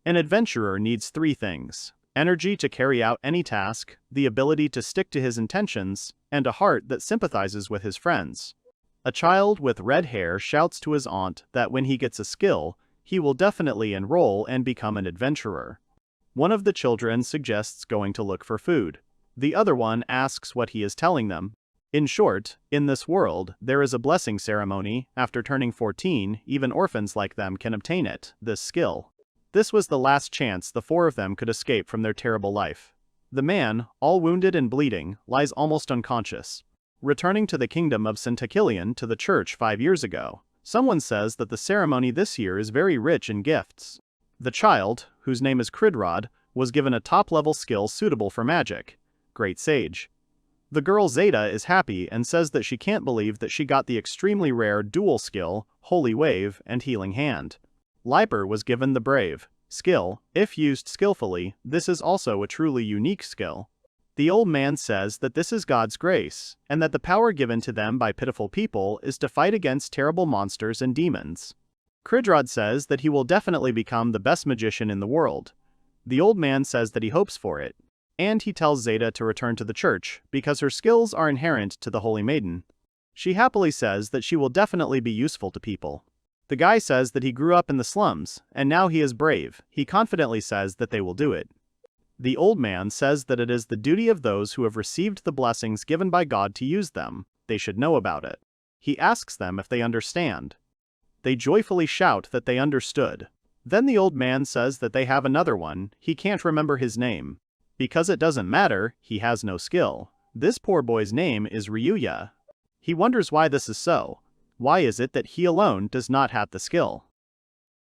An adventurer needs three things: energy to carry out any task, the ability to stick to his intentions, and a heart that sympathizes with his friends. A child with red hair shouts to his aunt that when he gets a skill, he will definitely enroll and become an adventurer. One of the children suggests going to look for food. The other one asks what he is telling them. In short, in this world, there is a blessing ceremony. After turning 14, even orphans like them can obtain it, this skill. This was the last chance the four of them could escape from their terrible life. The man, all wounded and bleeding, lies almost unconscious. Returning to the kingdom of Centakilian to the church 5 years ago, someone says that the ceremony this year is very rich in gifts. The child, whose name is Kridrod, was given a top-level skill suitable for magic. Great Sage. The girl Zeta is happy and says that she can't believe that she got the extremely rare dual skill, Holy Wave and Healing Hand. Liper was given the Brave skill. If used skillfully, this is also a truly unique skill. The old man says that this is God's grace, and that the power given to them by pitiful people is to fight against terrible monsters and demons. Kridrod says that he will definitely become the best magician in the world. The old man says that he hopes for it, and he tells Zeta to return to the church because her skills are inherent to the Holy Maiden. She happily says that she will definitely be useful to people. The guy says that he grew up in the slums, and now he is brave. He confidently says that they will do it. The old man says that it is the duty of those who have received the blessings given by God to use them. They should know about it. He asks them if they understand. They joyfully shout that they understood. Then the old man says that they have another one. He can't remember his name. Because it doesn't matter, he has no skill. This poor boy's name is Ryuya. He wonders why this is so. Why is it that he alone does not have the skill?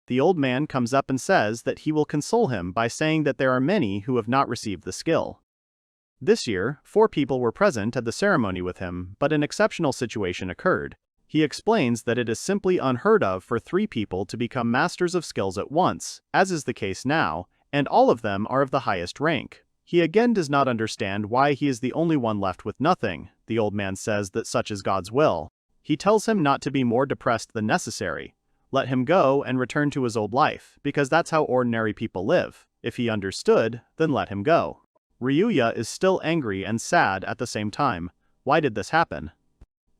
The old man comes up and says that he will console him by saying that there are many who have not received the skill. This year, 4 people were present at the ceremony with him, but an exceptional situation occurred. He explains that it is simply unheard of for 3 people to become masters of skills at once, as is the case now, and all of them are of the highest rank. He again does not understand why he is the only one left with nothing. The old man says that such is God's will. He tells him not to be more depressed than necessary. Let him go and return to his old life, because that's how ordinary people live. If he understood, then let him go. Ryuya is still angry and sad at the same time. Why did this happen?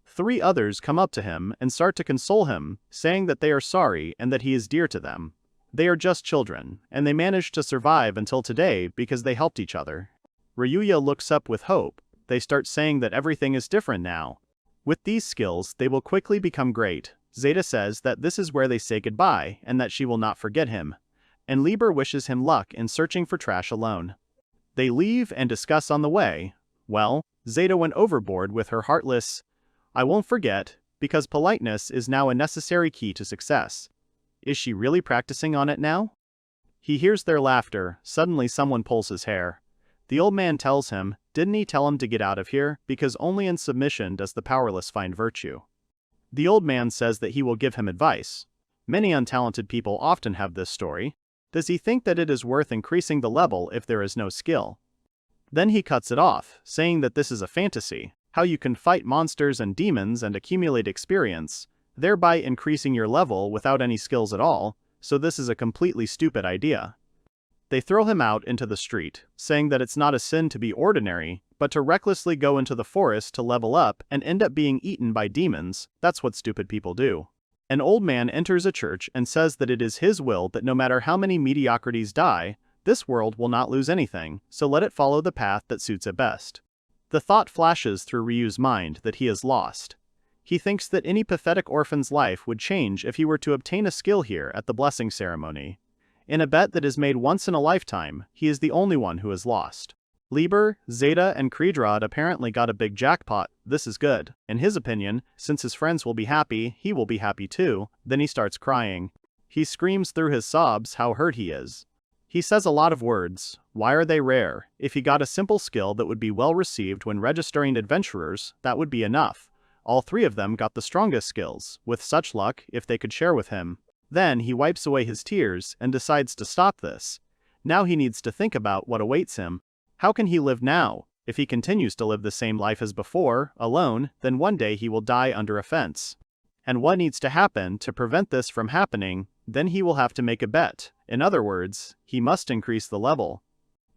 3 others come up to him and start to console him, saying that they are sorry and that he is dear to them. They are just children, and they managed to survive until today because they helped each other. Ryuya looks up with hope. They start saying that everything is different now. With these skills, they will quickly become great. Zeta says that this is where they say goodbye and that she will not forget him. And Lieber wishes him luck in searching for trash alone. They leave and discuss on the way. Well, Zeta went overboard with her heartless, "I won't forget," because politeness is now a necessary key to success. Is she really practicing on it now? He hears their laughter. Suddenly someone pulls his hair. The old man tells him, didn't he tell him to get out of here, because only in submission does the powerless find virtue. The old man says that he will give him advice. Many untalented people often have this story. Does he think that it is worth increasing the level if there is no skill? Then he cuts it off, saying that this is a fantasy, how you can fight monsters and demons and accumulate experience, thereby increasing your level without any skills at all, so this is a completely stupid idea. They throw him out into the street, saying that it's not a sin to be ordinary, but to recklessly go into the forest to level up and end up being eaten by demons. That's what stupid people do. An old man enters a church and says that it is his will that no matter how many mediocrities die, this world will not lose anything, so let it follow the path that suits it best. The thought flashes through Ryu's mind that he is lost. He thinks that any pathetic orphan's life would change if he were to obtain a skill here at the blessing ceremony. In a bet that is made once in a lifetime, he is the only one who is lost. Lieber, Zeta, and Kridrod apparently got a big jackpot. This is good. In his opinion, since his friends will be happy, he will be happy too. Then he starts crying. He screams through his sobs how hurt he is. He says a lot of words. Why are they rare? If he got a simple skill that would be well received when registering adventurers, that would be enough. All 3 of them got the strongest skills. With such luck, if they could share with him. Then he wipes away his tears and decides to stop this. Now he needs to think about what awaits him. How can he live now? If he continues to live the same life as before, alone, then one day he will die under a fence. And what needs to happen to prevent this from happening? Then he will have to make a bet. In other words, he must increase the level.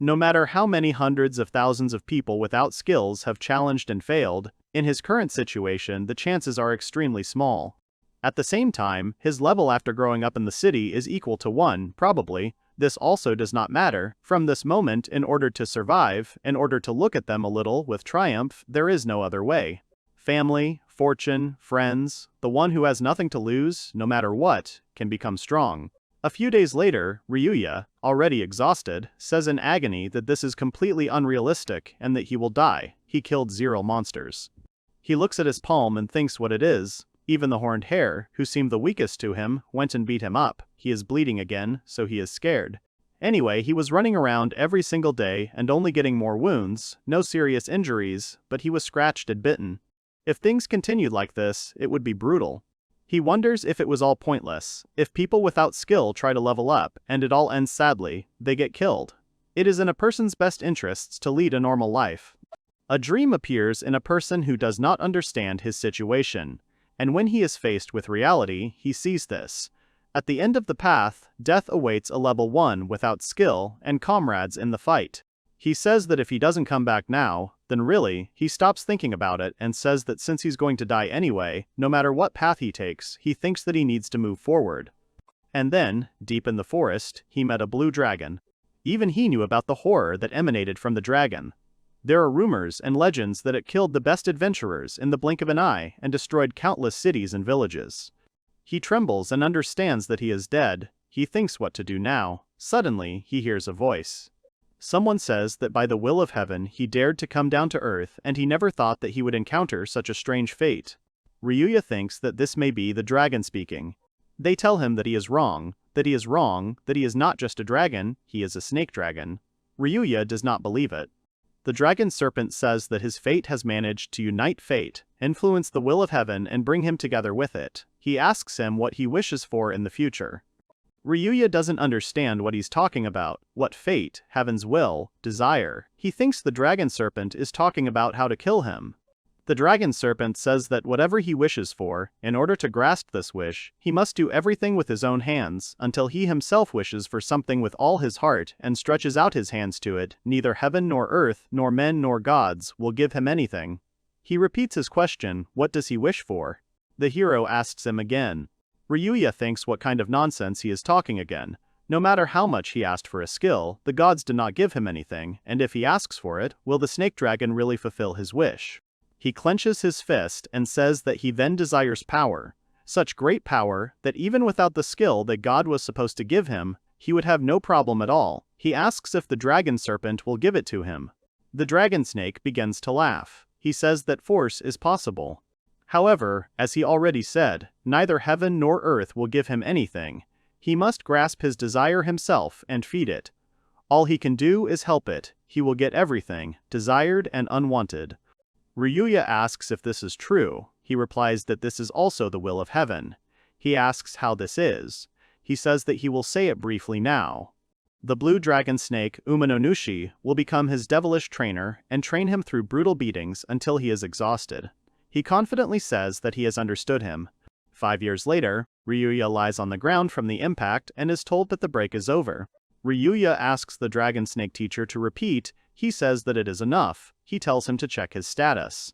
No matter how many hundreds of thousands of people without skills have challenged and failed, in his current situation the chances are extremely small. At the same time, his level after growing up in the city is equal to 1, probably. This also does not matter. From this moment, in order to survive, in order to look at them a little with triumph, there is no other way. Family, fortune, friends, the one who has nothing to lose, no matter what, can become strong. A few days later, Ryuya, already exhausted, says in agony that this is completely unrealistic and that he will die. He killed 0 monsters. He looks at his palm and thinks what it is. Even the horned hare, who seemed the weakest to him, went and beat him up. He is bleeding again, so he is scared. Anyway, he was running around every single day and only getting more wounds, no serious injuries, but he was scratched and bitten. If things continued like this, it would be brutal. He wonders if it was all pointless. If people without skill try to level up, and it all ends sadly, they get killed. It is in a person's best interests to lead a normal life. A dream appears in a person who does not understand his situation. And when he is faced with reality, he sees this. At the end of the path, death awaits a level 1 without skill and comrades in the fight. He says that if he doesn't come back now, then really, he stops thinking about it and says that since he's going to die anyway, no matter what path he takes, he thinks that he needs to move forward. And then, deep in the forest, he met a blue dragon. Even he knew about the horror that emanated from the dragon. There are rumors and legends that it killed the best adventurers in the blink of an eye and destroyed countless cities and villages. He trembles and understands that he is dead. He thinks what to do now. Suddenly, he hears a voice. Someone says that by the will of heaven he dared to come down to earth and he never thought that he would encounter such a strange fate. Ryuya thinks that this may be the dragon speaking. They tell him that he is wrong, that he is wrong, that he is not just a dragon, he is a snake dragon. Ryuya does not believe it. The dragon serpent says that his fate has managed to unite fate, influence the will of heaven and bring him together with it. He asks him what he wishes for in the future. Ryuya doesn't understand what he's talking about, what fate, heaven's will, desire. He thinks the dragon serpent is talking about how to kill him. The dragon serpent says that whatever he wishes for, in order to grasp this wish, he must do everything with his own hands, until he himself wishes for something with all his heart and stretches out his hands to it. Neither heaven nor earth, nor men nor gods, will give him anything. He repeats his question, what does he wish for? The hero asks him again. Ryuya thinks what kind of nonsense he is talking again. No matter how much he asked for a skill, the gods did not give him anything, and if he asks for it, will the snake dragon really fulfill his wish? He clenches his fist and says that he then desires power, such great power that even without the skill that God was supposed to give him, he would have no problem at all. He asks if the dragon serpent will give it to him. The dragon snake begins to laugh. He says that force is possible. However, as he already said, neither heaven nor earth will give him anything. He must grasp his desire himself and feed it. All he can do is help it. He will get everything, desired and unwanted. Ryuya asks if this is true. He replies that this is also the will of heaven. He asks how this is. He says that he will say it briefly now. The blue dragon snake, Umanonushi, will become his devilish trainer and train him through brutal beatings until he is exhausted. He confidently says that he has understood him. 5 years later, Ryuya lies on the ground from the impact and is told that the break is over. Ryuya asks the dragon snake teacher to repeat. He says that it is enough. He tells him to check his status.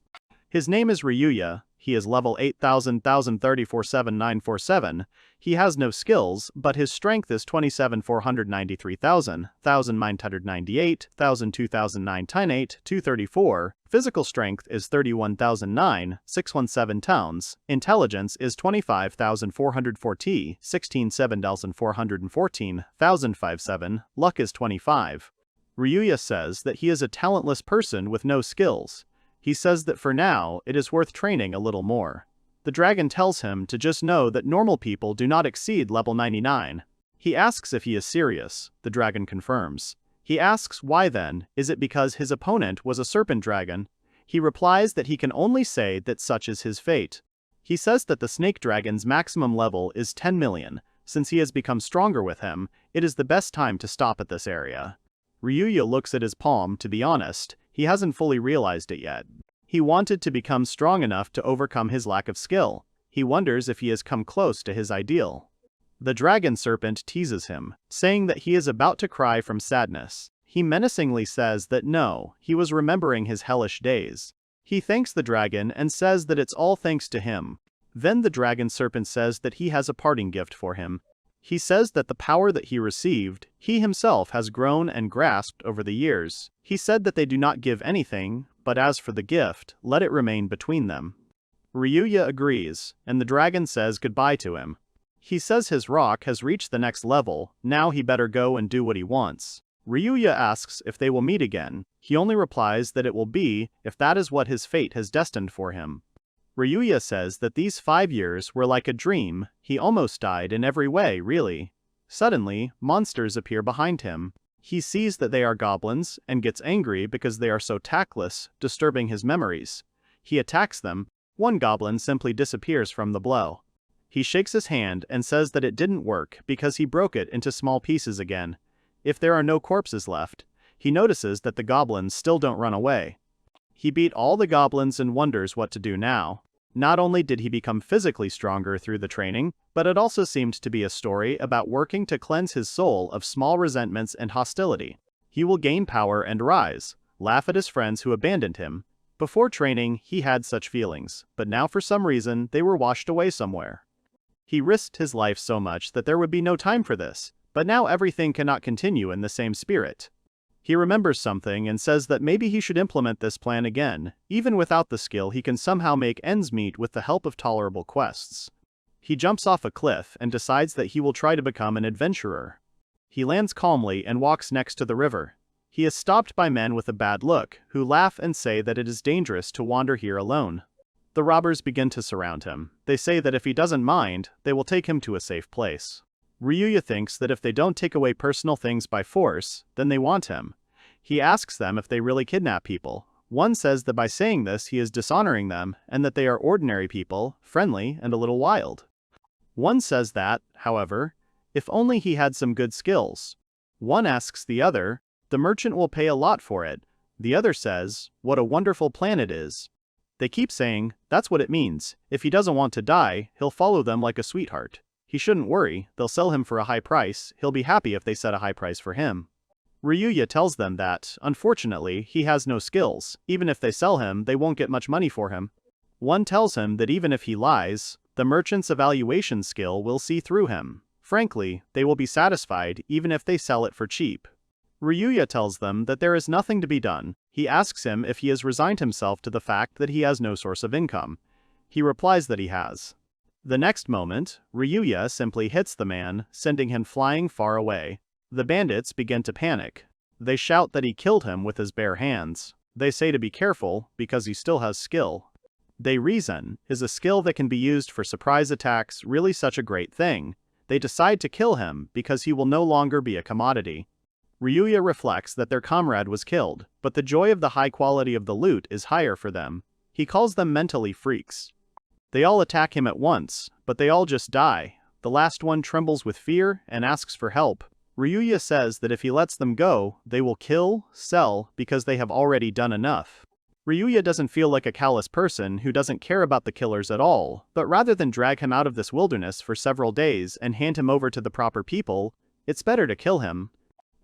His name is Ryuya. He is level 8000,034,7947. He has no skills, but his strength is 27,493,000, 1,998, 1,002,998, 234. Physical strength is 31,009, 617 pounds. Intelligence is 25,440, 16,7,414, 1,057. Luck is 25. Ryuya says that he is a talentless person with no skills. He says that for now, it is worth training a little more. The dragon tells him to just know that normal people do not exceed level 99. He asks if he is serious. The dragon confirms. He asks why then, is it because his opponent was a serpent dragon? He replies that he can only say that such is his fate. He says that the snake dragon's maximum level is 10 million. Since he has become stronger with him, it is the best time to stop at this area. Ryuya looks at his palm. To be honest, he hasn't fully realized it yet. He wanted to become strong enough to overcome his lack of skill. He wonders if he has come close to his ideal. The dragon serpent teases him, saying that he is about to cry from sadness. He menacingly says that no, he was remembering his hellish days. He thanks the dragon and says that it's all thanks to him. Then the dragon serpent says that he has a parting gift for him. He says that the power that he received, he himself has grown and grasped over the years. He said that they do not give anything, but as for the gift, let it remain between them. Ryuya agrees, and the dragon says goodbye to him. He says his rock has reached the next level, now he better go and do what he wants. Ryuya asks if they will meet again. He only replies that it will be if that is what his fate has destined for him. Ryuya says that these 5 years were like a dream, he almost died in every way, really. Suddenly, monsters appear behind him. He sees that they are goblins, and gets angry because they are so tactless, disturbing his memories. He attacks them. One goblin simply disappears from the blow. He shakes his hand and says that it didn't work because he broke it into small pieces again. If there are no corpses left, he notices that the goblins still don't run away. He beat all the goblins and wonders what to do now. Not only did he become physically stronger through the training, but it also seemed to be a story about working to cleanse his soul of small resentments and hostility. He will gain power and rise, laugh at his friends who abandoned him. Before training, he had such feelings, but now for some reason they were washed away somewhere. He risked his life so much that there would be no time for this, but now everything cannot continue in the same spirit. He remembers something and says that maybe he should implement this plan again. Even without the skill, he can somehow make ends meet with the help of tolerable quests. He jumps off a cliff and decides that he will try to become an adventurer. He lands calmly and walks next to the river. He is stopped by men with a bad look, who laugh and say that it is dangerous to wander here alone. The robbers begin to surround him. They say that if he doesn't mind, they will take him to a safe place. Ryuya thinks that if they don't take away personal things by force, then they want him. He asks them if they really kidnap people. One says that by saying this he is dishonoring them, and that they are ordinary people, friendly and a little wild. One says that, however, if only he had some good skills. One asks the other, the merchant will pay a lot for it. The other says, what a wonderful plan it is. They keep saying, that's what it means. If he doesn't want to die, he'll follow them like a sweetheart. He shouldn't worry, they'll sell him for a high price, he'll be happy if they set a high price for him. Ryuya tells them that, unfortunately, he has no skills. Even if they sell him, they won't get much money for him. One tells him that even if he lies, the merchant's evaluation skill will see through him. Frankly, they will be satisfied even if they sell it for cheap. Ryuya tells them that there is nothing to be done. He asks him if he has resigned himself to the fact that he has no source of income. He replies that he has. The next moment, Ryuya simply hits the man, sending him flying far away. The bandits begin to panic. They shout that he killed him with his bare hands. They say to be careful, because he still has skill. They reason, is a skill that can be used for surprise attacks really such a great thing? They decide to kill him, because he will no longer be a commodity. Ryuya reflects that their comrade was killed, but the joy of the high quality of the loot is higher for them. He calls them mentally freaks. They all attack him at once, but they all just die. The last one trembles with fear and asks for help. Ryuya says that if he lets them go, they will kill, sell, because they have already done enough. Ryuya doesn't feel like a callous person who doesn't care about the killers at all, but rather than drag him out of this wilderness for several days and hand him over to the proper people, it's better to kill him.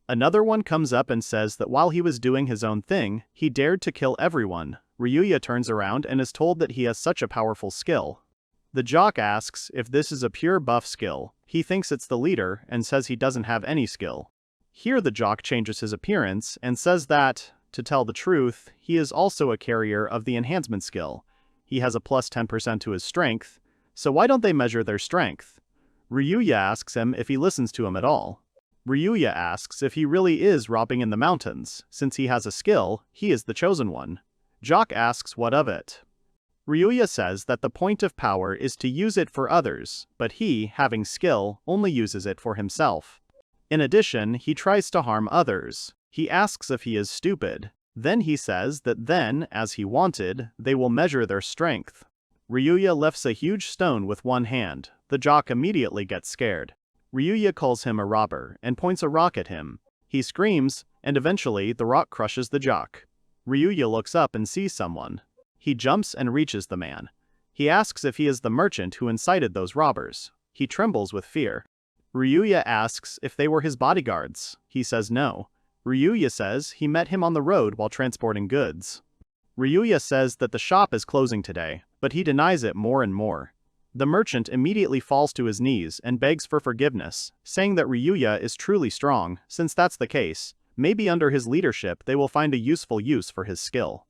Another one comes up and says that while he was doing his own thing, he dared to kill everyone. Ryuya turns around and is told that he has such a powerful skill. The jock asks if this is a pure buff skill. He thinks it's the leader and says he doesn't have any skill. Here the jock changes his appearance and says that, to tell the truth, he is also a carrier of the enhancement skill. He has a plus 10% to his strength, so why don't they measure their strength? Ryuya asks him if he listens to him at all. Ryuya asks if he really is robbing in the mountains. Since he has a skill, he is the chosen one. Jock asks what of it. Ryuya says that the point of power is to use it for others, but he, having skill, only uses it for himself. In addition, he tries to harm others. He asks if he is stupid. Then he says that then, as he wanted, they will measure their strength. Ryuya lifts a huge stone with one hand. The jock immediately gets scared. Ryuya calls him a robber and points a rock at him. He screams, and eventually the rock crushes the jock. Ryuya looks up and sees someone. He jumps and reaches the man. He asks if he is the merchant who incited those robbers. He trembles with fear. Ryuya asks if they were his bodyguards. He says no. Ryuya says he met him on the road while transporting goods. Ryuya says that the shop is closing today, but he denies it more and more. The merchant immediately falls to his knees and begs for forgiveness, saying that Ryuya is truly strong. Since that's the case, maybe under his leadership they will find a useful use for his skill.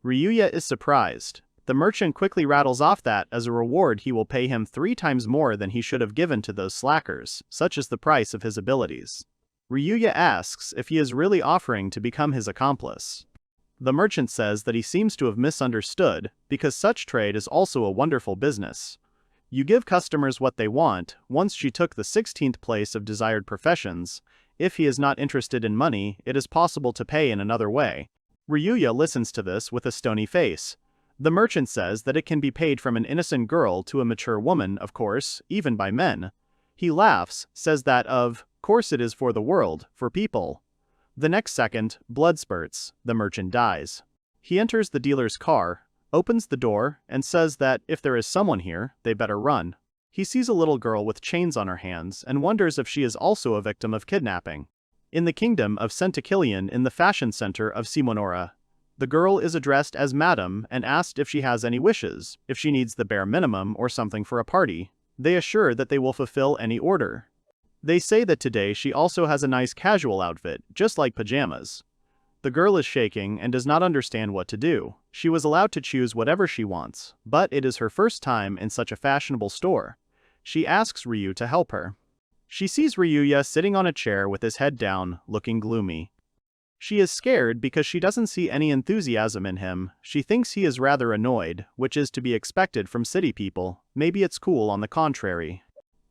Ryuya is surprised. The merchant quickly rattles off that as a reward he will pay him 3 times more than he should have given to those slackers, such is the price of his abilities. Ryuya asks if he is really offering to become his accomplice. The merchant says that he seems to have misunderstood, because such trade is also a wonderful business. You give customers what they want. Once she took the 16th place of desired professions. If he is not interested in money, it is possible to pay in another way. Ryuya listens to this with a stony face. The merchant says that it can be paid from an innocent girl to a mature woman, of course, even by men. He laughs, says that of course it is for the world, for people. The next second, blood spurts, the merchant dies. He enters the dealer's car, opens the door, and says that if there is someone here, they better run. He sees a little girl with chains on her hands and wonders if she is also a victim of kidnapping. In the kingdom of Centakillion in the fashion center of Simonora, the girl is addressed as Madam and asked if she has any wishes, if she needs the bare minimum or something for a party. They assure that they will fulfill any order. They say that today she also has a nice casual outfit, just like pajamas. The girl is shaking and does not understand what to do. She was allowed to choose whatever she wants, but it is her first time in such a fashionable store. She asks Ryu to help her. She sees Ryuya sitting on a chair with his head down, looking gloomy. She is scared because she doesn't see any enthusiasm in him. She thinks he is rather annoyed, which is to be expected from city people. Maybe it's cool on the contrary.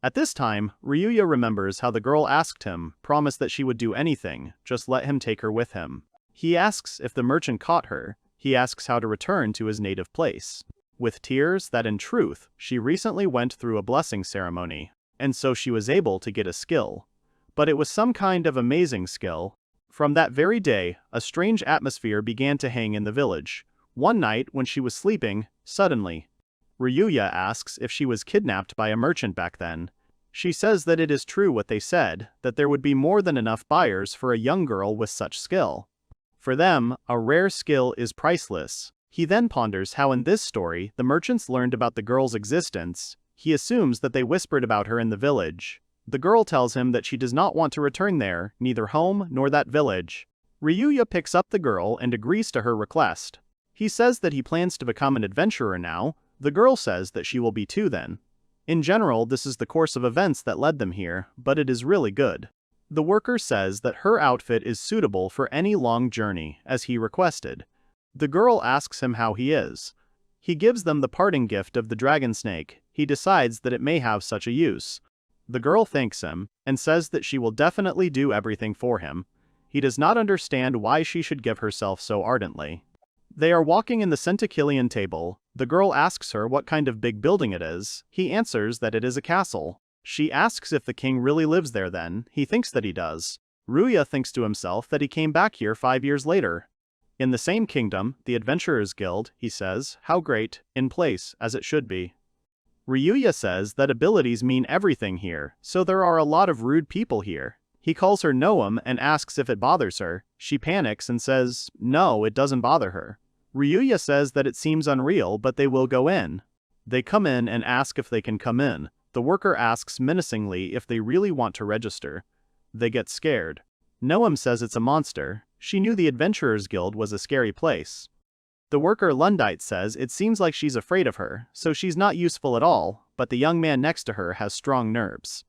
At this time, Ryuya remembers how the girl asked him, promised that she would do anything, just let him take her with him. He asks if the merchant caught her. He asks how to return to his native place. With tears that in truth, she recently went through a blessing ceremony, and so she was able to get a skill. But it was some kind of amazing skill. From that very day, a strange atmosphere began to hang in the village. One night when she was sleeping, suddenly, Ryuya asks if she was kidnapped by a merchant back then. She says that it is true what they said, that there would be more than enough buyers for a young girl with such skill. For them, a rare skill is priceless. He then ponders how in this story the merchants learned about the girl's existence. He assumes that they whispered about her in the village. The girl tells him that she does not want to return there, neither home nor that village. Ryuya picks up the girl and agrees to her request. He says that he plans to become an adventurer now. The girl says that she will be too then. In general, this is the course of events that led them here, but it is really good. The worker says that her outfit is suitable for any long journey, as he requested. The girl asks him how he is. He gives them the parting gift of the dragon snake. He decides that it may have such a use. The girl thanks him, and says that she will definitely do everything for him. He does not understand why she should give herself so ardently. They are walking in the Centakillion table. The girl asks her what kind of big building it is. He answers that it is a castle. She asks if the king really lives there then. He thinks that he does. Ryuya thinks to himself that he came back here 5 years later. In the same kingdom, the Adventurers Guild, he says, how great, in place, as it should be. Ryuya says that abilities mean everything here, so there are a lot of rude people here. He calls her Noam and asks if it bothers her. She panics and says, no, it doesn't bother her. Ryuya says that it seems unreal, but they will go in. They come in and ask if they can come in. The worker asks menacingly if they really want to register. They get scared. Noam says it's a monster. She knew the Adventurers Guild was a scary place. The worker Lundite says it seems like she's afraid of her, so she's not useful at all, but the young man next to her has strong nerves.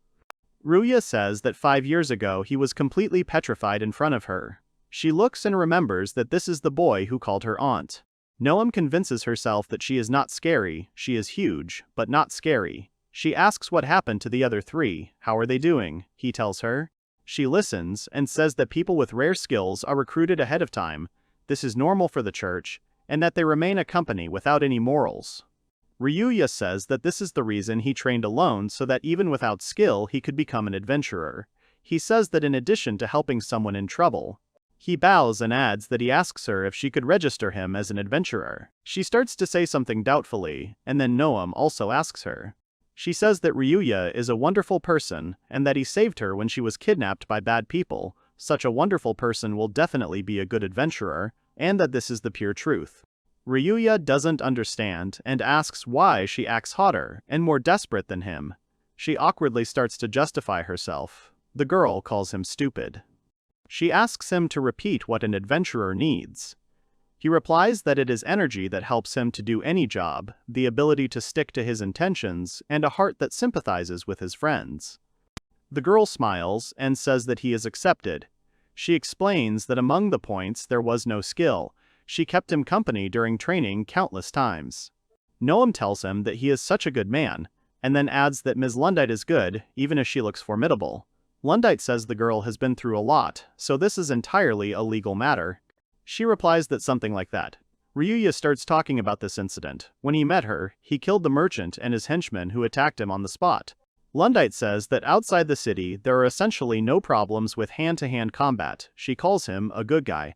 Ryuya says that 5 years ago he was completely petrified in front of her. She looks and remembers that this is the boy who called her aunt. Noam convinces herself that she is not scary. She is huge, but not scary. She asks what happened to the other 3. How are they doing? He tells her. She listens and says that people with rare skills are recruited ahead of time. This is normal for the church, and that they remain a company without any morals. Ryuya says that this is the reason he trained alone, so that even without skill he could become an adventurer. He says that in addition to helping someone in trouble, he bows and adds that he asks her if she could register him as an adventurer. She starts to say something doubtfully, and then Noam also asks her. She says that Ryuya is a wonderful person and that he saved her when she was kidnapped by bad people. Such a wonderful person will definitely be a good adventurer, and that this is the pure truth. Ryuya doesn't understand and asks why she acts hotter and more desperate than him. She awkwardly starts to justify herself. The girl calls him stupid. She asks him to repeat what an adventurer needs. He replies that it is energy that helps him to do any job, the ability to stick to his intentions, and a heart that sympathizes with his friends. The girl smiles and says that he is accepted. She explains that among the points there was no skill. She kept him company during training countless times. Noam tells him that he is such a good man, and then adds that Ms. Lundite is good, even if she looks formidable. Lundite says the girl has been through a lot, so this is entirely a legal matter. She replies that something like that. Ryuya starts talking about this incident. When he met her, he killed the merchant and his henchmen who attacked him on the spot. Lundite says that outside the city there are essentially no problems with hand-to-hand combat. She calls him a good guy.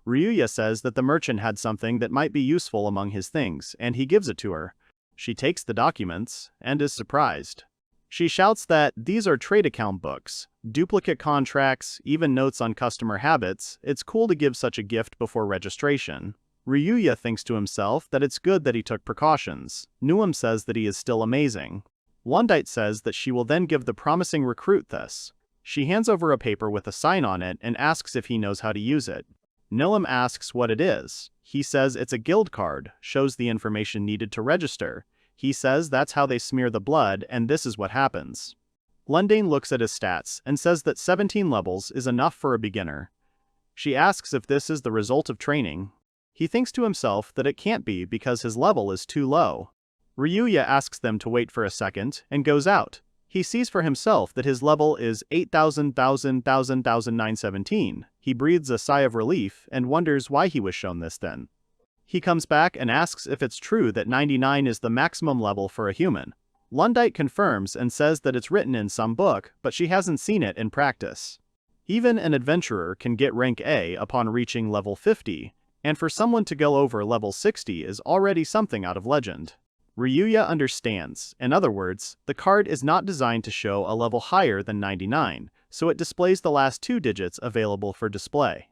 Ryuya says that the merchant had something that might be useful among his things, and he gives it to her. She takes the documents and is surprised. She shouts that these are trade account books, duplicate contracts, even notes on customer habits. It's cool to give such a gift before registration. Ryuya thinks to himself that it's good that he took precautions. Nuam says that he is still amazing. Lundite says that she will then give the promising recruit this. She hands over a paper with a sign on it and asks if he knows how to use it. Noam asks what it is. He says it's a guild card, shows the information needed to register. He says that's how they smear the blood, and this is what happens. Lundane looks at his stats and says that 17 levels is enough for a beginner. She asks if this is the result of training. He thinks to himself that it can't be because his level is too low. Ryuya asks them to wait for a second and goes out. He sees for himself that his level is 8,000,917. He breathes a sigh of relief and wonders why he was shown this then. He comes back and asks if it's true that 99 is the maximum level for a human. Lundite confirms and says that it's written in some book, but she hasn't seen it in practice. Even an adventurer can get rank A upon reaching level 50, and for someone to go over level 60 is already something out of legend. Ryuya understands. In other words, the card is not designed to show a level higher than 99, so it displays the last 2 digits available for display.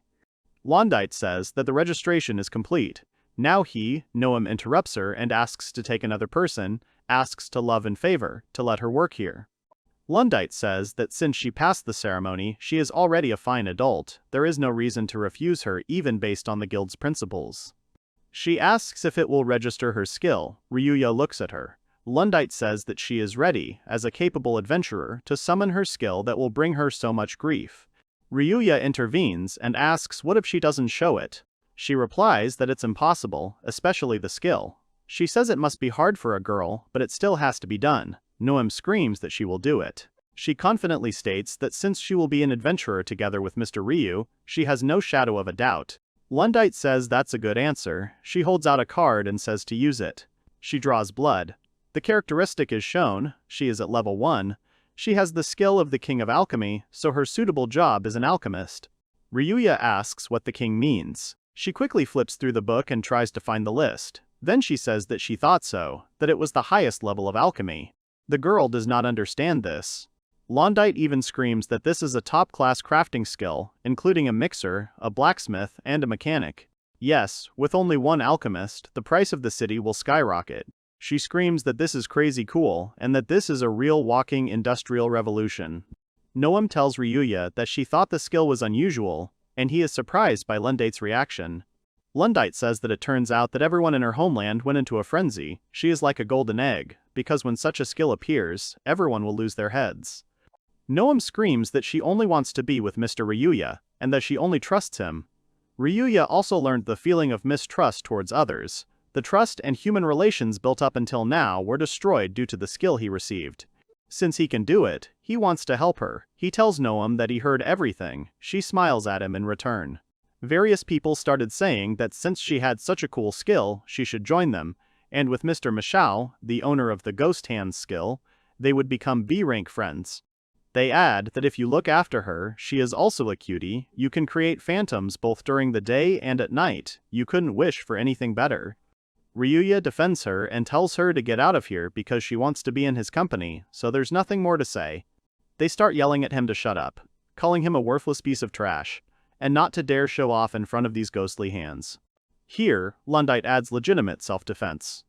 Lundite says that the registration is complete. Now he, Noam, interrupts her and asks to take another person, asks to love and favor, to let her work here. Lundite says that since she passed the ceremony, she is already a fine adult. There is no reason to refuse her even based on the guild's principles. She asks if it will register her skill. Ryuya looks at her. Lundite says that she is ready, as a capable adventurer, to summon her skill that will bring her so much grief. Ryuya intervenes and asks what if she doesn't show it. She replies that it's impossible, especially the skill. She says it must be hard for a girl, but it still has to be done. Noam screams that she will do it. She confidently states that since she will be an adventurer together with Mr. Ryu, she has no shadow of a doubt. Lundite says that's a good answer. She holds out a card and says to use it. She draws blood. The characteristic is shown. She is at level 1. She has the skill of the King of Alchemy, so her suitable job is an alchemist. Ryuya asks what the king means. She quickly flips through the book and tries to find the list. Then she says that she thought so, that it was the highest level of alchemy. The girl does not understand this. Lundite even screams that this is a top-class crafting skill, including a mixer, a blacksmith, and a mechanic. Yes, with only one alchemist, the price of the city will skyrocket. She screams that this is crazy cool, and that this is a real walking industrial revolution. Noam tells Ryuya that she thought the skill was unusual, and he is surprised by Lundite's reaction. Lundite says that it turns out that everyone in her homeland went into a frenzy. She is like a golden egg, because when such a skill appears, everyone will lose their heads. Noam screams that she only wants to be with Mr. Ryuya, and that she only trusts him. Ryuya also learned the feeling of mistrust towards others. The trust and human relations built up until now were destroyed due to the skill he received. Since he can do it, he wants to help her. He tells Noam that he heard everything. She smiles at him in return. Various people started saying that since she had such a cool skill, she should join them, and with Mr. Michao, the owner of the Ghost Hands skill, they would become B-rank friends. They add that if you look after her, she is also a cutie. You can create phantoms both during the day and at night. You couldn't wish for anything better. Ryuya defends her and tells her to get out of here because she wants to be in his company, so there's nothing more to say. They start yelling at him to shut up, calling him a worthless piece of trash, and not to dare show off in front of these ghostly hands. Here, Lundite adds legitimate self-defense.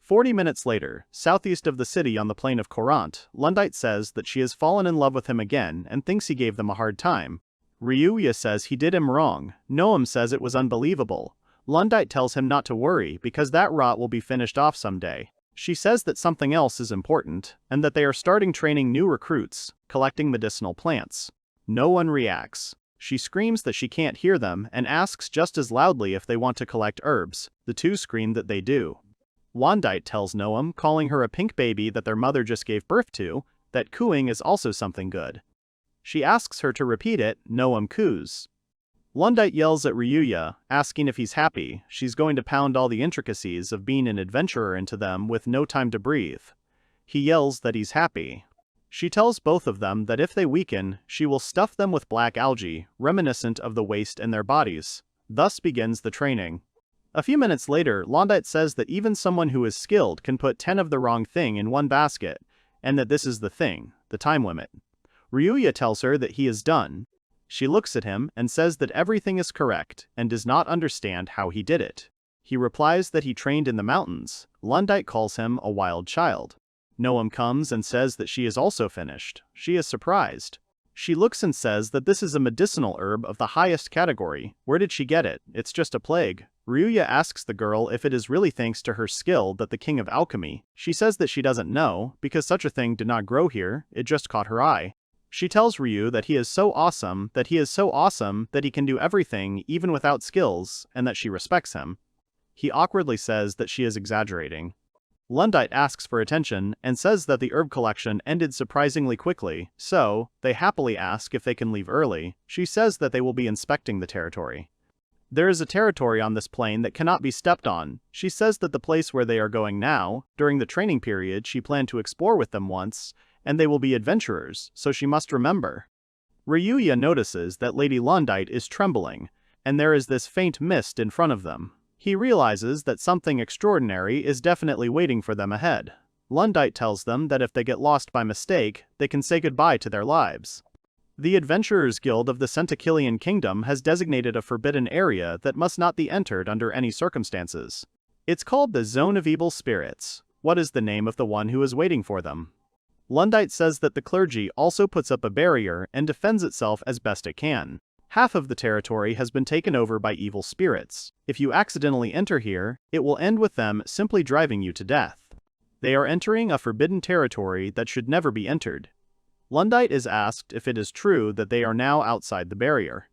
40 minutes later, southeast of the city on the plain of Courant, Lundite says that she has fallen in love with him again and thinks he gave them a hard time. Ryuya says he did him wrong. Noam says it was unbelievable. Lundite tells him not to worry because that rot will be finished off someday. She says that something else is important, and that they are starting training new recruits, collecting medicinal plants. No one reacts. She screams that she can't hear them and asks just as loudly if they want to collect herbs. The two scream that they do. Lundite tells Noam, calling her a pink baby that their mother just gave birth to, that cooing is also something good. She asks her to repeat it. Noam coos. Lundite yells at Ryuya, asking if he's happy. She's going to pound all the intricacies of being an adventurer into them with no time to breathe. He yells that he's happy. She tells both of them that if they weaken, she will stuff them with black algae, reminiscent of the waste in their bodies. Thus begins the training. A few minutes later, Lundite says that even someone who is skilled can put 10 of the wrong thing in one basket, and that this is the thing, the time limit. Ryuya tells her that he is done. She looks at him and says that everything is correct and does not understand how he did it. He replies that he trained in the mountains. Lundite calls him a wild child. Noam comes and says that she is also finished. She is surprised. She looks and says that this is a medicinal herb of the highest category. Where did she get it? It's just a plague. Ryuya asks the girl if it is really thanks to her skill that the king of alchemy. She says that she doesn't know, because such a thing did not grow here, it just caught her eye. She tells Ryu that he is so awesome that he can do everything even without skills, and that she respects him. He awkwardly says that she is exaggerating. Lundite asks for attention and says that the herb collection ended surprisingly quickly, so they happily ask if they can leave early. She says that they will be inspecting the territory. There is a territory on this plain that cannot be stepped on. She says that the place where they are going now, during the training period she planned to explore with them once, and they will be adventurers, so she must remember. Ryuya notices that Lady Lundite is trembling, and there is this faint mist in front of them. He realizes that something extraordinary is definitely waiting for them ahead. Lundite tells them that if they get lost by mistake, they can say goodbye to their lives. The Adventurers Guild of the Centakillian Kingdom has designated a forbidden area that must not be entered under any circumstances. It's called the Zone of Evil Spirits. What is the name of the one who is waiting for them? Lundite says that the clergy also puts up a barrier and defends itself as best it can. Half of the territory has been taken over by evil spirits. If you accidentally enter here, it will end with them simply driving you to death. They are entering a forbidden territory that should never be entered. Lundite is asked if it is true that they are now outside the barrier.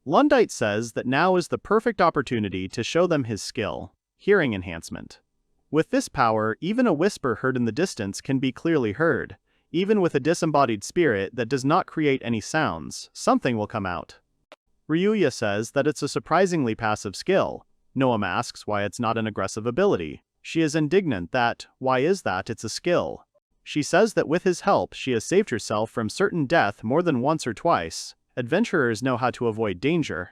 Lundite says that now is the perfect opportunity to show them his skill, hearing enhancement. With this power, even a whisper heard in the distance can be clearly heard. Even with a disembodied spirit that does not create any sounds, something will come out. Ryuya says that it's a surprisingly passive skill. Noam asks why it's not an aggressive ability. She is indignant that, why is that it's a skill? She says that with his help she has saved herself from certain death more than once or twice. Adventurers know how to avoid danger.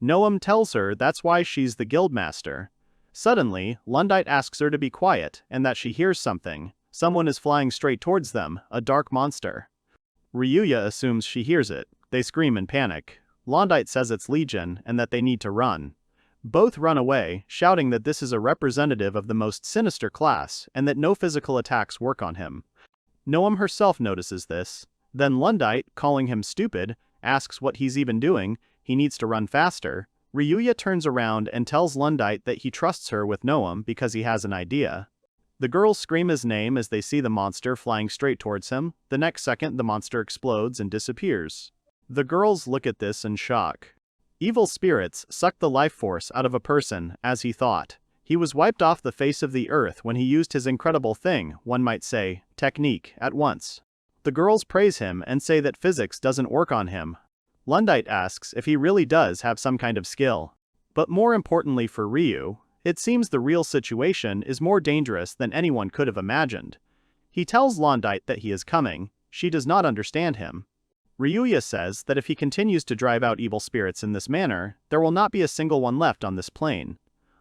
Noam tells her that's why she's the guildmaster. Suddenly, Lundite asks her to be quiet and that she hears something. Someone is flying straight towards them, a dark monster. Ryuya assumes she hears it. They scream in panic. Lundite says it's Legion and that they need to run. Both run away, shouting that this is a representative of the most sinister class and that no physical attacks work on him. Noam herself notices this. Then Lundite, calling him stupid, asks what he's even doing. He needs to run faster. Ryuya turns around and tells Lundite that he trusts her with Noam because he has an idea. The girls scream his name as they see the monster flying straight towards him. The next second, the monster explodes and disappears. The girls look at this in shock. Evil spirits suck the life force out of a person, as he thought. He was wiped off the face of the earth when he used his incredible thing, one might say, technique, at once. The girls praise him and say that physics doesn't work on him. Lundite asks if he really does have some kind of skill. But more importantly for Ryu, it seems the real situation is more dangerous than anyone could have imagined. He tells Lundite that he is coming. She does not understand him. Ryuya says that if he continues to drive out evil spirits in this manner, there will not be a single one left on this plane.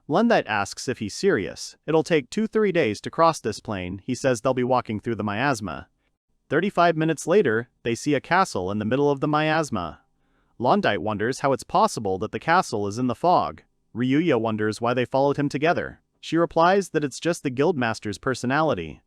Lundite asks if he's serious. It'll take 2-3 days to cross this plain. He says they'll be walking through the miasma. 35 minutes later, they see a castle in the middle of the miasma. Lundite wonders how it's possible that the castle is in the fog. Ryuya wonders why they followed him together. She replies that it's just the guildmaster's personality.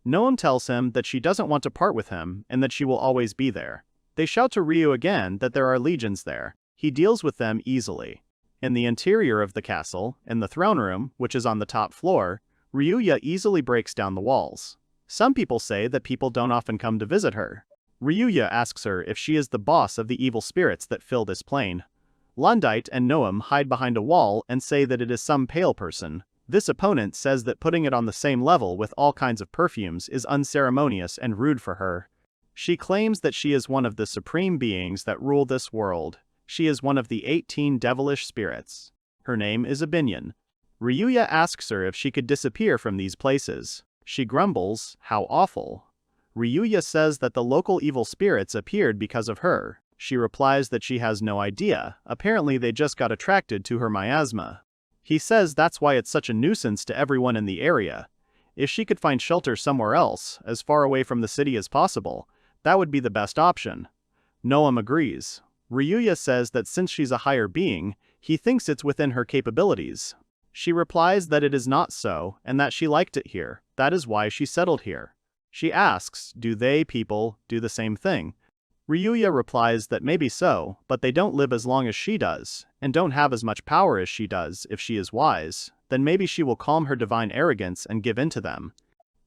Noam tells him that she doesn't want to part with him and that she will always be there. They shout to Ryu again that there are legions there. He deals with them easily. In the interior of the castle, in the throne room, which is on the top floor, Ryuya easily breaks down the walls. Some people say that people don't often come to visit her. Ryuya asks her if she is the boss of the evil spirits that fill this plane. Lundite and Noam hide behind a wall and say that it is some pale person. This opponent says that putting it on the same level with all kinds of perfumes is unceremonious and rude for her. She claims that she is one of the supreme beings that rule this world. She is one of the 18 devilish spirits. Her name is Abinyon. Ryuya asks her if she could disappear from these places. She grumbles, "How awful." Ryuya says that the local evil spirits appeared because of her. She replies that she has no idea. Apparently they just got attracted to her miasma. He says that's why it's such a nuisance to everyone in the area. If she could find shelter somewhere else, as far away from the city as possible, that would be the best option. Noam agrees. Ryuya says that since she's a higher being, he thinks it's within her capabilities. She replies that it is not so, and that she liked it here. That is why she settled here. She asks, do they, people, do the same thing? Ryuya replies that maybe so, but they don't live as long as she does, and don't have as much power as she does. If she is wise, then maybe she will calm her divine arrogance and give in to them.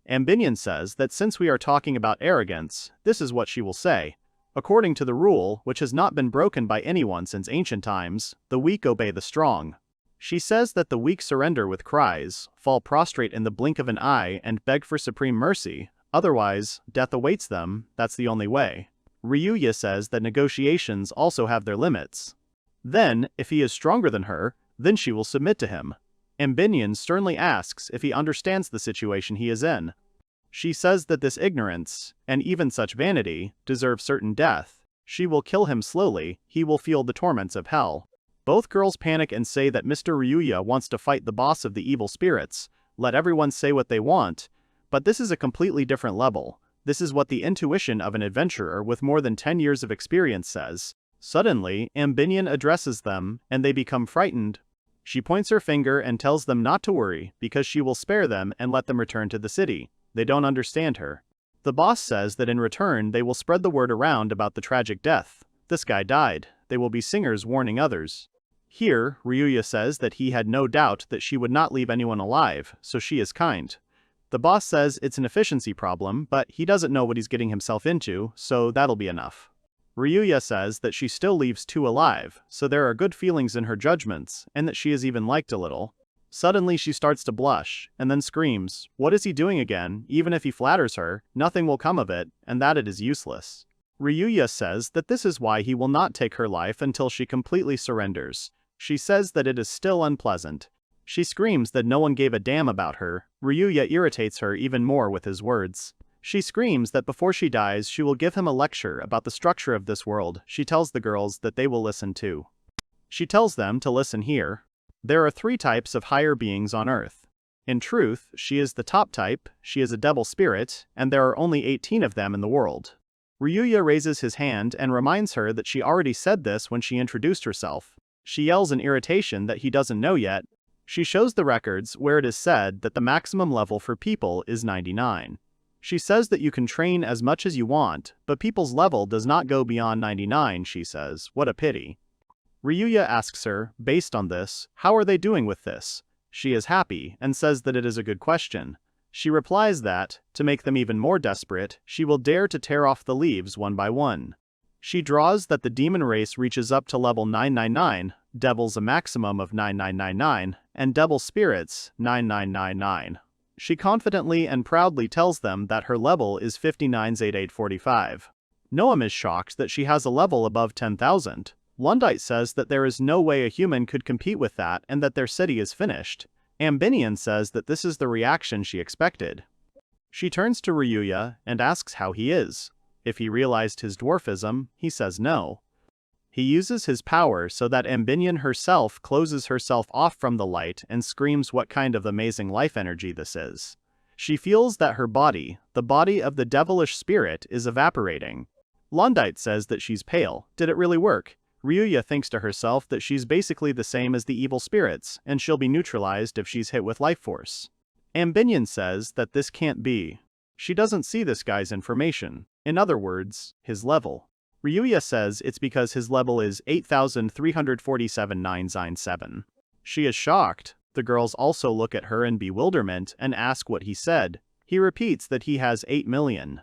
Ambinion says that since we are talking about arrogance, this is what she will say. According to the rule, which has not been broken by anyone since ancient times, the weak obey the strong. She says that the weak surrender with cries, fall prostrate in the blink of an eye and beg for supreme mercy, otherwise, death awaits them. That's the only way. Ryuya says that negotiations also have their limits. Then, if he is stronger than her, then she will submit to him. Ambinion sternly asks if he understands the situation he is in. She says that this ignorance, and even such vanity, deserve certain death. She will kill him slowly. He will feel the torments of hell. Both girls panic and say that Mr. Ryuya wants to fight the boss of the evil spirits. Let everyone say what they want. But this is a completely different level. This is what the intuition of an adventurer with more than 10 years of experience says. Suddenly, Ambinion addresses them, and they become frightened. She points her finger and tells them not to worry, because she will spare them and let them return to the city. They don't understand her. The boss says that in return they will spread the word around about the tragic death. This guy died. They will be singers warning others. Here, Ryuya says that he had no doubt that she would not leave anyone alive, so she is kind. The boss says it's an efficiency problem, but he doesn't know what he's getting himself into, so that'll be enough. Ryuya says that she still leaves 2 alive, so there are good feelings in her judgments, and that she is even liked a little. Suddenly she starts to blush, and then screams, what is he doing again? Even if he flatters her, nothing will come of it, and that it is useless. Ryuya says that this is why he will not take her life until she completely surrenders. She says that it is still unpleasant. She screams that no one gave a damn about her. Ryuya irritates her even more with his words. She screams that before she dies she will give him a lecture about the structure of this world. She tells the girls that they will listen too. She tells them to listen here. There are 3 types of higher beings on Earth. In truth, she is the top type, she is a devil spirit, and there are only 18 of them in the world. Ryuya raises his hand and reminds her that she already said this when she introduced herself. She yells in irritation that he doesn't know yet. She shows the records where it is said that the maximum level for people is 99. She says that you can train as much as you want, but people's level does not go beyond 99, she says. What a pity. Ryuya asks her, based on this, how are they doing with this? She is happy, and says that it is a good question. She replies that, to make them even more desperate, she will dare to tear off the leaves one by one. She draws that the demon race reaches up to level 999, devils a maximum of 9999, and devil spirits 9999. She confidently and proudly tells them that her level is 598845. Noam is shocked that she has a level above 10,000. Lundite says that there is no way a human could compete with that and that their city is finished. Ambinion says that this is the reaction she expected. She turns to Ryuya and asks how he is. If he realized his dwarfism, he says no. He uses his power so that Ambinion herself closes herself off from the light and screams what kind of amazing life energy this is. She feels that her body, the body of the devilish spirit, is evaporating. Lundite says that she's pale. Did it really work? Ryuya thinks to herself that she's basically the same as the evil spirits, and she'll be neutralized if she's hit with life force. Ambinion says that this can't be. She doesn't see this guy's information. In other words, his level. Ryuya says it's because his level is 8,347,997. She is shocked. The girls also look at her in bewilderment and ask what he said. He repeats that he has 8 million.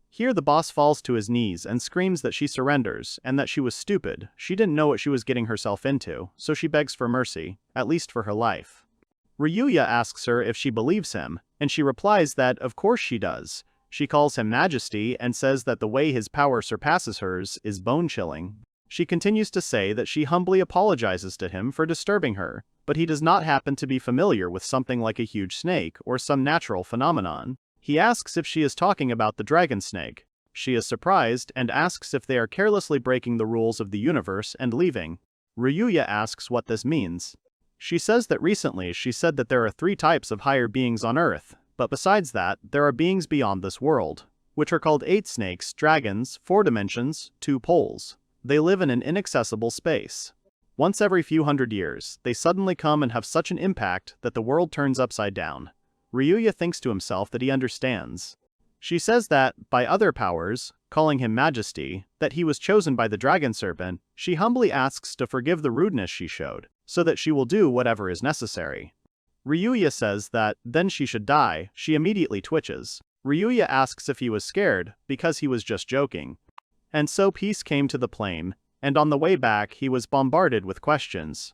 Here the boss falls to his knees and screams that she surrenders and that she was stupid. She didn't know what she was getting herself into, so she begs for mercy, at least for her life. Ryuya asks her if she believes him, and she replies that of course she does. She calls him Majesty and says that the way his power surpasses hers is bone-chilling. She continues to say that she humbly apologizes to him for disturbing her, but he does not happen to be familiar with something like a huge snake or some natural phenomenon. He asks if she is talking about the dragon snake. She is surprised and asks if they are carelessly breaking the rules of the universe and leaving. Ryuya asks what this means. She says that recently she said that there are 3 types of higher beings on Earth, but besides that, there are beings beyond this world, which are called 8 snakes, dragons, 4 dimensions, 2 poles. They live in an inaccessible space. Once every few hundred years, they suddenly come and have such an impact that the world turns upside down. Ryuya thinks to himself that he understands. She says that, by other powers, calling him Majesty, that he was chosen by the dragon serpent. She humbly asks to forgive the rudeness she showed, so that she will do whatever is necessary. Ryuya says that, then she should die. She immediately twitches. Ryuya asks if he was scared, because he was just joking. And so peace came to the plane, and on the way back he was bombarded with questions.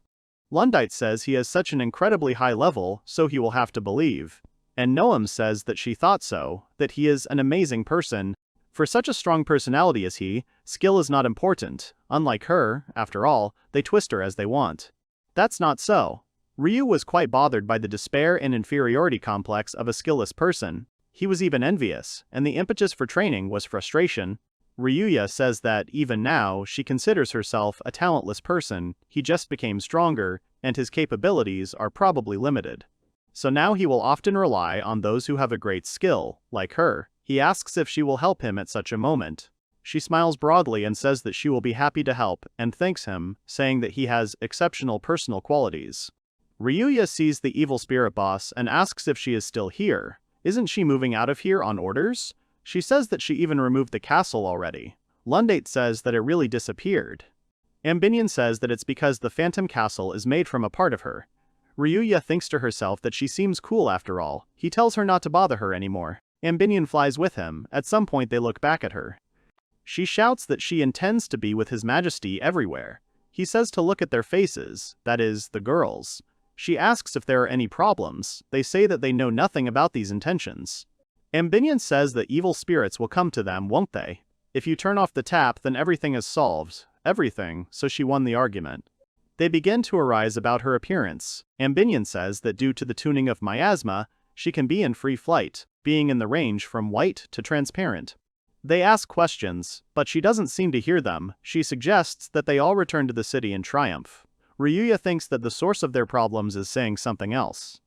Lundite says he has such an incredibly high level, so he will have to believe. And Noam says that she thought so, that he is an amazing person. For such a strong personality as he, skill is not important. Unlike her, after all, they twist her as they want. That's not so. Ryu was quite bothered by the despair and inferiority complex of a skillless person. He was even envious, and the impetus for training was frustration. Ryuya says that, even now, she considers herself a talentless person. He just became stronger, and his capabilities are probably limited. So now he will often rely on those who have a great skill, like her. He asks if she will help him at such a moment. She smiles broadly and says that she will be happy to help, and thanks him, saying that he has exceptional personal qualities. Ryuya sees the evil spirit boss and asks if she is still here. Isn't she moving out of here on orders? She says that she even removed the castle already. Lundate says that it really disappeared. Ambinion says that it's because the phantom castle is made from a part of her. Ryuya thinks to herself that she seems cool after all. He tells her not to bother her anymore. Ambinion flies with him. At some point they look back at her. She shouts that she intends to be with His Majesty everywhere. He says to look at their faces, that is, the girls. She asks if there are any problems. They say that they know nothing about these intentions. Ambinion says that evil spirits will come to them, won't they? If you turn off the tap, then everything is solved. Everything, so she won the argument. They begin to arise about her appearance. Ambinion says that due to the tuning of miasma, she can be in free flight, being in the range from white to transparent. They ask questions, but she doesn't seem to hear them. She suggests that they all return to the city in triumph. Ryuya thinks that the source of their problems is saying something else.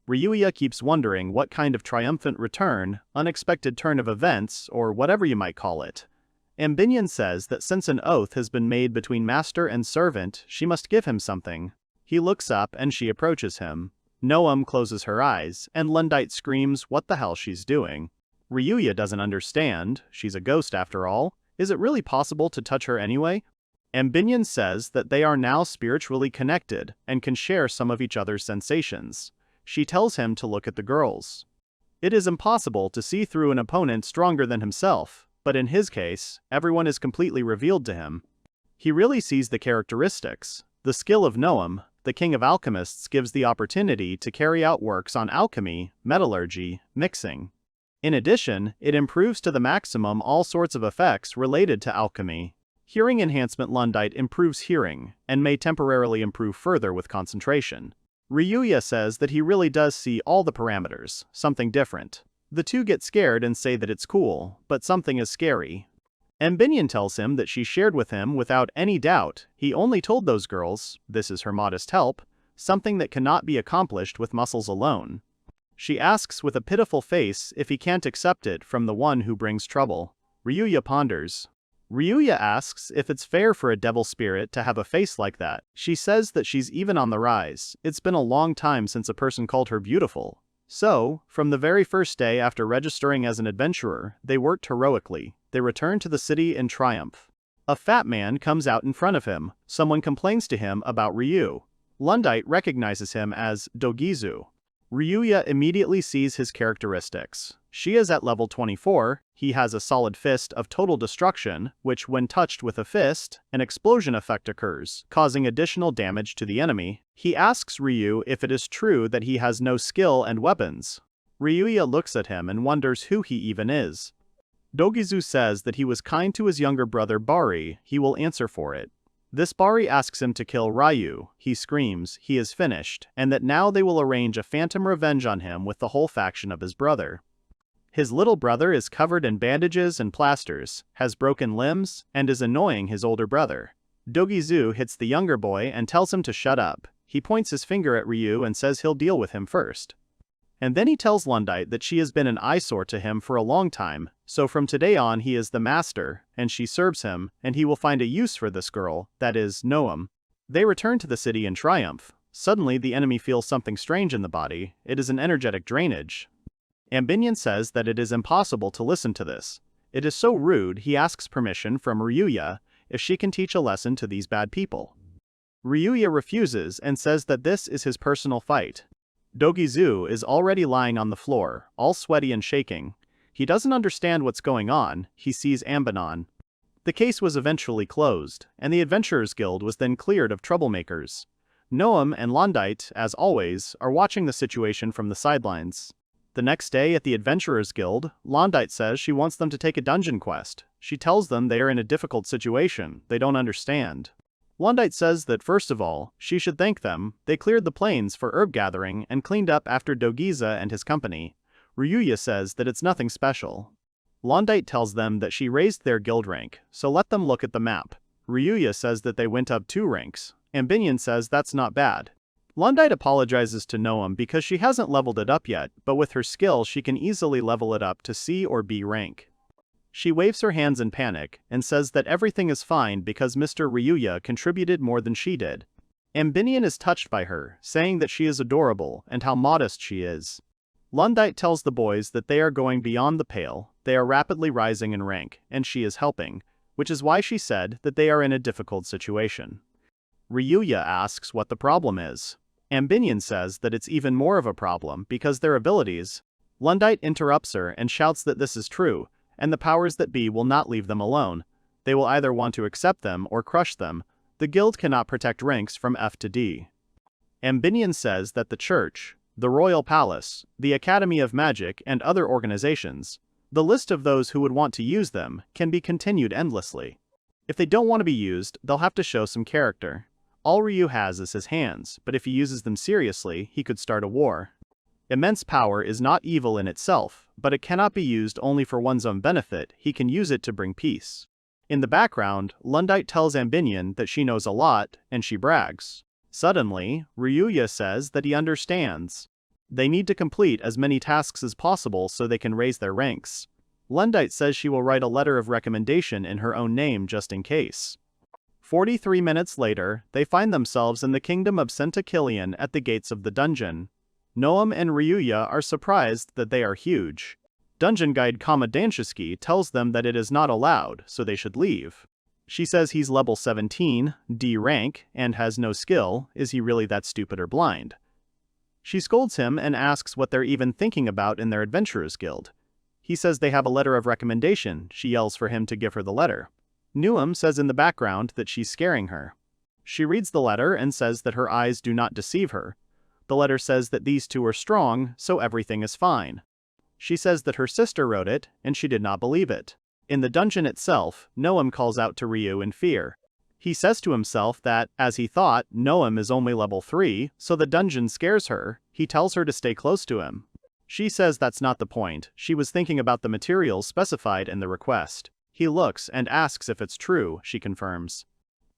Ryuya keeps wondering what kind of triumphant return, unexpected turn of events, or whatever you might call it. Ambinion says that since an oath has been made between master and servant, she must give him something. He looks up and she approaches him. Noam closes her eyes, and Lundite screams what the hell she's doing. Ryuya doesn't understand. She's a ghost after all. Is it really possible to touch her anyway? Ambinion says that they are now spiritually connected and can share some of each other's sensations. She tells him to look at the girls. It is impossible to see through an opponent stronger than himself, but in his case, everyone is completely revealed to him. He really sees the characteristics. The skill of Noam, the king of alchemists, gives the opportunity to carry out works on alchemy, metallurgy, mixing. In addition, it improves to the maximum all sorts of effects related to alchemy. Hearing enhancement Lundite improves hearing, and may temporarily improve further with concentration. Ryuya says that he really does see all the parameters, something different. The two get scared and say that it's cool, but something is scary. Mbinion tells him that she shared with him without any doubt. He only told those girls, this is her modest help, something that cannot be accomplished with muscles alone. She asks with a pitiful face if he can't accept it from the one who brings trouble. Ryuya ponders. Ryuya asks if it's fair for a devil spirit to have a face like that. She says that she's even on the rise. It's been a long time since a person called her beautiful. So, from the very first day after registering as an adventurer, they worked heroically. They return to the city in triumph. A fat man comes out in front of him. Someone complains to him about Ryu. Lundite recognizes him as Dogizu. Ryuya immediately sees his characteristics. She is at level 24, he has a solid fist of total destruction, which when touched with a fist, an explosion effect occurs, causing additional damage to the enemy. He asks Ryu if it is true that he has no skill and weapons. Ryuya looks at him and wonders who he even is. Dogizu says that he was kind to his younger brother Bari, he will answer for it. This Bari asks him to kill Ryu, he screams, he is finished, and that now they will arrange a phantom revenge on him with the whole faction of his brother. His little brother is covered in bandages and plasters, has broken limbs, and is annoying his older brother. Dogizu hits the younger boy and tells him to shut up. He points his finger at Ryu and says he'll deal with him first. And then he tells Lundite that she has been an eyesore to him for a long time, so from today on he is the master, and she serves him, and he will find a use for this girl, that is, Noam. They return to the city in triumph. Suddenly the enemy feels something strange in the body. It is an energetic drainage. Mbinion says that it is impossible to listen to this. It is so rude he asks permission from Ryuya if she can teach a lesson to these bad people. Ryuya refuses and says that this is his personal fight. Dogizu is already lying on the floor, all sweaty and shaking. He doesn't understand what's going on. He sees Ambanon. The case was eventually closed, and the Adventurers Guild was then cleared of troublemakers. Noam and Lundite, as always, are watching the situation from the sidelines. The next day at the Adventurers Guild, Lundite says she wants them to take a dungeon quest. She tells them they are in a difficult situation. They don't understand. Lundite says that first of all, she should thank them. They cleared the plains for herb gathering and cleaned up after Dogiza and his company. Ryuya says that it's nothing special. Lundite tells them that she raised their guild rank, so let them look at the map. Ryuya says that they went up 2 ranks. Mbinion says that's not bad. Lundite apologizes to Noam because she hasn't leveled it up yet, but with her skill she can easily level it up to C or B rank. She waves her hands in panic and says that everything is fine because Mr. Ryuya contributed more than she did. Mbinion is touched by her, saying that she is adorable and how modest she is. Lundite tells the boys that they are going beyond the pale, they are rapidly rising in rank, and she is helping, which is why she said that they are in a difficult situation. Ryuya asks what the problem is. Mbinion says that it's even more of a problem because their abilities. Lundite interrupts her and shouts that this is true, and the powers that be will not leave them alone. They will either want to accept them or crush them. The guild cannot protect ranks from F to D. Mbinion says that the church, the royal palace, the Academy of Magic, and other organizations, the list of those who would want to use them, can be continued endlessly. If they don't want to be used, they'll have to show some character. All Ryu has is his hands, but if he uses them seriously, he could start a war. Immense power is not evil in itself, but it cannot be used only for one's own benefit. He can use it to bring peace. In the background, Lundite tells Mbinion that she knows a lot, and she brags. Suddenly, Ryuya says that he understands. They need to complete as many tasks as possible so they can raise their ranks. Lundite says she will write a letter of recommendation in her own name just in case. 43 minutes later, they find themselves in the kingdom of Centakilian at the gates of the dungeon. Noam and Ryuya are surprised that they are huge. Dungeon guide Komodanshiski tells them that it is not allowed, so they should leave. She says he's level 17, D rank, and has no skill. Is he really that stupid or blind? She scolds him and asks what they're even thinking about in their Adventurers Guild. He says they have a letter of recommendation. She yells for him to give her the letter. Noam says in the background that she's scaring her. She reads the letter and says that her eyes do not deceive her. The letter says that these two are strong, so everything is fine. She says that her sister wrote it, and she did not believe it. In the dungeon itself, Noam calls out to Ryu in fear. He says to himself that, as he thought, Noam is only level 3, so the dungeon scares her. He tells her to stay close to him. She says that's not the point. She was thinking about the materials specified in the request. He looks and asks if it's true, she confirms.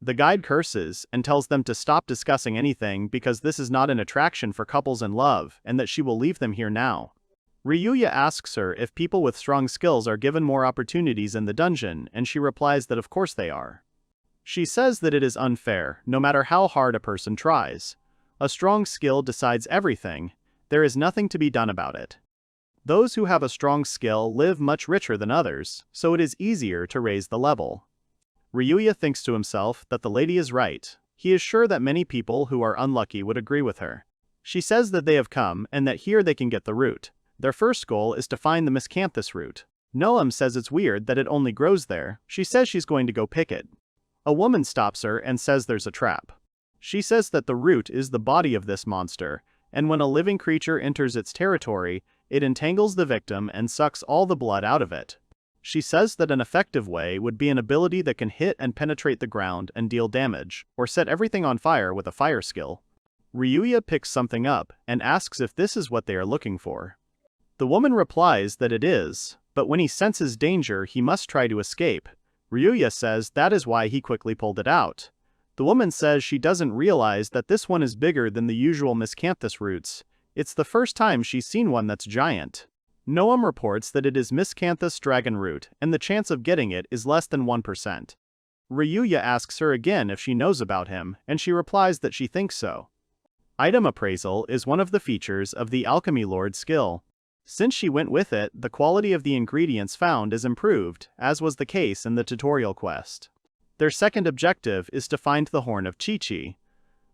The guide curses and tells them to stop discussing anything because this is not an attraction for couples in love and that she will leave them here now. Ryuya asks her if people with strong skills are given more opportunities in the dungeon, and she replies that of course they are. She says that it is unfair, no matter how hard a person tries. A strong skill decides everything. There is nothing to be done about it. Those who have a strong skill live much richer than others, so it is easier to raise the level. Ryuya thinks to himself that the lady is right. He is sure that many people who are unlucky would agree with her. She says that they have come and that here they can get the root. Their first goal is to find the miscanthus root. Noam says it's weird that it only grows there. She says she's going to go pick it. A woman stops her and says there's a trap. She says that the root is the body of this monster, and when a living creature enters its territory, it entangles the victim and sucks all the blood out of it. She says that an effective way would be an ability that can hit and penetrate the ground and deal damage, or set everything on fire with a fire skill. Ryuya picks something up and asks if this is what they are looking for. The woman replies that it is, but when he senses danger he must try to escape. Ryuya says that is why he quickly pulled it out. The woman says she doesn't realize that this one is bigger than the usual miscanthus roots. It's the first time she's seen one that's giant. Noam reports that it is miscanthus dragon root, and the chance of getting it is less than 1%. Ryuya asks her again if she knows about him, and she replies that she thinks so. Item appraisal is one of the features of the Alchemy Lord skill. Since she went with it, the quality of the ingredients found is improved, as was the case in the tutorial quest. Their second objective is to find the Horn of Chi-Chi.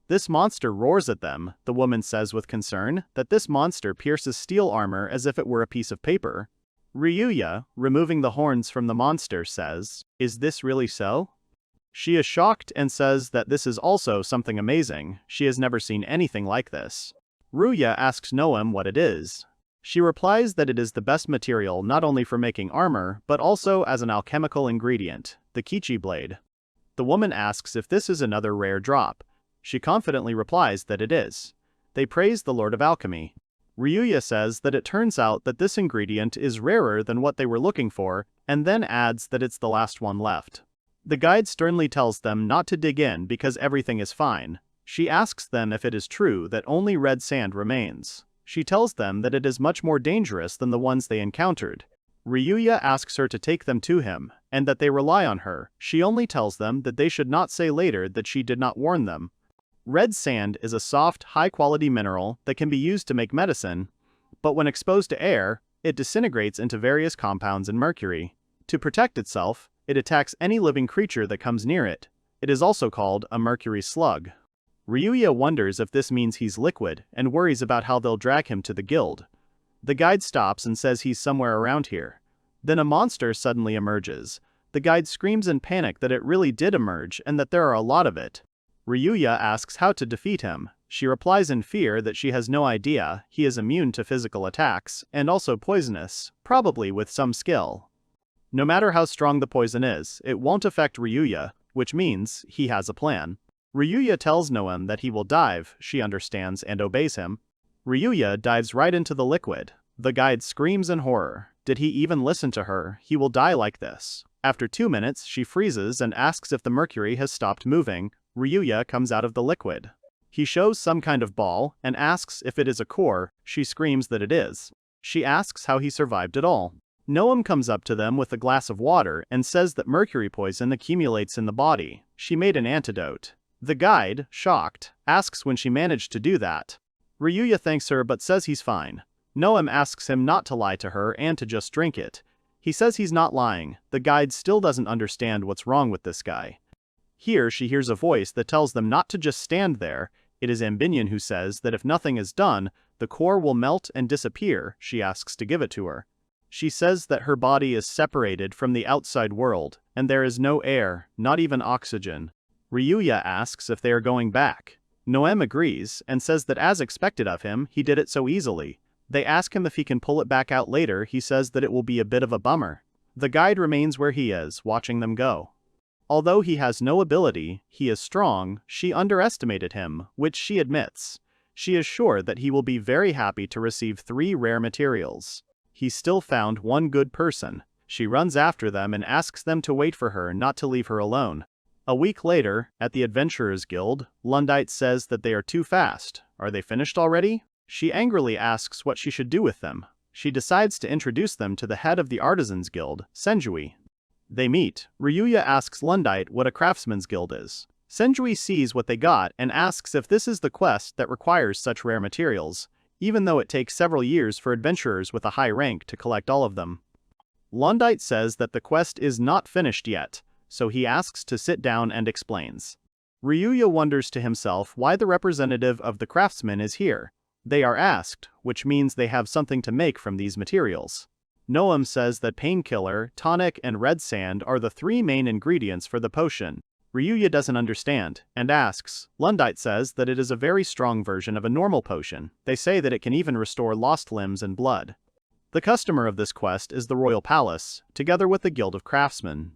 This monster roars at them. The woman says with concern that this monster pierces steel armor as if it were a piece of paper. Ryuya, removing the horns from the monster, says, "Is this really so?" She is shocked and says that this is also something amazing. She has never seen anything like this. Ryuya asks Noam what it is. She replies that it is the best material not only for making armor, but also as an alchemical ingredient, the Kichi blade. The woman asks if this is another rare drop. She confidently replies that it is. They praise the Lord of Alchemy. Ryuya says that it turns out that this ingredient is rarer than what they were looking for, and then adds that it's the last one left. The guide sternly tells them not to dig in because everything is fine. She asks them if it is true that only red sand remains. She tells them that it is much more dangerous than the ones they encountered. Ryuya asks her to take them to him, and that they rely on her. She only tells them that they should not say later that she did not warn them. Red sand is a soft, high-quality mineral that can be used to make medicine, but when exposed to air, it disintegrates into various compounds and mercury. To protect itself, it attacks any living creature that comes near it. It is also called a mercury slug. Ryuya wonders if this means he's liquid and worries about how they'll drag him to the guild. The guide stops and says he's somewhere around here. Then a monster suddenly emerges. The guide screams in panic that it really did emerge and that there are a lot of it. Ryuya asks how to defeat him. She replies in fear that she has no idea. He is immune to physical attacks, and also poisonous, probably with some skill. No matter how strong the poison is, it won't affect Ryuya, which means he has a plan. Ryuya tells Noam that he will dive. She understands and obeys him. Ryuya dives right into the liquid. The guide screams in horror. Did he even listen to her? He will die like this. After 2 minutes, she freezes and asks if the mercury has stopped moving. Ryuya comes out of the liquid. He shows some kind of ball and asks if it is a core. She screams that it is. She asks how he survived it all. Noam comes up to them with a glass of water and says that mercury poison accumulates in the body. She made an antidote. The guide, shocked, asks when she managed to do that. Ryuya thanks her but says he's fine. Noam asks him not to lie to her and to just drink it. He says he's not lying. The guide still doesn't understand what's wrong with this guy. Here she hears a voice that tells them not to just stand there. It is Ambinion who says that if nothing is done, the core will melt and disappear. She asks to give it to her. She says that her body is separated from the outside world, and there is no air, not even oxygen. Ryuya asks if they are going back. Noam agrees, and says that as expected of him, he did it so easily. They ask him if he can pull it back out later. He says that it will be a bit of a bummer. The guide remains where he is, watching them go. Although he has no ability, he is strong. She underestimated him, which she admits. She is sure that he will be very happy to receive 3 rare materials. He still found one good person. She runs after them and asks them to wait for her, not to leave her alone. A week later, at the Adventurers Guild, Lundite says that they are too fast. Are they finished already? She angrily asks what she should do with them. She decides to introduce them to the head of the Artisans Guild, Senjui. They meet. Ryuya asks Lundite what a craftsman's guild is. Senjui sees what they got and asks if this is the quest that requires such rare materials, even though it takes several years for adventurers with a high rank to collect all of them. Lundite says that the quest is not finished yet, so he asks to sit down and explains. Ryuya wonders to himself why the representative of the craftsmen is here. They are asked, which means they have something to make from these materials. Noam says that painkiller, tonic, and red sand are the three main ingredients for the potion. Ryuya doesn't understand, and asks. Lundite says that it is a very strong version of a normal potion. They say that it can even restore lost limbs and blood. The customer of this quest is the Royal Palace, together with the Guild of Craftsmen.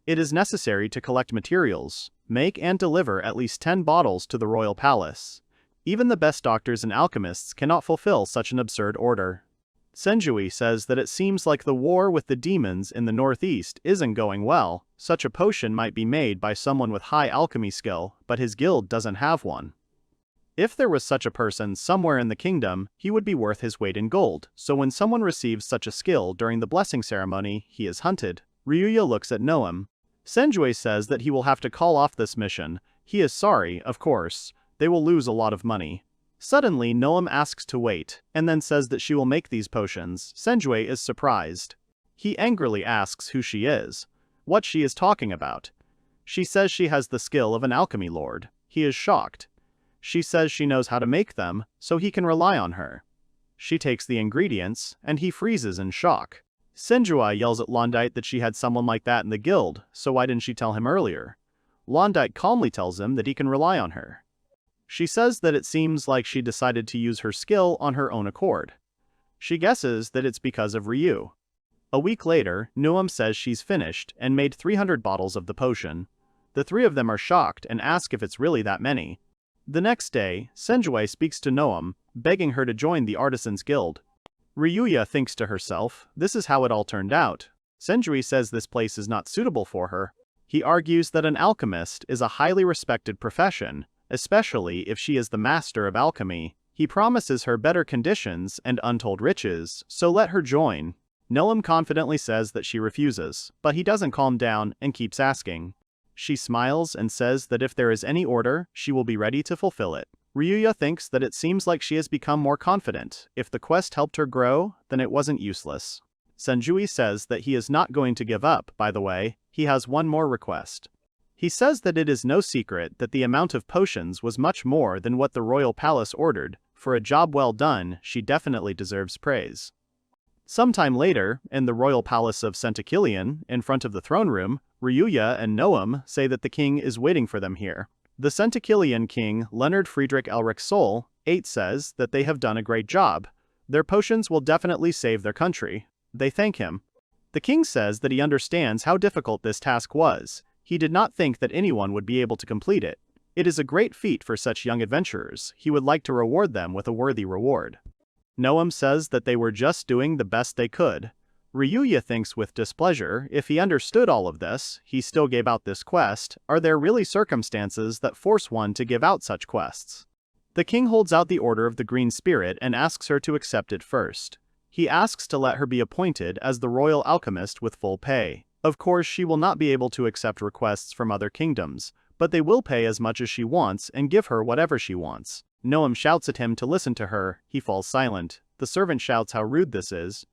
It is necessary to collect materials, make and deliver at least 10 bottles to the Royal Palace. Even the best doctors and alchemists cannot fulfill such an absurd order. Senjui says that it seems like the war with the demons in the northeast isn't going well. Such a potion might be made by someone with high alchemy skill, but his guild doesn't have one. If there was such a person somewhere in the kingdom, he would be worth his weight in gold, so when someone receives such a skill during the blessing ceremony, he is hunted. Ryuya looks at Noam. Senjui says that he will have to call off this mission. He is sorry, of course. They will lose a lot of money. Suddenly, Noam asks to wait, and then says that she will make these potions. Senjui is surprised. He angrily asks who she is, what she is talking about. She says she has the skill of an alchemy lord. He is shocked. She says she knows how to make them, so he can rely on her. She takes the ingredients, and he freezes in shock. Senjui yells at Lundite that she had someone like that in the guild, so why didn't she tell him earlier? Lundite calmly tells him that he can rely on her. She says that it seems like she decided to use her skill on her own accord. She guesses that it's because of Ryu. A week later, Noam says she's finished and made 300 bottles of the potion. The three of them are shocked and ask if it's really that many. The next day, Senjui speaks to Noam, begging her to join the Artisans Guild. Ryuya thinks to herself, this is how it all turned out. Senjui says this place is not suitable for her. He argues that an alchemist is a highly respected profession, especially if she is the master of alchemy. He promises her better conditions and untold riches, so let her join. Noam confidently says that she refuses, but he doesn't calm down and keeps asking. She smiles and says that if there is any order, she will be ready to fulfill it. Ryuya thinks that it seems like she has become more confident. If the quest helped her grow, then it wasn't useless. Senjui says that he is not going to give up, by the way. He has one more request. He says that it is no secret that the amount of potions was much more than what the royal palace ordered. For a job well done, she definitely deserves praise. Sometime later, in the royal palace of Centakilian, in front of the throne room, Ryuya and Noam say that the king is waiting for them here. The Centakilian king, Leonard Friedrich Elric Sol, 8 says that they have done a great job. Their potions will definitely save their country. They thank him. The king says that he understands how difficult this task was. He did not think that anyone would be able to complete it. It is a great feat for such young adventurers. He would like to reward them with a worthy reward. Noam says that they were just doing the best they could. Ryuya thinks with displeasure, if he understood all of this, he still gave out this quest. Are there really circumstances that force one to give out such quests? The king holds out the Order of the Green Spirit and asks her to accept it first. He asks to let her be appointed as the royal alchemist with full pay. Of course, she will not be able to accept requests from other kingdoms, but they will pay as much as she wants and give her whatever she wants. Noam shouts at him to listen to her. He falls silent. The servant shouts how rude this is.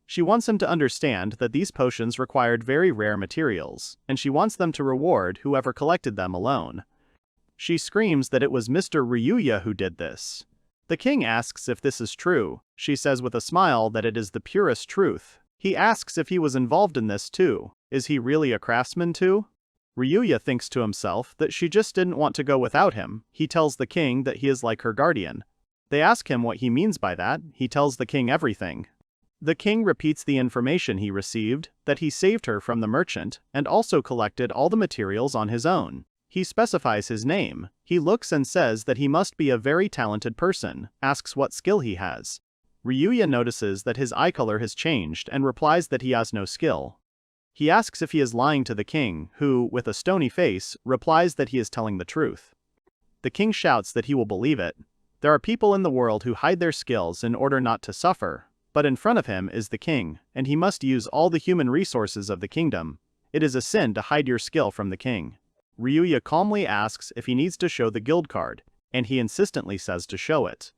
She wants him to understand that these potions required very rare materials, and she wants them to reward whoever collected them alone. She screams that it was Mr. Ryuya who did this. The king asks if this is true. She says with a smile that it is the purest truth. He asks if he was involved in this too. Is he really a craftsman too? Ryuya thinks to himself that she just didn't want to go without him. He tells the king that he is like her guardian. They ask him what he means by that. He tells the king everything. The king repeats the information he received, that he saved her from the merchant, and also collected all the materials on his own. He specifies his name. He looks and says that he must be a very talented person, asks what skill he has. Ryuya notices that his eye color has changed and replies that he has no skill. He asks if he is lying to the king, who, with a stony face, replies that he is telling the truth. The king shouts that he will believe it. There are people in the world who hide their skills in order not to suffer, but in front of him is the king, and he must use all the human resources of the kingdom. It is a sin to hide your skill from the king. Ryuya calmly asks if he needs to show the guild card, and he insistently says to show it.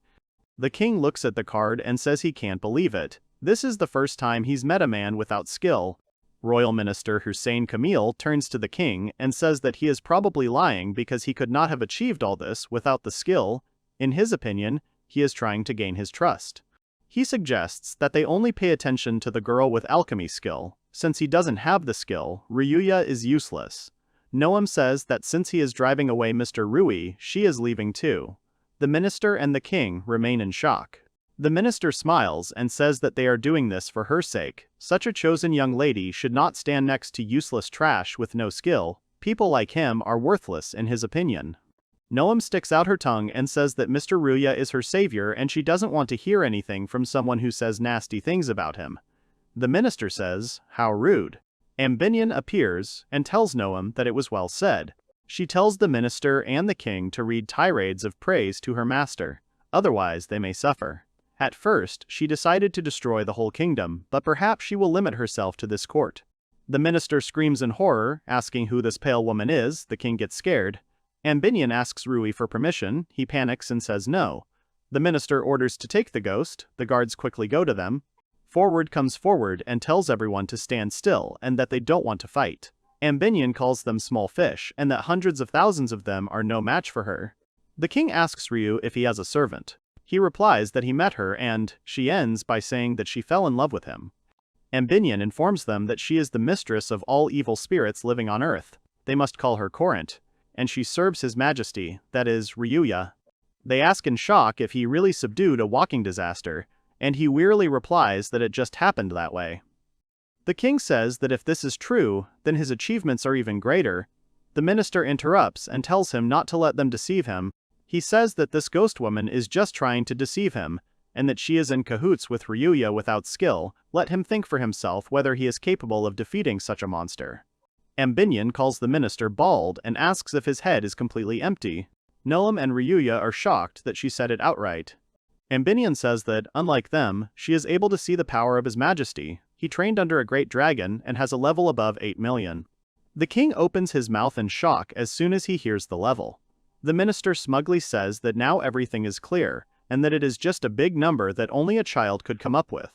The king looks at the card and says he can't believe it. This is the first time he's met a man without skill. Royal Minister Hussein Camille turns to the king and says that he is probably lying because he could not have achieved all this without the skill. In his opinion, he is trying to gain his trust. He suggests that they only pay attention to the girl with alchemy skill. Since he doesn't have the skill, Ryuya is useless. Noam says that since he is driving away Mr. Rui, she is leaving too. The minister and the king remain in shock. The minister smiles and says that they are doing this for her sake. Such a chosen young lady should not stand next to useless trash with no skill. People like him are worthless in his opinion. Noam sticks out her tongue and says that Mr. Ryuya is her savior and she doesn't want to hear anything from someone who says nasty things about him. The minister says, "How rude." Ambinion appears and tells Noam that it was well said. She tells the minister and the king to read tirades of praise to her master, otherwise they may suffer. At first, she decided to destroy the whole kingdom, but perhaps she will limit herself to this court. The minister screams in horror, asking who this pale woman is. The king gets scared. Ambinion asks Rui for permission. He panics and says no. The minister orders to take the ghost. The guards quickly go to them. Forward comes forward and tells everyone to stand still and that they don't want to fight. Ambinion calls them small fish and that hundreds of thousands of them are no match for her. The king asks Ryu if he has a servant. He replies that he met her and she ends by saying that she fell in love with him. Ambinion informs them that she is the mistress of all evil spirits living on earth. They must call her Corinth, and she serves his majesty, that is, Ryuya. They ask in shock if he really subdued a walking disaster, and he wearily replies that it just happened that way. The king says that if this is true, then his achievements are even greater. The minister interrupts and tells him not to let them deceive him. He says that this ghost woman is just trying to deceive him, and that she is in cahoots with Ryuya without skill. Let him think for himself whether he is capable of defeating such a monster. Ambinion calls the minister bald and asks if his head is completely empty. Noam and Ryuya are shocked that she said it outright. Ambinion says that, unlike them, she is able to see the power of his majesty. He trained under a great dragon and has a level above 8 million. The king opens his mouth in shock as soon as he hears the level. The minister smugly says that now everything is clear, and that it is just a big number that only a child could come up with.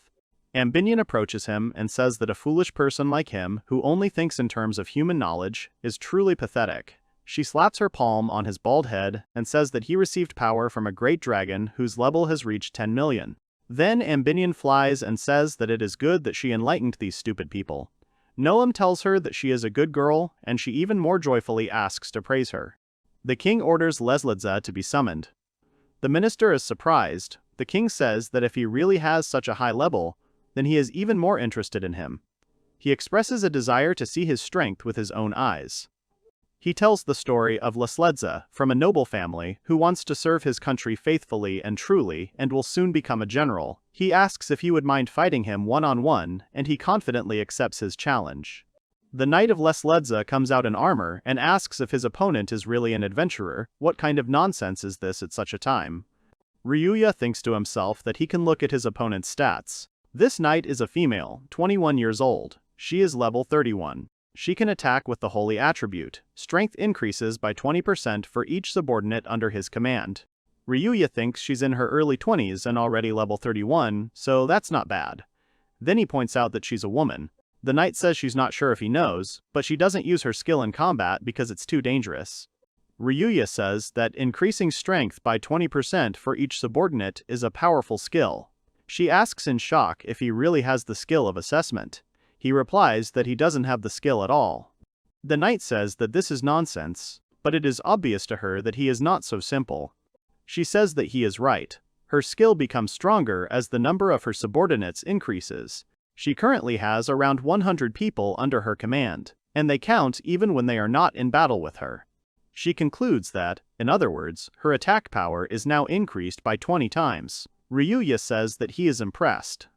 Ambinion approaches him and says that a foolish person like him, who only thinks in terms of human knowledge, is truly pathetic. She slaps her palm on his bald head and says that he received power from a great dragon whose level has reached 10 million. Then Ambinion flies and says that it is good that she enlightened these stupid people. Noam tells her that she is a good girl, and she even more joyfully asks to praise her. The king orders Lesledza to be summoned. The minister is surprised. The king says that if he really has such a high level, then he is even more interested in him. He expresses a desire to see his strength with his own eyes. He tells the story of Lesledza, from a noble family, who wants to serve his country faithfully and truly and will soon become a general. He asks if he would mind fighting him one-on-one, and he confidently accepts his challenge. The knight of Lesledza comes out in armor and asks if his opponent is really an adventurer. What kind of nonsense is this at such a time? Ryuya thinks to himself that he can look at his opponent's stats. This knight is a female, 21 years old. She is level 31. She can attack with the holy attribute. Strength increases by 20% for each subordinate under his command. Ryuya thinks she's in her early 20s and already level 31, so that's not bad. Then he points out that she's a woman. The knight says she's not sure if he knows, but she doesn't use her skill in combat because it's too dangerous. Ryuya says that increasing strength by 20% for each subordinate is a powerful skill. She asks in shock if he really has the skill of assessment. He replies that he doesn't have the skill at all. The knight says that this is nonsense, but it is obvious to her that he is not so simple. She says that he is right. Her skill becomes stronger as the number of her subordinates increases. She currently has around 100 people under her command, and they count even when they are not in battle with her. She concludes that, in other words, her attack power is now increased by 20 times. Ryuya says that he is impressed.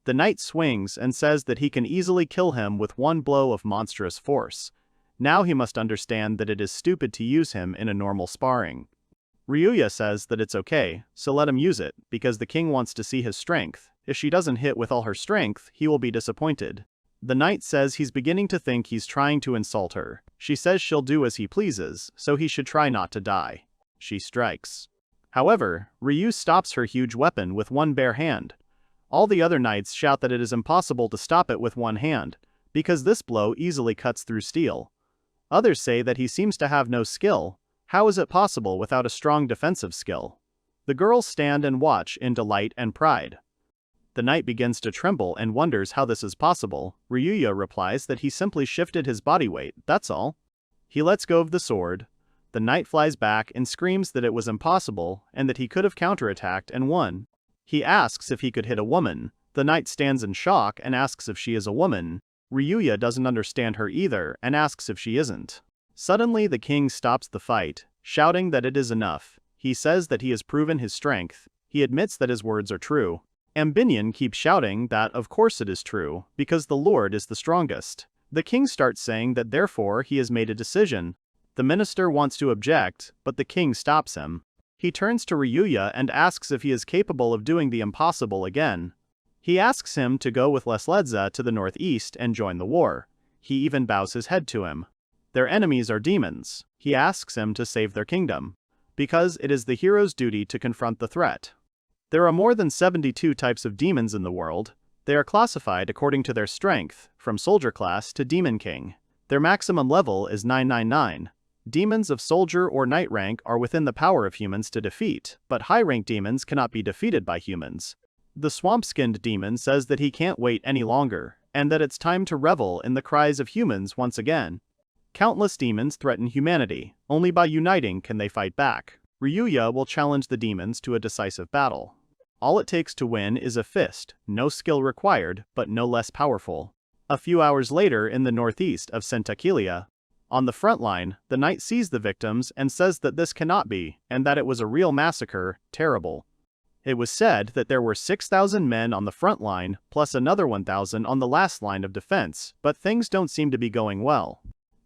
The knight swings and says that he can easily kill him with one blow of monstrous force. Now he must understand that it is stupid to use him in a normal sparring. Ryuya says that it's okay, so let him use it, because the king wants to see his strength. If she doesn't hit with all her strength, he will be disappointed. The knight says he's beginning to think he's trying to insult her. She says she'll do as he pleases, so he should try not to die. She strikes. However, Ryu stops her huge weapon with one bare hand. All the other knights shout that it is impossible to stop it with one hand, because this blow easily cuts through steel. Others say that he seems to have no skill. How is it possible without a strong defensive skill? The girls stand and watch in delight and pride. The knight begins to tremble and wonders how this is possible. Ryuya replies that he simply shifted his body weight, that's all. He lets go of the sword. The knight flies back and screams that it was impossible and that he could have counterattacked and won. He asks if he could hit a woman. The knight stands in shock and asks if she is a woman. Ryuya doesn't understand her either and asks if she isn't. Suddenly the king stops the fight, shouting that it is enough. He says that he has proven his strength. He admits that his words are true. Ambinion keeps shouting that of course it is true, because the Lord is the strongest. The king starts saying that therefore he has made a decision. The minister wants to object, but the king stops him. He turns to Ryuya and asks if he is capable of doing the impossible again. He asks him to go with Lesledza to the northeast and join the war. He even bows his head to him. Their enemies are demons. He asks him to save their kingdom, because it is the hero's duty to confront the threat. There are more than 72 types of demons in the world. They are classified according to their strength, from soldier class to demon king. Their maximum level is 999. Demons of soldier or knight rank are within the power of humans to defeat, but high-rank demons cannot be defeated by humans. The swamp-skinned demon says that he can't wait any longer, and that it's time to revel in the cries of humans once again. Countless demons threaten humanity. Only by uniting can they fight back. Ryuya will challenge the demons to a decisive battle. All it takes to win is a fist, no skill required, but no less powerful. A few hours later in the northeast of Centakilia, on the front line, the knight sees the victims and says that this cannot be, and that it was a real massacre, terrible. It was said that there were 6,000 men on the front line, plus another 1,000 on the last line of defense, but things don't seem to be going well.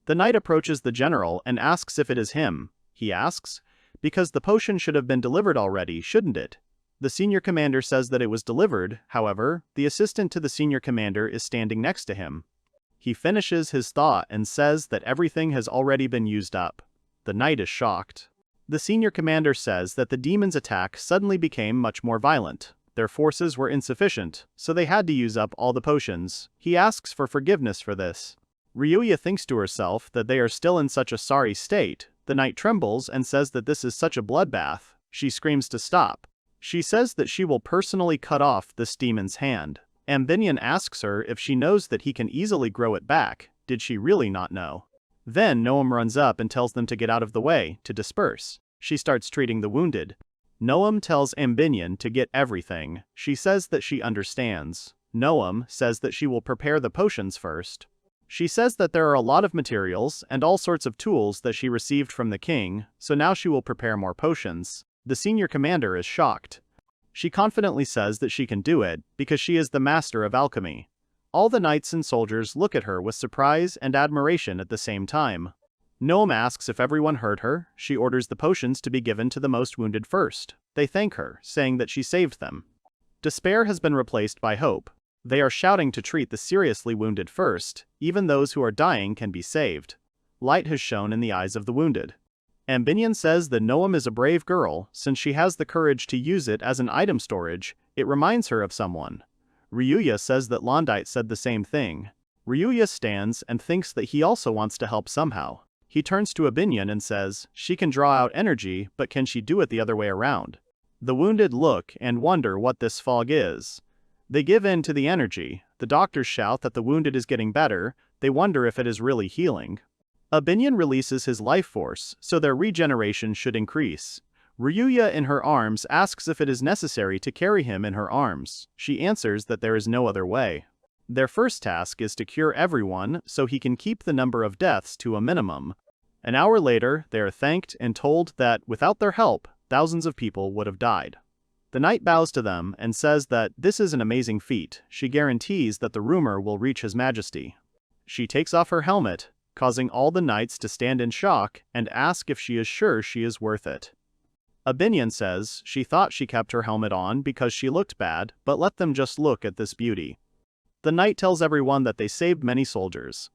The knight approaches the general and asks if it is him. He asks, because the potion should have been delivered already, shouldn't it? The senior commander says that it was delivered. However, the assistant to the senior commander is standing next to him. He finishes his thought and says that everything has already been used up. The knight is shocked. The senior commander says that the demons' attack suddenly became much more violent. Their forces were insufficient, so they had to use up all the potions. He asks for forgiveness for this. Ryuya thinks to herself that they are still in such a sorry state. The knight trembles and says that this is such a bloodbath. She screams to stop. She says that she will personally cut off this demon's hand. Ambinion asks her if she knows that he can easily grow it back. Did she really not know? Then Noam runs up and tells them to get out of the way, to disperse. She starts treating the wounded. Noam tells Ambinion to get everything. She says that she understands. Noam says that she will prepare the potions first. She says that there are a lot of materials and all sorts of tools that she received from the king, so now she will prepare more potions. The senior commander is shocked. She confidently says that she can do it, because she is the master of alchemy. All the knights and soldiers look at her with surprise and admiration at the same time. Noam asks if everyone heard her. She orders the potions to be given to the most wounded first. They thank her, saying that she saved them. Despair has been replaced by hope. They are shouting to treat the seriously wounded first. Even those who are dying can be saved. Light has shone in the eyes of the wounded. Ambinion says that Noam is a brave girl, since she has the courage to use it as an item storage. It reminds her of someone. Ryuya says that Londite said the same thing. Ryuya stands and thinks that he also wants to help somehow. He turns to Ambinion and says, she can draw out energy, but can she do it the other way around? The wounded look and wonder what this fog is. They give in to the energy. The doctors shout that the wounded is getting better. They wonder if it is really healing. Ambinion releases his life force, so their regeneration should increase. Ryuya in her arms asks if it is necessary to carry him in her arms. She answers that there is no other way. Their first task is to cure everyone so he can keep the number of deaths to a minimum. An hour later, they are thanked and told that, without their help, thousands of people would have died. The knight bows to them and says that this is an amazing feat. She guarantees that the rumor will reach His Majesty. She takes off her helmet, causing all the knights to stand in shock and ask if she is sure she is worth it. Abinion says she thought she kept her helmet on because she looked bad, but let them just look at this beauty. The knight tells everyone that they saved many soldiers.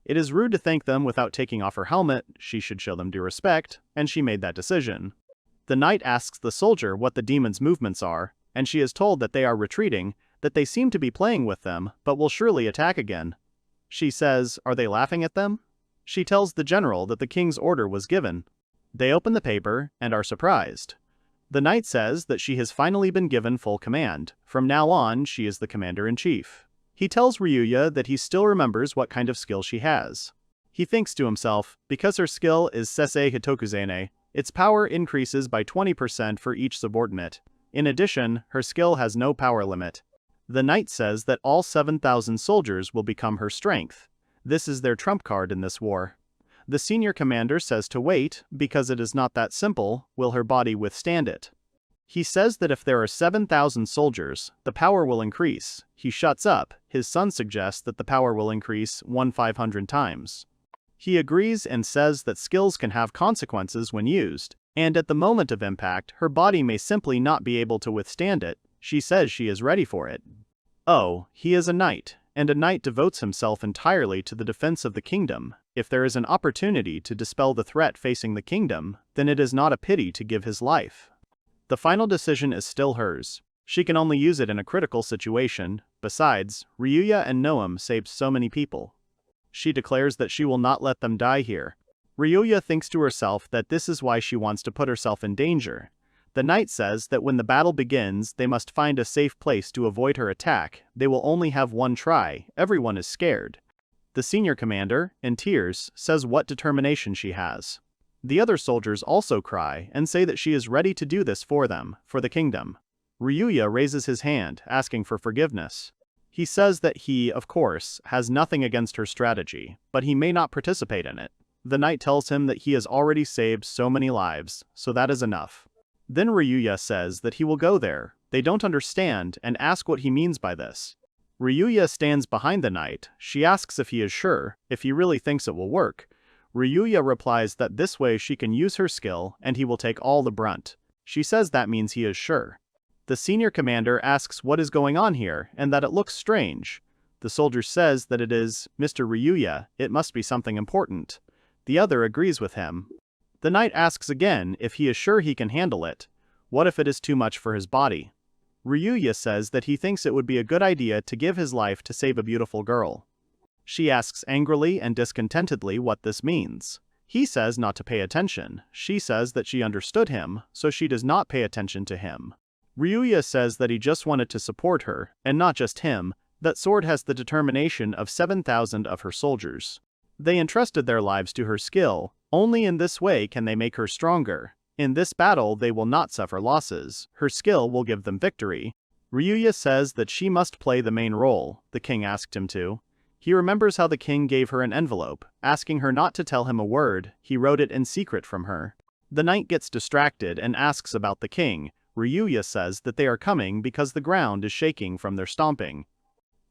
It is rude to thank them without taking off her helmet, she should show them due respect, and she made that decision. The knight asks the soldier what the demon's movements are, and she is told that they are retreating, that they seem to be playing with them, but will surely attack again. She says, are they laughing at them? She tells the general that the king's order was given. They open the paper and are surprised. The knight says that she has finally been given full command. From now on, she is the commander-in-chief. He tells Ryuya that he still remembers what kind of skill she has. He thinks to himself, because her skill is Sessei Hitokuzene, its power increases by 20% for each subordinate. In addition, her skill has no power limit. The knight says that all 7,000 soldiers will become her strength. This is their trump card in this war. The senior commander says to wait, because it is not that simple, will her body withstand it? He says that if there are 7,000 soldiers, the power will increase. He shuts up. His son suggests that the power will increase 1,500 times. He agrees and says that skills can have consequences when used, and at the moment of impact, her body may simply not be able to withstand it. She says she is ready for it. Oh, he is a knight, and a knight devotes himself entirely to the defense of the kingdom. If there is an opportunity to dispel the threat facing the kingdom, then it is not a pity to give his life. The final decision is still hers. She can only use it in a critical situation. Besides, Ryuya and Noam saved so many people. She declares that she will not let them die here. Ryuya thinks to herself that this is why she wants to put herself in danger. The knight says that when the battle begins, they must find a safe place to avoid her attack. They will only have one try. Everyone is scared. The senior commander, in tears, says what determination she has. The other soldiers also cry and say that she is ready to do this for them, for the kingdom. Ryuya raises his hand, asking for forgiveness. He says that he, of course, has nothing against her strategy, but he may not participate in it. The knight tells him that he has already saved so many lives, so that is enough. Then Ryuya says that he will go there. They don't understand and ask what he means by this. Ryuya stands behind the knight. She asks if he is sure, if he really thinks it will work. Ryuya replies that this way she can use her skill and he will take all the brunt. She says that means he is sure. The senior commander asks what is going on here and that it looks strange. The soldier says that it is, Mr. Ryuya, it must be something important. The other agrees with him. The knight asks again if he is sure he can handle it. What if it is too much for his body? Ryuya says that he thinks it would be a good idea to give his life to save a beautiful girl. She asks angrily and discontentedly what this means. He says not to pay attention. She says that she understood him, so she does not pay attention to him. Ryuya says that he just wanted to support her, and not just him, that Sword has the determination of 7,000 of her soldiers. They entrusted their lives to her skill. Only in this way can they make her stronger. In this battle they will not suffer losses. Her skill will give them victory. Ryuya says that she must play the main role. The king asked him to. He remembers how the king gave her an envelope, asking her not to tell him a word. He wrote it in secret from her. The knight gets distracted and asks about the king. Ryuya says that they are coming because the ground is shaking from their stomping.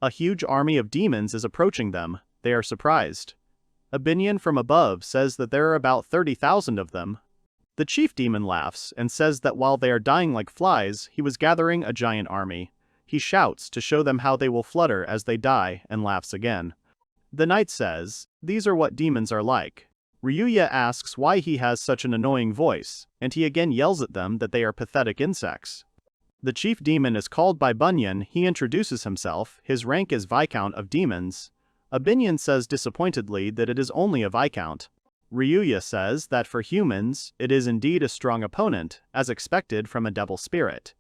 A huge army of demons is approaching them. They are surprised. Abinion from above says that there are about 30,000 of them. The chief demon laughs and says that while they are dying like flies, he was gathering a giant army. He shouts to show them how they will flutter as they die and laughs again. The knight says, these are what demons are like. Ryuya asks why he has such an annoying voice, and he again yells at them that they are pathetic insects. The chief demon is called by Bunyan. He introduces himself. His rank is Viscount of Demons. Abinion says disappointedly that it is only a Viscount. Ryuya says that for humans, it is indeed a strong opponent, as expected from a devil spirit.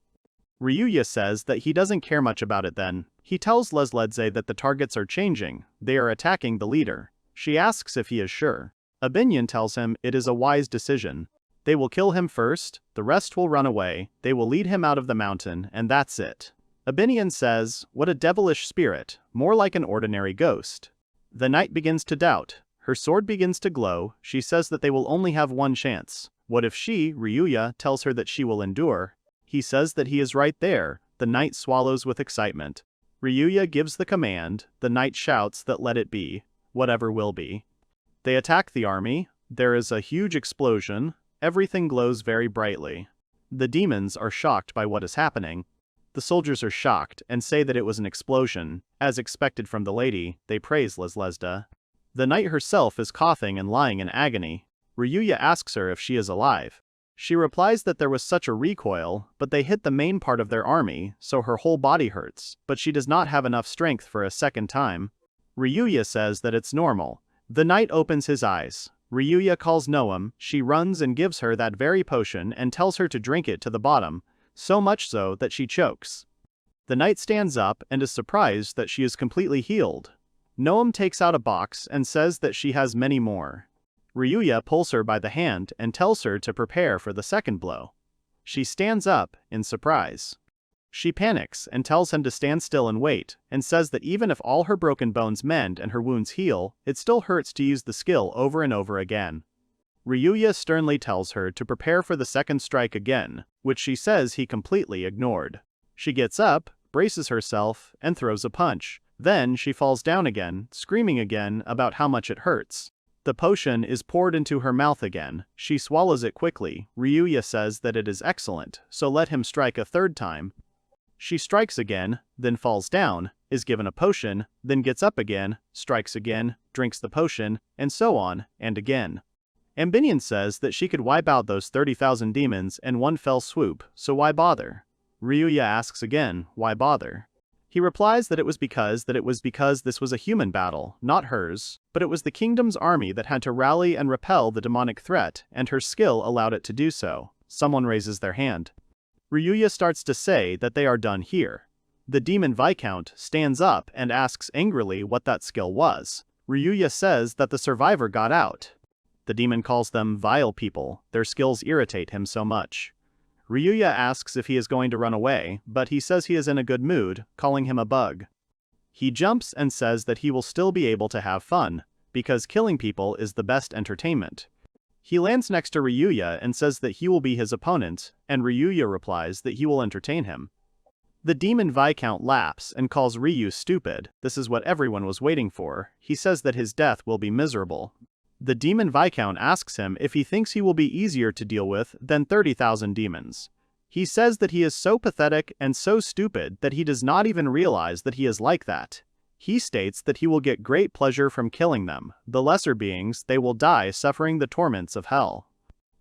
Ryuya says that he doesn't care much about it then. He tells Lesledze that the targets are changing. They are attacking the leader. She asks if he is sure. Abinion tells him it is a wise decision. They will kill him first, the rest will run away, they will lead him out of the mountain, and that's it. Abinion says, what a devilish spirit, more like an ordinary ghost. The knight begins to doubt. Her sword begins to glow. She says that they will only have one chance. What if she, Ryuya, tells her that she will endure? He says that he is right there. The knight swallows with excitement. Ryuya gives the command. The knight shouts that let it be, whatever will be. They attack the army. There is a huge explosion. Everything glows very brightly. The demons are shocked by what is happening. The soldiers are shocked and say that it was an explosion. As expected from the lady, they praise Leslesda. The knight herself is coughing and lying in agony. Ryuya asks her if she is alive. She replies that there was such a recoil, but they hit the main part of their army, so her whole body hurts, but she does not have enough strength for a second time. Ryuya says that it's normal. The knight opens his eyes. Ryuya calls Noam. She runs and gives her that very potion and tells her to drink it to the bottom, so much so that she chokes. The knight stands up and is surprised that she is completely healed. Noam takes out a box and says that she has many more. Ryuya pulls her by the hand and tells her to prepare for the second blow. She stands up in surprise. She panics and tells him to stand still and wait, and says that even if all her broken bones mend and her wounds heal, it still hurts to use the skill over and over again. Ryuya sternly tells her to prepare for the second strike again, which she says he completely ignored. She gets up, braces herself, and throws a punch. Then she falls down again, screaming again about how much it hurts. The potion is poured into her mouth again. She swallows it quickly. Ryuya says that it is excellent, so let him strike a third time. She strikes again, then falls down, is given a potion, then gets up again, strikes again, drinks the potion, and so on, and again. Ambinion says that she could wipe out those 30,000 demons in one fell swoop, so why bother? Ryuya asks again, why bother? He replies that it was because this was a human battle, not hers, but it was the kingdom's army that had to rally and repel the demonic threat, and her skill allowed it to do so. Someone raises their hand. Ryuya starts to say that they are done here. The demon viscount stands up and asks angrily what that skill was. Ryuya says that the survivor got out. The demon calls them vile people. Their skills irritate him so much. Ryuya asks if he is going to run away, but he says he is in a good mood, calling him a bug. He jumps and says that he will still be able to have fun, because killing people is the best entertainment. He lands next to Ryuya and says that he will be his opponent, and Ryuya replies that he will entertain him. The demon viscount laughs and calls Ryu stupid. This is what everyone was waiting for. He says that his death will be miserable. The demon viscount asks him if he thinks he will be easier to deal with than 30,000 demons. He says that he is so pathetic and so stupid that he does not even realize that he is like that. He states that he will get great pleasure from killing them. The lesser beings, they will die suffering the torments of hell.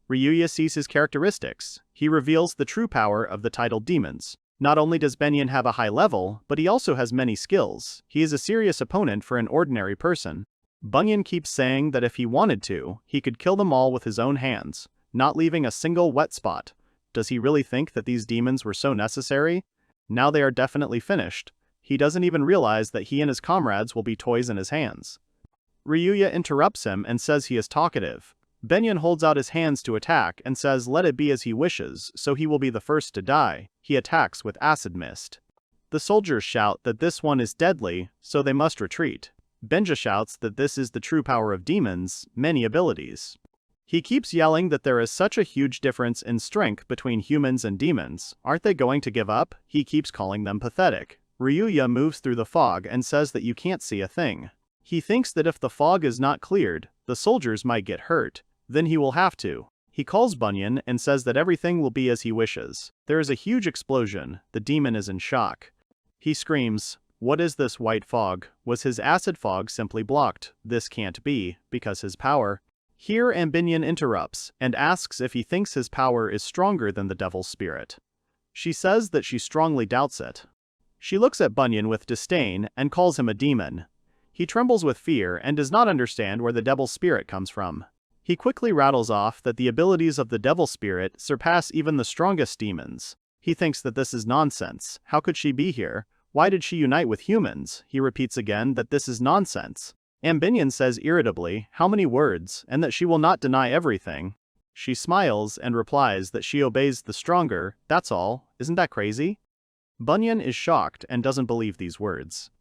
Ryuya sees his characteristics. He reveals the true power of the titled demons. Not only does Benyon have a high level, but he also has many skills. He is a serious opponent for an ordinary person. Bunyan keeps saying that if he wanted to, he could kill them all with his own hands, not leaving a single wet spot. Does he really think that these demons were so necessary? Now they are definitely finished. He doesn't even realize that he and his comrades will be toys in his hands. Ryuya interrupts him and says he is talkative. Benyon holds out his hands to attack and says let it be as he wishes, so he will be the first to die. He attacks with acid mist. The soldiers shout that this one is deadly, so they must retreat. Benja shouts that this is the true power of demons, many abilities. He keeps yelling that there is such a huge difference in strength between humans and demons. Aren't they going to give up? He keeps calling them pathetic. Ryuya moves through the fog and says that you can't see a thing. He thinks that if the fog is not cleared, the soldiers might get hurt. Then he will have to. He calls Bunyan and says that everything will be as he wishes. There is a huge explosion. The demon is in shock. He screams, "What is this white fog? Was his acid fog simply blocked? This can't be, because his power..." Here Ambinion interrupts and asks if he thinks his power is stronger than the devil's spirit. She says that she strongly doubts it. She looks at Bunyan with disdain and calls him a demon. He trembles with fear and does not understand where the devil's spirit comes from. He quickly rattles off that the abilities of the devil spirit surpass even the strongest demons. He thinks that this is nonsense. How could she be here? Why did she unite with humans? He repeats again that this is nonsense. Ambinion says irritably, how many words, and that she will not deny everything. She smiles and replies that she obeys the stronger, that's all. Isn't that crazy? Bunyan is shocked and doesn't believe these words.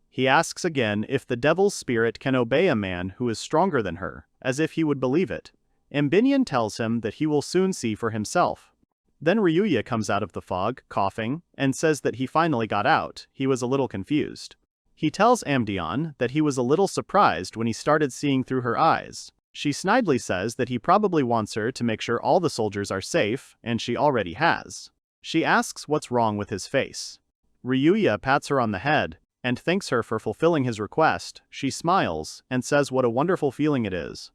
He asks again if the devil's spirit can obey a man who is stronger than her, as if he would believe it. Ambinion tells him that he will soon see for himself. Then Ryuya comes out of the fog, coughing, and says that he finally got out. He was a little confused. He tells Amdeon that he was a little surprised when he started seeing through her eyes. She snidely says that he probably wants her to make sure all the soldiers are safe, and she already has. She asks what's wrong with his face. Ryuya pats her on the head, and thanks her for fulfilling his request. She smiles, and says what a wonderful feeling it is.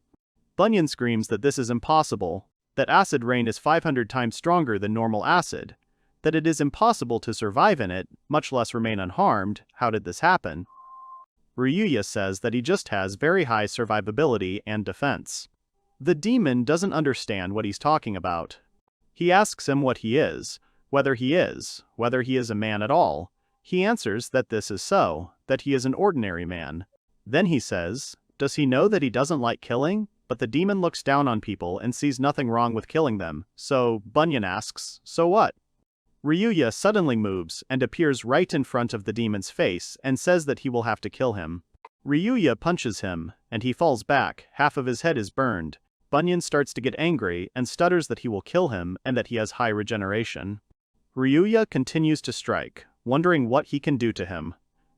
Bunyan screams that this is impossible, that acid rain is 500 times stronger than normal acid, that it is impossible to survive in it, much less remain unharmed. How did this happen? Ryuya says that he just has very high survivability and defense. The demon doesn't understand what he's talking about. He asks him what he is, whether he is a man at all. He answers that this is so, that he is an ordinary man. Then he says, does he know that he doesn't like killing? But the demon looks down on people and sees nothing wrong with killing them, so Bunyan asks, so what? Ryuya suddenly moves and appears right in front of the demon's face and says that he will have to kill him. Ryuya punches him, and he falls back. Half of his head is burned. Bunyan starts to get angry and stutters that he will kill him and that he has high regeneration. Ryuya continues to strike, wondering what he can do to him.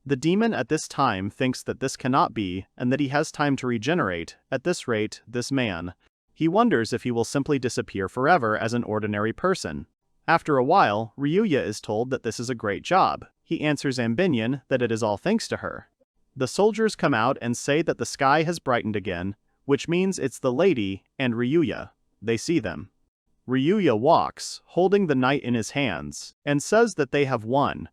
The demon at this time thinks that this cannot be and that he has time to regenerate. At this rate, this man. He wonders if he will simply disappear forever as an ordinary person. After a while, Ryuya is told that this is a great job. He answers Ambinion that it is all thanks to her. The soldiers come out and say that the sky has brightened again, which means it's the lady and Ryuya. They see them. Ryuya walks, holding the knight in his hands, and says that they have won.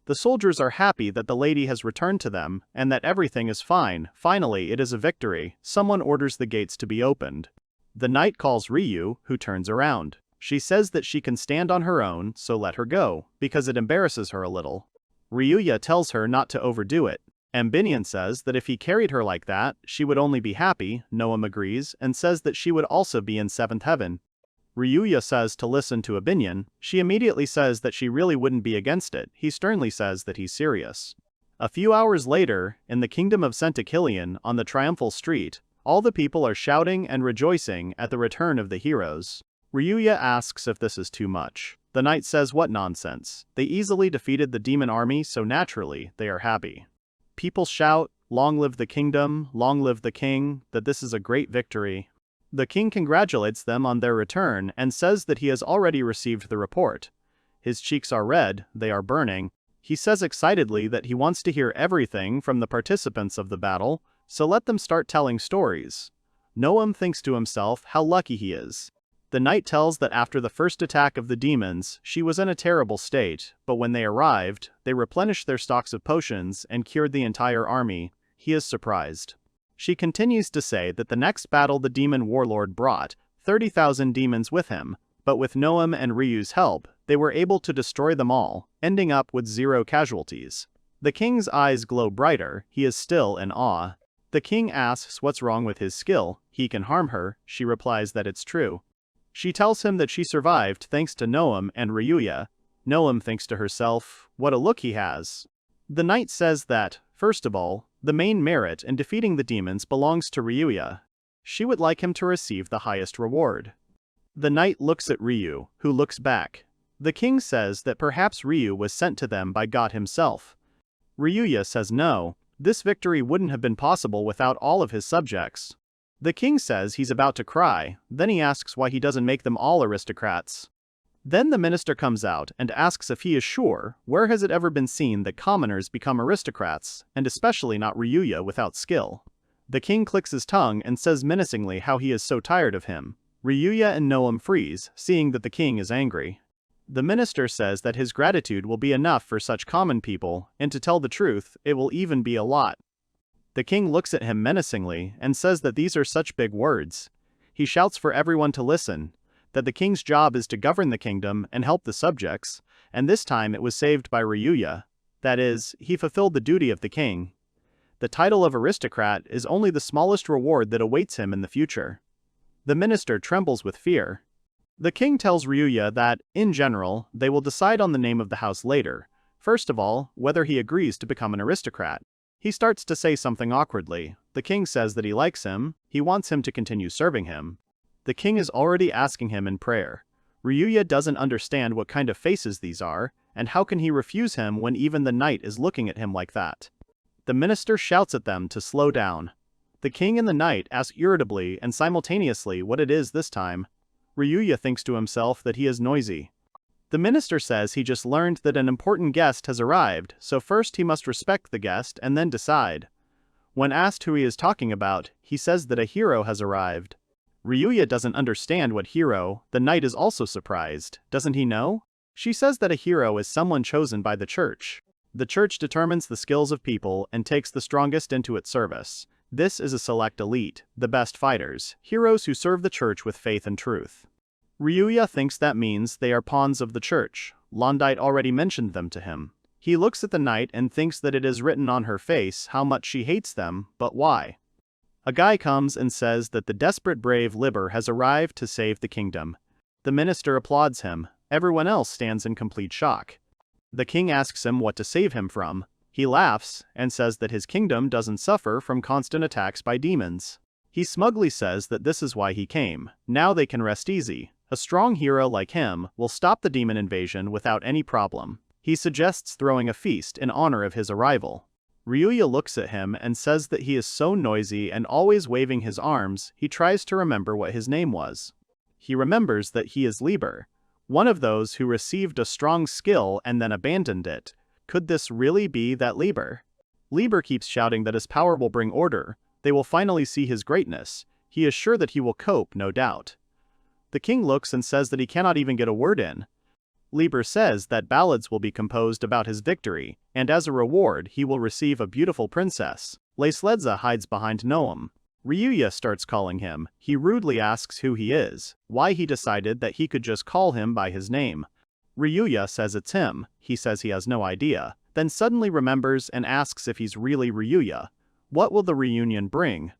The soldiers are happy that the lady has returned to them, and that everything is fine. Finally, it is a victory. Someone orders the gates to be opened. The knight calls Ryu, who turns around. She says that she can stand on her own, so let her go, because it embarrasses her a little. Ryuya tells her not to overdo it. Ambinion says that if he carried her like that, she would only be happy. Noam agrees, and says that she would also be in 7th heaven. Ryuya says to listen to Ambinion. She immediately says that she really wouldn't be against it. He sternly says that he's serious. A few hours later, in the kingdom of Centakillion, on the triumphal street, all the people are shouting and rejoicing at the return of the heroes. Ryuya asks if this is too much. The knight says what nonsense. They easily defeated the demon army, so naturally, they are happy. People shout, long live the kingdom, long live the king, that this is a great victory. The king congratulates them on their return and says that he has already received the report. His cheeks are red, they are burning. He says excitedly that he wants to hear everything from the participants of the battle, so let them start telling stories. Noam thinks to himself how lucky he is. The knight tells that after the first attack of the demons, she was in a terrible state, but when they arrived, they replenished their stocks of potions and cured the entire army. He is surprised. She continues to say that the next battle the demon warlord brought 30,000 demons with him, but with Noam and Ryu's help, they were able to destroy them all, ending up with 0 casualties. The king's eyes glow brighter. He is still in awe. The king asks what's wrong with his skill. He can harm her. She replies that it's true. She tells him that she survived thanks to Noam and Ryuya. Noam thinks to herself, what a look he has. The knight says that, first of all, the main merit in defeating the demons belongs to Ryuya. She would like him to receive the highest reward. The knight looks at Ryu, who looks back. The king says that perhaps Ryu was sent to them by God himself. Ryuya says no, this victory wouldn't have been possible without all of his subjects. The king says he's about to cry, then he asks why he doesn't make them all aristocrats. Then the minister comes out and asks if he is sure, where has it ever been seen that commoners become aristocrats, and especially not Ryuya without skill. The king clicks his tongue and says menacingly how he is so tired of him. Ryuya and Noam freeze, seeing that the king is angry. The minister says that his gratitude will be enough for such common people, and to tell the truth, it will even be a lot. The king looks at him menacingly and says that these are such big words. He shouts for everyone to listen, that the king's job is to govern the kingdom and help the subjects, and this time it was saved by Ryuya. That is, he fulfilled the duty of the king. The title of aristocrat is only the smallest reward that awaits him in the future. The minister trembles with fear. The king tells Ryuya that, in general, they will decide on the name of the house later. First of all, whether he agrees to become an aristocrat. He starts to say something awkwardly. The king says that he likes him, he wants him to continue serving him. The king is already asking him in prayer. Ryuya doesn't understand what kind of faces these are, and how can he refuse him when even the knight is looking at him like that. The minister shouts at them to slow down. The king and the knight ask irritably and simultaneously what it is this time. Ryuya thinks to himself that he is noisy. The minister says he just learned that an important guest has arrived, so first he must respect the guest and then decide. When asked who he is talking about, he says that a hero has arrived. Ryuya doesn't understand what hero. The knight is also surprised. Doesn't he know? She says that a hero is someone chosen by the church. The church determines the skills of people and takes the strongest into its service. This is a select elite, the best fighters, heroes who serve the church with faith and truth. Ryuya thinks that means they are pawns of the church. Londite already mentioned them to him. He looks at the knight and thinks that it is written on her face how much she hates them, but why? A guy comes and says that the desperate brave Liber has arrived to save the kingdom. The minister applauds him. Everyone else stands in complete shock. The king asks him what to save him from. He laughs and says that his kingdom doesn't suffer from constant attacks by demons. He smugly says that this is why he came. Now they can rest easy. A strong hero like him will stop the demon invasion without any problem. He suggests throwing a feast in honor of his arrival. Ryuya looks at him and says that he is so noisy and always waving his arms, he tries to remember what his name was. He remembers that he is Liber, one of those who received a strong skill and then abandoned it. Could this really be that Liber? Liber keeps shouting that his power will bring order. They will finally see his greatness. He is sure that he will cope, no doubt. The king looks and says that he cannot even get a word in. Liber says that ballads will be composed about his victory, and as a reward he will receive a beautiful princess. Sledza hides behind Noam. Ryuya starts calling him. He rudely asks who he is, why he decided that he could just call him by his name. Ryuya says it's him. He says he has no idea, then suddenly remembers and asks if he's really Ryuya. What will the reunion bring?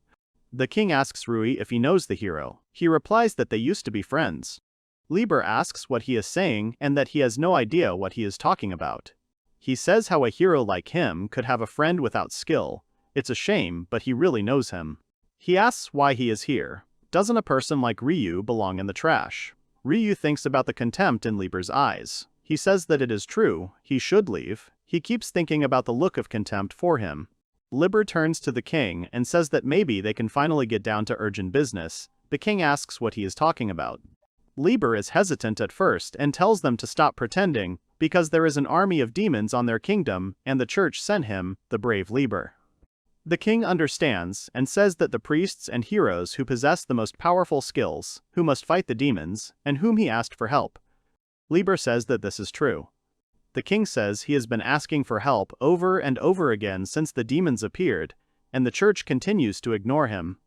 The king asks Rui if he knows the hero. He replies that they used to be friends. Liber asks what he is saying and that he has no idea what he is talking about. He says how a hero like him could have a friend without skill. It's a shame, but he really knows him. He asks why he is here. Doesn't a person like Ryu belong in the trash? Ryu thinks about the contempt in Liber's eyes. He says that it is true, he should leave. He keeps thinking about the look of contempt for him. Liber turns to the king and says that maybe they can finally get down to urgent business. The king asks what he is talking about. Liber is hesitant at first and tells them to stop pretending, because there is an army of demons on their kingdom and the church sent him, the brave Liber. The king understands and says that the priests and heroes who possess the most powerful skills, who must fight the demons, and whom he asked for help. Liber says that this is true. The king says he has been asking for help over and over again since the demons appeared, and the church continues to ignore him.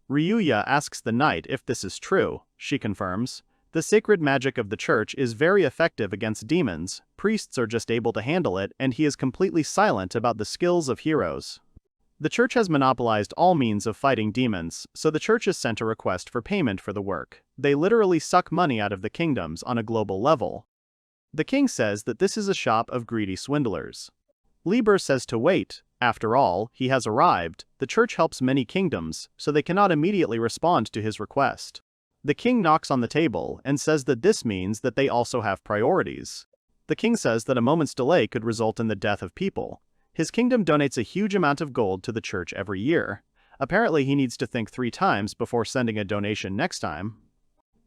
Ryuya asks the knight if this is true. She confirms. The sacred magic of the church is very effective against demons, priests are just able to handle it, and he is completely silent about the skills of heroes. The church has monopolized all means of fighting demons, so the church has sent a request for payment for the work. They literally suck money out of the kingdoms on a global level. The king says that this is a shop of greedy swindlers. Liber says to wait. After all, he has arrived. The church helps many kingdoms, so they cannot immediately respond to his request. The king knocks on the table and says that this means that they also have priorities. The king says that a moment's delay could result in the death of people. His kingdom donates a huge amount of gold to the church every year. Apparently he needs to think 3 times before sending a donation next time.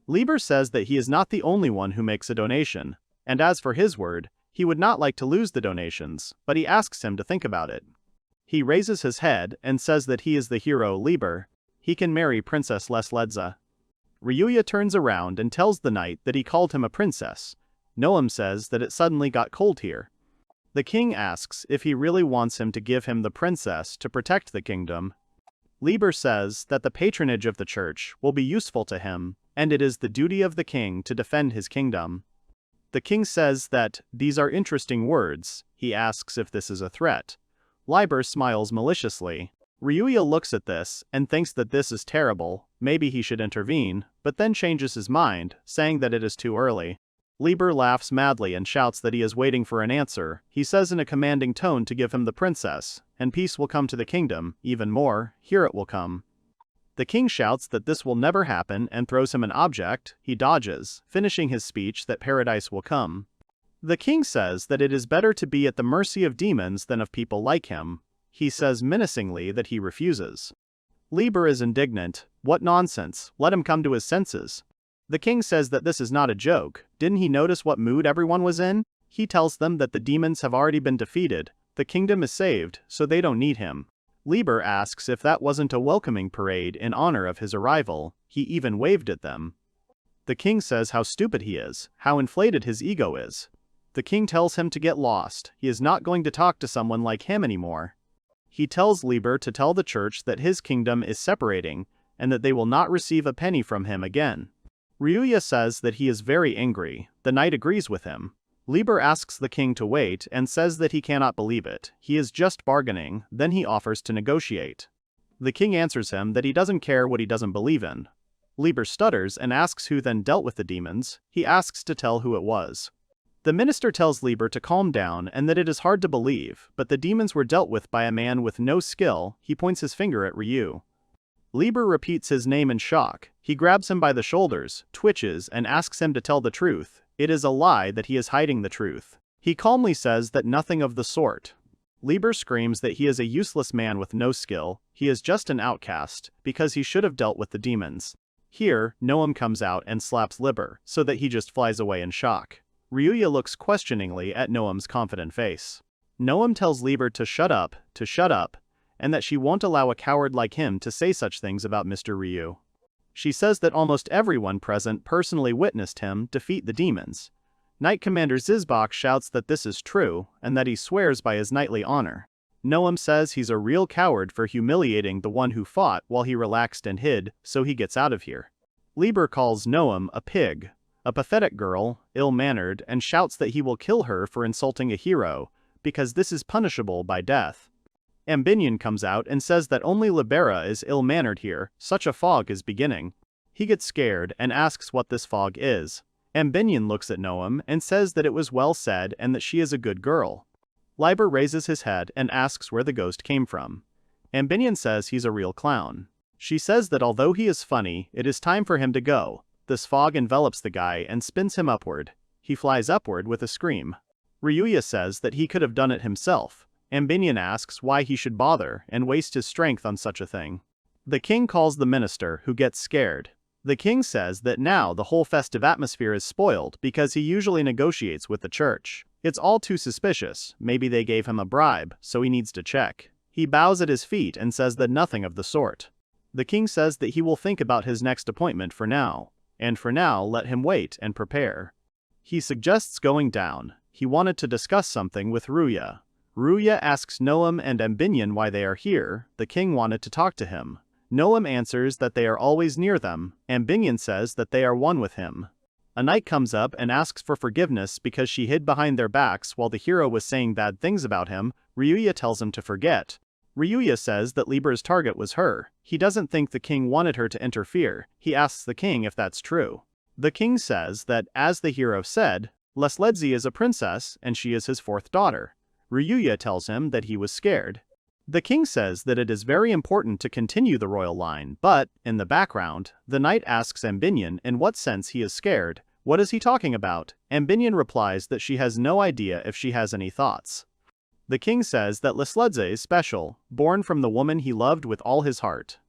Liber says that he is not the only one who makes a donation, and as for his word, he would not like to lose the donations, but he asks him to think about it. He raises his head and says that he is the hero Liber. He can marry Princess Sledza. Ryuya turns around and tells the knight that he called him a princess. Noam says that it suddenly got cold here. The king asks if he really wants him to give him the princess to protect the kingdom. Liber says that the patronage of the church will be useful to him, and it is the duty of the king to defend his kingdom. The king says that these are interesting words. He asks if this is a threat. Liber smiles maliciously. Ryuya looks at this and thinks that this is terrible. Maybe he should intervene, but then changes his mind, saying that it is too early. Liber laughs madly and shouts that he is waiting for an answer. He says in a commanding tone to give him the princess, and peace will come to the kingdom. Even more, here it will come. The king shouts that this will never happen and throws him an object. He dodges, finishing his speech that paradise will come. The king says that it is better to be at the mercy of demons than of people like him. He says menacingly that he refuses. Liber is indignant. What nonsense, let him come to his senses. The king says that this is not a joke. Didn't he notice what mood everyone was in? He tells them that the demons have already been defeated, the kingdom is saved, so they don't need him. Liber asks if that wasn't a welcoming parade in honor of his arrival. He even waved at them. The king says how stupid he is, how inflated his ego is. The king tells him to get lost. He is not going to talk to someone like him anymore. He tells Liber to tell the church that his kingdom is separating and that they will not receive a penny from him again. Ryuya says that he is very angry. The knight agrees with him. Liber asks the king to wait and says that he cannot believe it. He is just bargaining, then he offers to negotiate. The king answers him that he doesn't care what he doesn't believe in. Liber stutters and asks who then dealt with the demons. He asks to tell who it was. The minister tells Liber to calm down and that it is hard to believe, but the demons were dealt with by a man with no skill. He points his finger at Ryu. Liber repeats his name in shock. He grabs him by the shoulders, twitches, and asks him to tell the truth. It is a lie that he is hiding the truth. He calmly says that nothing of the sort. Liber screams that he is a useless man with no skill. He is just an outcast, because he should have dealt with the demons. Here, Noam comes out and slaps Liber, so that he just flies away in shock. Ryuya looks questioningly at Noam's confident face. Noam tells Liber to shut up, and that she won't allow a coward like him to say such things about Mr. Ryu. She says that almost everyone present personally witnessed him defeat the demons. Knight Commander Zizbok shouts that this is true, and that he swears by his knightly honor. Noam says he's a real coward for humiliating the one who fought while he relaxed and hid, so he gets out of here. Liber calls Noam a pig, a pathetic girl, ill-mannered, and shouts that he will kill her for insulting a hero, because this is punishable by death. Ambinion comes out and says that only Libera is ill-mannered here. Such a fog is beginning. He gets scared and asks what this fog is. Ambinion looks at Noam and says that it was well said and that she is a good girl. Liber raises his head and asks where the ghost came from. Ambinion says he's a real clown. She says that although he is funny, it is time for him to go. This fog envelops the guy and spins him upward. He flies upward with a scream. Ryuya says that he could have done it himself. Ambinion asks why he should bother and waste his strength on such a thing. The king calls the minister, who gets scared. The king says that now the whole festive atmosphere is spoiled because he usually negotiates with the church. It's all too suspicious. Maybe they gave him a bribe, so he needs to check. He bows at his feet and says that nothing of the sort. The king says that he will think about his next appointment for now, and for now let him wait and prepare. He suggests going down. He wanted to discuss something with Ryuya. Ryuya asks Noam and Ambinion why they are here. The king wanted to talk to him. Noam answers that they are always near them. Ambinion says that they are one with him. A knight comes up and asks for forgiveness because she hid behind their backs while the hero was saying bad things about him. Ryuya tells him to forget. Ryuya says that Liber's target was her. He doesn't think the king wanted her to interfere. He asks the king if that's true. The king says that, as the hero said, Lesledzi is a princess and she is his fourth daughter. Ryuya tells him that he was scared. The king says that it is very important to continue the royal line, but, in the background, the knight asks Ambinion in what sense he is scared. What is he talking about? Ambinion replies that she has no idea if she has any thoughts. The king says that Lesledze is special, born from the woman he loved with all his heart.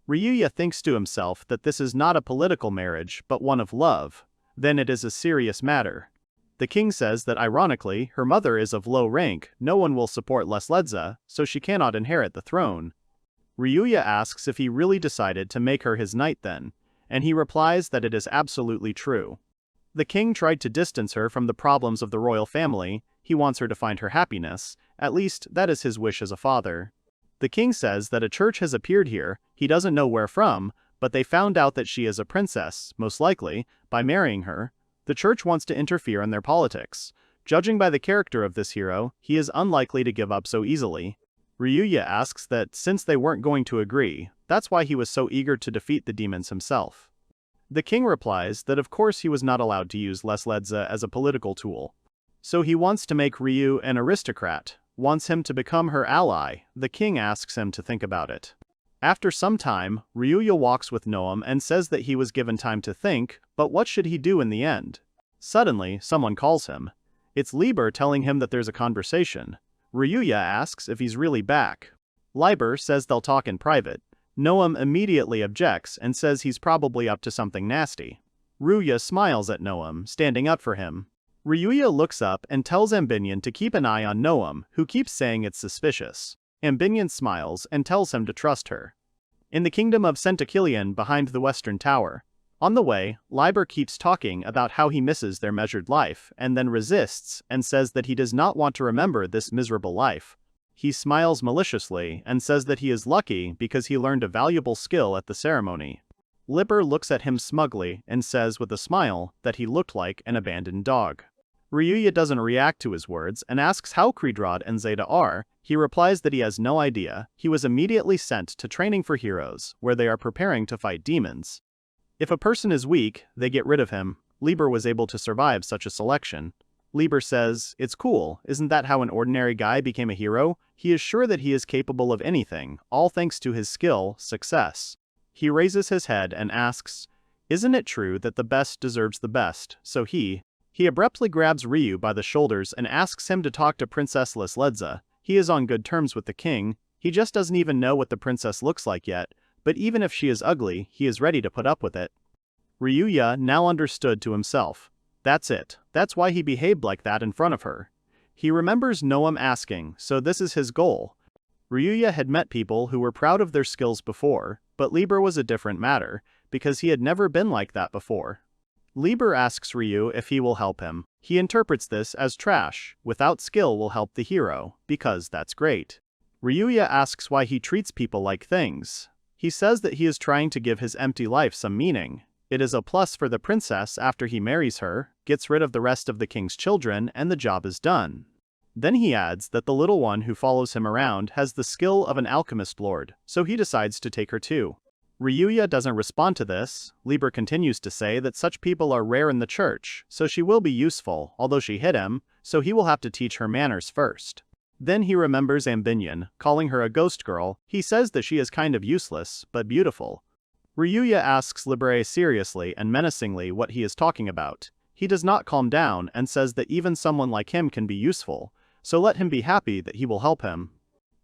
Ryuya thinks to himself that this is not a political marriage but one of love. Then it is a serious matter. The king says that ironically, her mother is of low rank, no one will support Lesledze, so she cannot inherit the throne. Ryuya asks if he really decided to make her his knight then, and he replies that it is absolutely true. The king tried to distance her from the problems of the royal family. He wants her to find her happiness, at least that is his wish as a father. The king says that a church has appeared here, he doesn't know where from, but they found out that she is a princess, most likely, by marrying her. The church wants to interfere in their politics. Judging by the character of this hero, he is unlikely to give up so easily. Ryuya asks that since they weren't going to agree, that's why he was so eager to defeat the demons himself. The king replies that of course he was not allowed to use Lesledze as a political tool. So he wants to make Ryu an aristocrat, wants him to become her ally. The king asks him to think about it. After some time, Ryuya walks with Noam and says that he was given time to think, but what should he do in the end? Suddenly, someone calls him. It's Liber telling him that there's a conversation. Ryuya asks if he's really back. Liber says they'll talk in private. Noam immediately objects and says he's probably up to something nasty. Ryuya smiles at Noam, standing up for him. Ryuya looks up and tells Ambinion to keep an eye on Noam, who keeps saying it's suspicious. Ambinion smiles and tells him to trust her. In the kingdom of Centakilian behind the western tower. On the way, Liber keeps talking about how he misses their measured life, and then resists and says that he does not want to remember this miserable life. He smiles maliciously and says that he is lucky because he learned a valuable skill at the ceremony. Liber looks at him smugly and says with a smile that he looked like an abandoned dog. Ryuya doesn't react to his words and asks how Creedrad and Zeta are. He replies that he has no idea. He was immediately sent to training for heroes, where they are preparing to fight demons. If a person is weak, they get rid of him. Liber was able to survive such a selection. Liber says, "It's cool, isn't that how an ordinary guy became a hero? He is sure that he is capable of anything, all thanks to his skill, success." He raises his head and asks, "Isn't it true that the best deserves the best?" So he abruptly grabs Ryu by the shoulders and asks him to talk to Princess Lisledza. He is on good terms with the king. He just doesn't even know what the princess looks like yet, but even if she is ugly, he is ready to put up with it. Ryuya now understood to himself. That's it. That's why he behaved like that in front of her. He remembers Noam asking, so this is his goal. Ryuya had met people who were proud of their skills before, but Liber was a different matter, because he had never been like that before. Liber asks Ryu if he will help him. He interprets this as trash. Without skill will help the hero, because that's great. Ryuya asks why he treats people like things. He says that he is trying to give his empty life some meaning. It is a plus for the princess after he marries her, gets rid of the rest of the king's children, and the job is done. Then he adds that the little one who follows him around has the skill of an alchemist lord, so he decides to take her too. Ryuya doesn't respond to this. Liber continues to say that such people are rare in the church, so she will be useful, although she hit him, so he will have to teach her manners first. Then he remembers Ambinion, calling her a ghost girl. He says that she is kind of useless, but beautiful. Ryuya asks Liber seriously and menacingly what he is talking about. He does not calm down and says that even someone like him can be useful, so let him be happy that he will help him.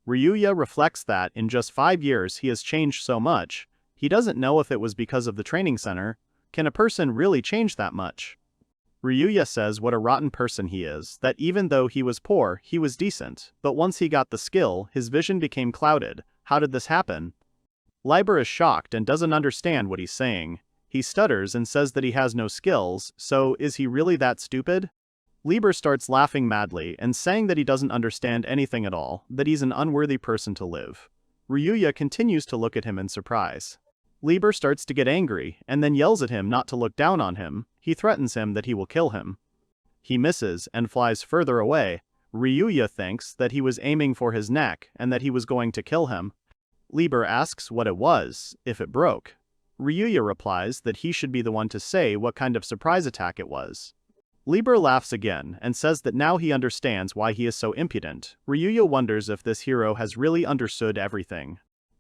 Ryuya reflects that in just 5 years he has changed so much. He doesn't know if it was because of the training center. Can a person really change that much? Ryuya says what a rotten person he is, that even though he was poor, he was decent, but once he got the skill, his vision became clouded. How did this happen? Liber is shocked and doesn't understand what he's saying. He stutters and says that he has no skills, so is he really that stupid? Liber starts laughing madly and saying that he doesn't understand anything at all, that he's an unworthy person to live. Ryuya continues to look at him in surprise. Liber starts to get angry, and then yells at him not to look down on him. He threatens him that he will kill him. He misses and flies further away. Ryuya thinks that he was aiming for his neck and that he was going to kill him. Liber asks what it was, if it broke. Ryuya replies that he should be the one to say what kind of surprise attack it was. Liber laughs again and says that now he understands why he is so impudent. Ryuya wonders if this hero has really understood everything.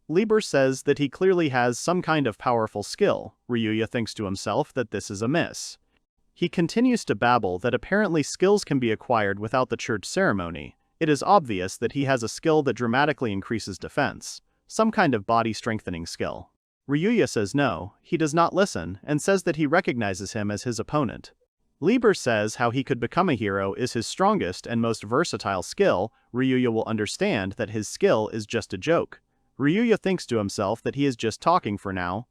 Liber says that he clearly has some kind of powerful skill. Ryuya thinks to himself that this is amiss. He continues to babble that apparently skills can be acquired without the church ceremony. It is obvious that he has a skill that dramatically increases defense, some kind of body strengthening skill. Ryuya says no, he does not listen, and says that he recognizes him as his opponent. Liber says how he could become a hero is his strongest and most versatile skill. Ryuya will understand that his skill is just a joke. Ryuya thinks to himself that he is just talking for now.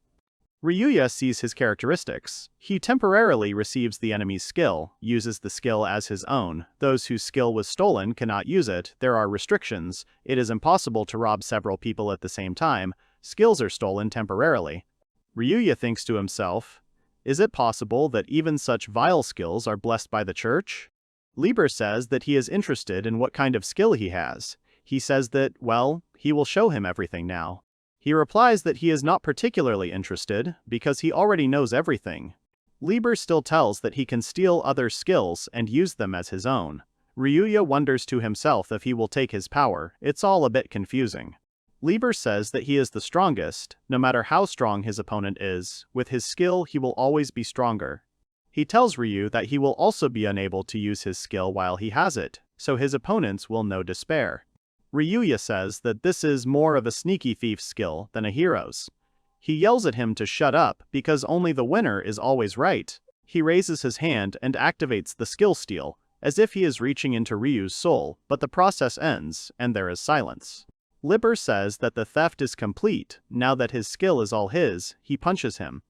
Ryuya sees his characteristics. He temporarily receives the enemy's skill, uses the skill as his own. Those whose skill was stolen cannot use it. There are restrictions. It is impossible to rob several people at the same time. Skills are stolen temporarily. Ryuya thinks to himself, is it possible that even such vile skills are blessed by the church? Liber says that he is interested in what kind of skill he has. He says that, well, he will show him everything now. He replies that he is not particularly interested, because he already knows everything. Liber still tells that he can steal other skills and use them as his own. Ryuya wonders to himself if he will take his power. It's all a bit confusing. Lieber says that he is the strongest, no matter how strong his opponent is, with his skill he will always be stronger. He tells Ryu that he will also be unable to use his skill while he has it, so his opponents will know despair. Ryuya says that this is more of a sneaky thief's skill than a hero's. He yells at him to shut up because only the winner is always right. He raises his hand and activates the skill steal, as if he is reaching into Ryu's soul, but the process ends, and there is silence. Lieber says that the theft is complete. Now that his skill is all his, he punches him.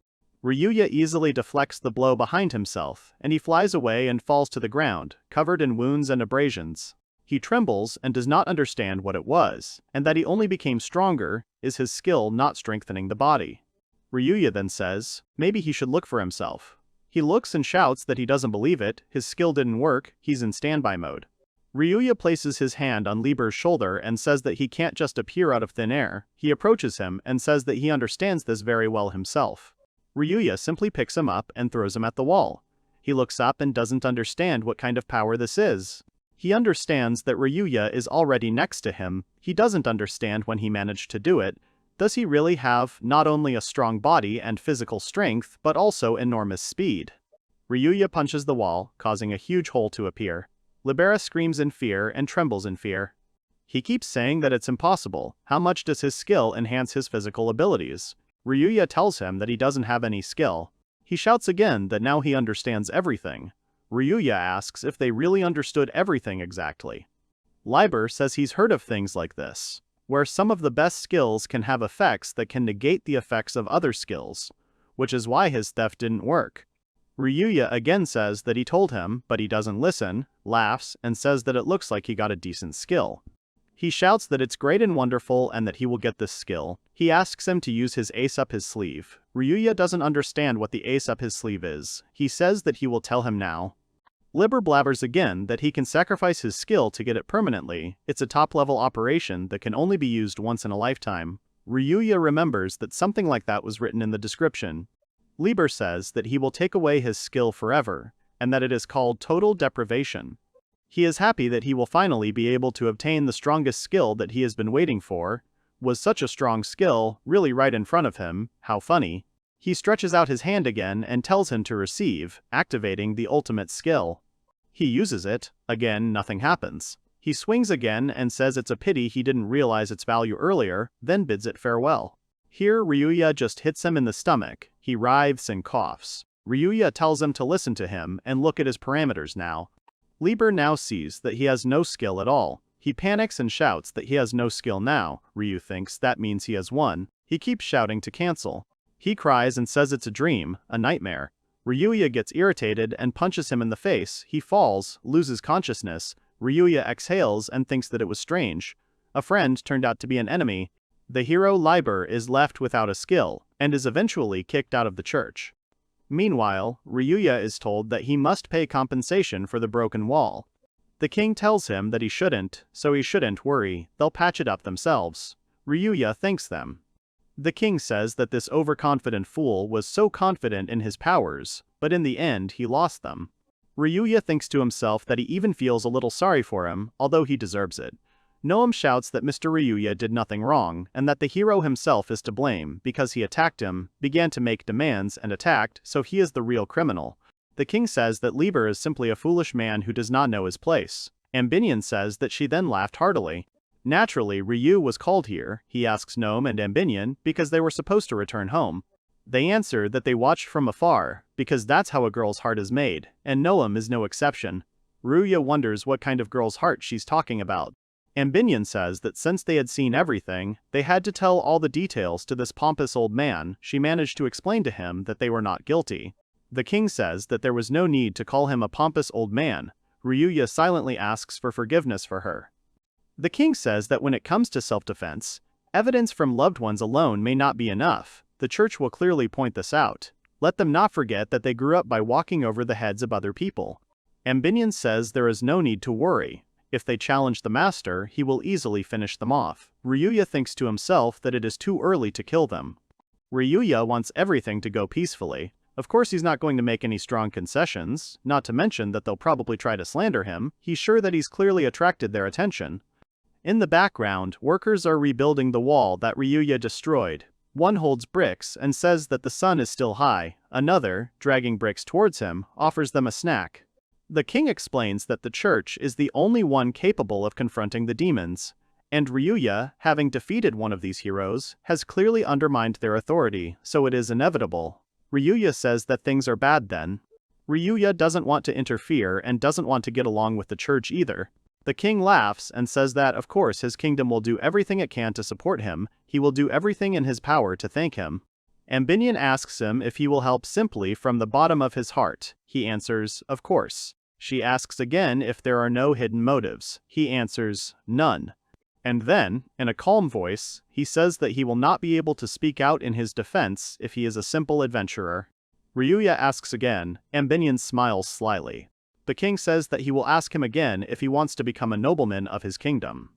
Ryuya easily deflects the blow behind himself, and he flies away and falls to the ground, covered in wounds and abrasions. He trembles and does not understand what it was, and that he only became stronger is his skill not strengthening the body. Ryuya then says, maybe he should look for himself. He looks and shouts that he doesn't believe it, his skill didn't work, he's in standby mode. Ryuya places his hand on Lieber's shoulder and says that he can't just appear out of thin air. He approaches him and says that he understands this very well himself. Ryuya simply picks him up and throws him at the wall. He looks up and doesn't understand what kind of power this is. He understands that Ryuya is already next to him. He doesn't understand when he managed to do it. Does he really have not only a strong body and physical strength, but also enormous speed? Ryuya punches the wall, causing a huge hole to appear. Libera screams in fear and trembles in fear. He keeps saying that it's impossible. How much does his skill enhance his physical abilities? Ryuya tells him that he doesn't have any skill. He shouts again that now he understands everything. Ryuya asks if they really understood everything exactly. Lieber says he's heard of things like this, where some of the best skills can have effects that can negate the effects of other skills, which is why his theft didn't work. Ryuya again says that he told him, but he doesn't listen, laughs, and says that it looks like he got a decent skill. He shouts that it's great and wonderful and that he will get this skill. He asks him to use his ace up his sleeve. Ryuya doesn't understand what the ace up his sleeve is. He says that he will tell him now. Lieber blabbers again that he can sacrifice his skill to get it permanently. It's a top-level operation that can only be used once in a lifetime. Ryuya remembers that something like that was written in the description. Lieber says that he will take away his skill forever, and that it is called total deprivation. He is happy that he will finally be able to obtain the strongest skill that he has been waiting for. Was such a strong skill, really right in front of him, how funny. He stretches out his hand again and tells him to receive, activating the ultimate skill. He uses it, again nothing happens. He swings again and says it's a pity he didn't realize its value earlier, then bids it farewell. Here Ryuya just hits him in the stomach. He writhes and coughs. Ryuya tells him to listen to him and look at his parameters now. Lieber now sees that he has no skill at all. He panics and shouts that he has no skill now. Ryu thinks that means he has won. He keeps shouting to cancel. He cries and says it's a dream, a nightmare. Ryuya gets irritated and punches him in the face. He falls, loses consciousness. Ryuya exhales and thinks that it was strange. A friend turned out to be an enemy. The hero Lieber is left without a skill, and is eventually kicked out of the church. Meanwhile, Ryuya is told that he must pay compensation for the broken wall. The king tells him that he shouldn't, so he shouldn't worry, they'll patch it up themselves. Ryuya thanks them. The king says that this overconfident fool was so confident in his powers, but in the end he lost them. Ryuya thinks to himself that he even feels a little sorry for him, although he deserves it. Noam shouts that Mr. Ryuya did nothing wrong, and that the hero himself is to blame because he attacked him, began to make demands and attacked, so he is the real criminal. The king says that Lieber is simply a foolish man who does not know his place. Ambinion says that she then laughed heartily. Naturally, Ryu was called here, he asks Noam and Ambinion, because they were supposed to return home. They answer that they watched from afar, because that's how a girl's heart is made, and Noam is no exception. Ryuya wonders what kind of girl's heart she's talking about. Ambinion says that since they had seen everything, they had to tell all the details to this pompous old man. She managed to explain to him that they were not guilty. The king says that there was no need to call him a pompous old man. Ryuya silently asks for forgiveness for her. The king says that when it comes to self-defense, evidence from loved ones alone may not be enough. The church will clearly point this out. Let them not forget that they grew up by walking over the heads of other people. Ambinion says there is no need to worry. If they challenge the master, he will easily finish them off. Ryuya thinks to himself that it is too early to kill them. Ryuya wants everything to go peacefully. Of course he's not going to make any strong concessions, not to mention that they'll probably try to slander him. He's sure that he's clearly attracted their attention. In the background, workers are rebuilding the wall that Ryuya destroyed. One holds bricks and says that the sun is still high. Another, dragging bricks towards him, offers them a snack. The king explains that the church is the only one capable of confronting the demons, and Ryuya, having defeated one of these heroes, has clearly undermined their authority, so it is inevitable. Ryuya says that things are bad then. Ryuya doesn't want to interfere and doesn't want to get along with the church either. The king laughs and says that of course his kingdom will do everything it can to support him, he will do everything in his power to thank him. Ambinion asks him if he will help simply from the bottom of his heart. He answers, of course. She asks again if there are no hidden motives. He answers, none. And then, in a calm voice, he says that he will not be able to speak out in his defense if he is a simple adventurer. Ryuya asks again. Ambinion smiles slyly. The king says that he will ask him again if he wants to become a nobleman of his kingdom.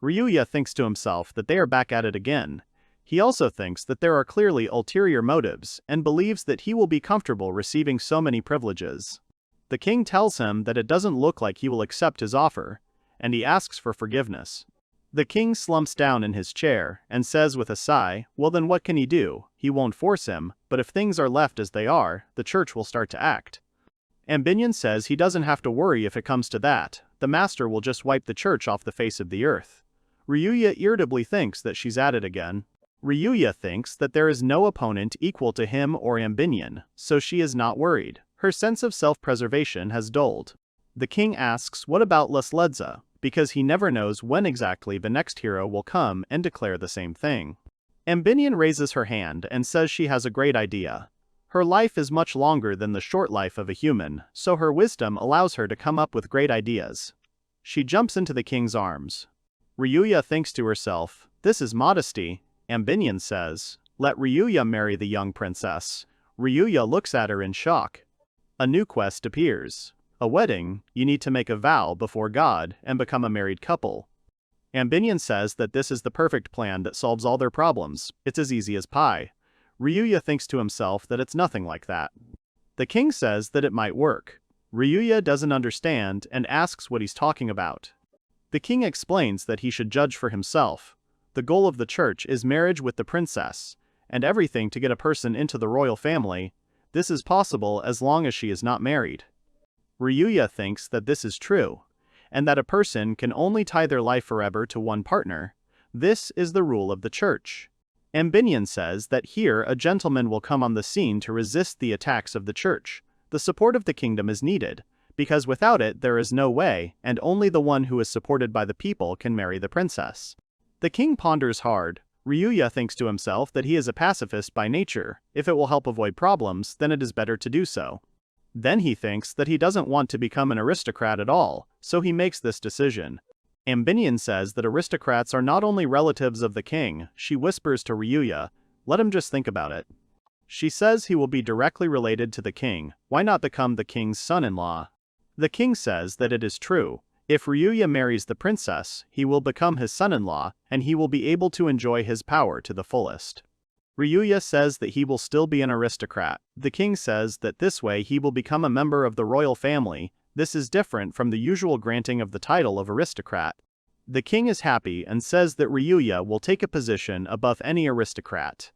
Ryuya thinks to himself that they are back at it again. He also thinks that there are clearly ulterior motives and believes that he will be comfortable receiving so many privileges. The king tells him that it doesn't look like he will accept his offer, and he asks for forgiveness. The king slumps down in his chair and says with a sigh, well then what can he do? He won't force him, but if things are left as they are, the church will start to act. Ambinion says he doesn't have to worry if it comes to that, the master will just wipe the church off the face of the earth. Ryuya irritably thinks that she's at it again. Ryuya thinks that there is no opponent equal to him or Ambinion, so she is not worried. Her sense of self-preservation has dulled. The king asks what about Lesledza, because he never knows when exactly the next hero will come and declare the same thing. Ambinion raises her hand and says she has a great idea. Her life is much longer than the short life of a human, so her wisdom allows her to come up with great ideas. She jumps into the king's arms. Ryuya thinks to herself, this is modesty. Ambinion says, let Ryuya marry the young princess. Ryuya looks at her in shock. A new quest appears. A wedding, you need to make a vow before God and become a married couple. Ambinion says that this is the perfect plan that solves all their problems, it's as easy as pie. Ryuya thinks to himself that it's nothing like that. The king says that it might work. Ryuya doesn't understand and asks what he's talking about. The king explains that he should judge for himself. The goal of the church is marriage with the princess, and everything to get a person into the royal family. This is possible as long as she is not married. Ryuya thinks that this is true, and that a person can only tie their life forever to one partner. This is the rule of the church. Ambinion says that here a gentleman will come on the scene to resist the attacks of the church. The support of the kingdom is needed, because without it there is no way, and only the one who is supported by the people can marry the princess. The king ponders hard. Ryuya thinks to himself that he is a pacifist by nature. If it will help avoid problems, then it is better to do so. Then he thinks that he doesn't want to become an aristocrat at all, so he makes this decision. Ambinion says that aristocrats are not only relatives of the king. She whispers to Ryuya, let him just think about it. She says he will be directly related to the king. Why not become the king's son-in-law? The king says that it is true. If Ryuya marries the princess, he will become his son-in-law, and he will be able to enjoy his power to the fullest. Ryuya says that he will still be an aristocrat. The king says that this way he will become a member of the royal family. This is different from the usual granting of the title of aristocrat. The king is happy and says that Ryuya will take a position above any aristocrat.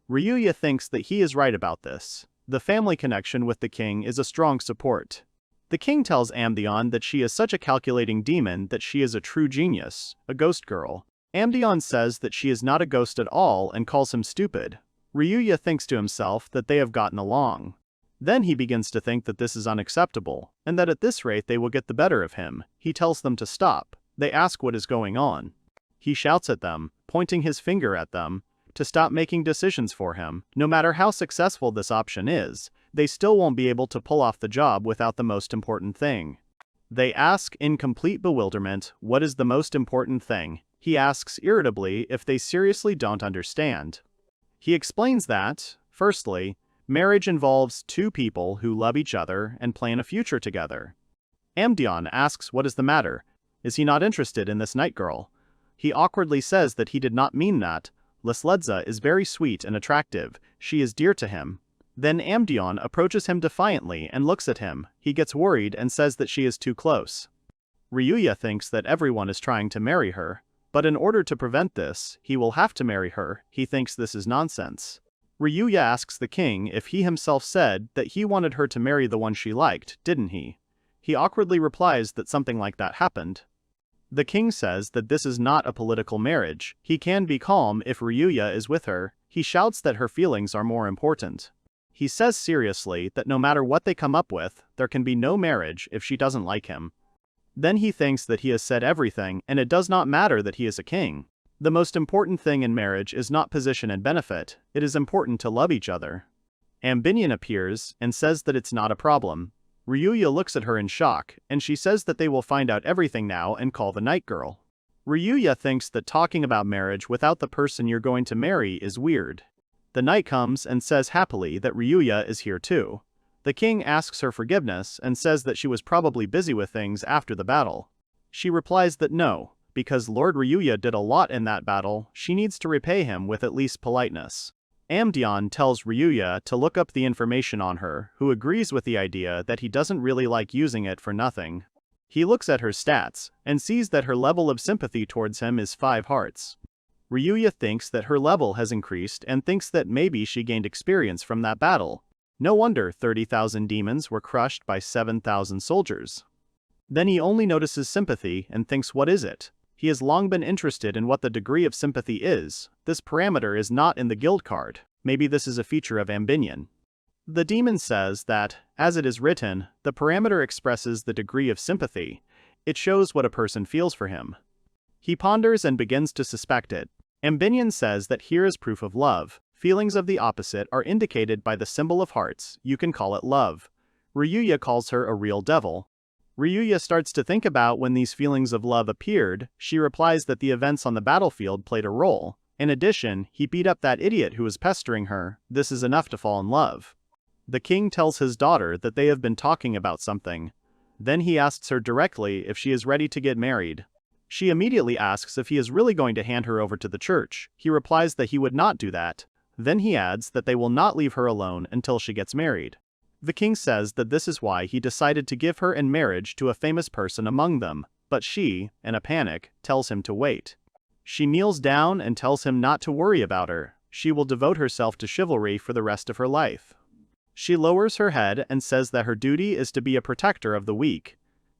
Ryuya thinks that he is right about this. The family connection with the king is a strong support. The king tells Ambinion that she is such a calculating demon that she is a true genius, a ghost girl. Ambinion says that she is not a ghost at all and calls him stupid. Ryuya thinks to himself that they have gotten along. Then he begins to think that this is unacceptable, and that at this rate they will get the better of him. He tells them to stop. They ask what is going on. He shouts at them, pointing his finger at them, to stop making decisions for him. No matter how successful this option is, they still won't be able to pull off the job without the most important thing. They ask in complete bewilderment, what is the most important thing? He asks irritably if they seriously don't understand. He explains that, firstly, marriage involves two people who love each other and plan a future together. Ambinion asks what is the matter. Is he not interested in this night girl? He awkwardly says that he did not mean that. Lesledza is very sweet and attractive. She is dear to him. Then Ambinion approaches him defiantly and looks at him. He gets worried and says that she is too close. Ryuya thinks that everyone is trying to marry her, but in order to prevent this, he will have to marry her. He thinks this is nonsense. Ryuya asks the king if he himself said that he wanted her to marry the one she liked, didn't he? He awkwardly replies that something like that happened. The king says that this is not a political marriage. He can be calm if Ryuya is with her. He shouts that her feelings are more important. He says seriously that no matter what they come up with, there can be no marriage if she doesn't like him. Then he thinks that he has said everything and it does not matter that he is a king. The most important thing in marriage is not position and benefit, it is important to love each other. Ambinion appears and says that it's not a problem. Ryuya looks at her in shock, and she says that they will find out everything now and call the night girl. Ryuya thinks that talking about marriage without the person you're going to marry is weird. The knight comes and says happily that Ryuya is here too. The king asks her forgiveness and says that she was probably busy with things after the battle. She replies that no, because Lord Ryuya did a lot in that battle, she needs to repay him with at least politeness. Amdeon tells Ryuya to look up the information on her, who agrees with the idea that he doesn't really like using it for nothing. He looks at her stats, and sees that her level of sympathy towards him is 5 hearts. Ryuya thinks that her level has increased and thinks that maybe she gained experience from that battle. No wonder 30,000 demons were crushed by 7,000 soldiers. Then he only notices sympathy and thinks, what is it? He has long been interested in what the degree of sympathy is. This parameter is not in the guild card. Maybe this is a feature of Ambinion. The demon says that, as it is written, the parameter expresses the degree of sympathy. It shows what a person feels for him. He ponders and begins to suspect it. Ambinion says that here is proof of love. Feelings of the opposite are indicated by the symbol of hearts. You can call it love. Ryuya calls her a real devil. Ryuya starts to think about when these feelings of love appeared. She replies that the events on the battlefield played a role. In addition, he beat up that idiot who was pestering her. This is enough to fall in love. The king tells his daughter that they have been talking about something. Then he asks her directly if she is ready to get married. She immediately asks if he is really going to hand her over to the church. He replies that he would not do that. Then he adds that they will not leave her alone until she gets married. The king says that this is why he decided to give her in marriage to a famous person among them, but she, in a panic, tells him to wait. She kneels down and tells him not to worry about her. She will devote herself to chivalry for the rest of her life. She lowers her head and says that her duty is to be a protector of the weak.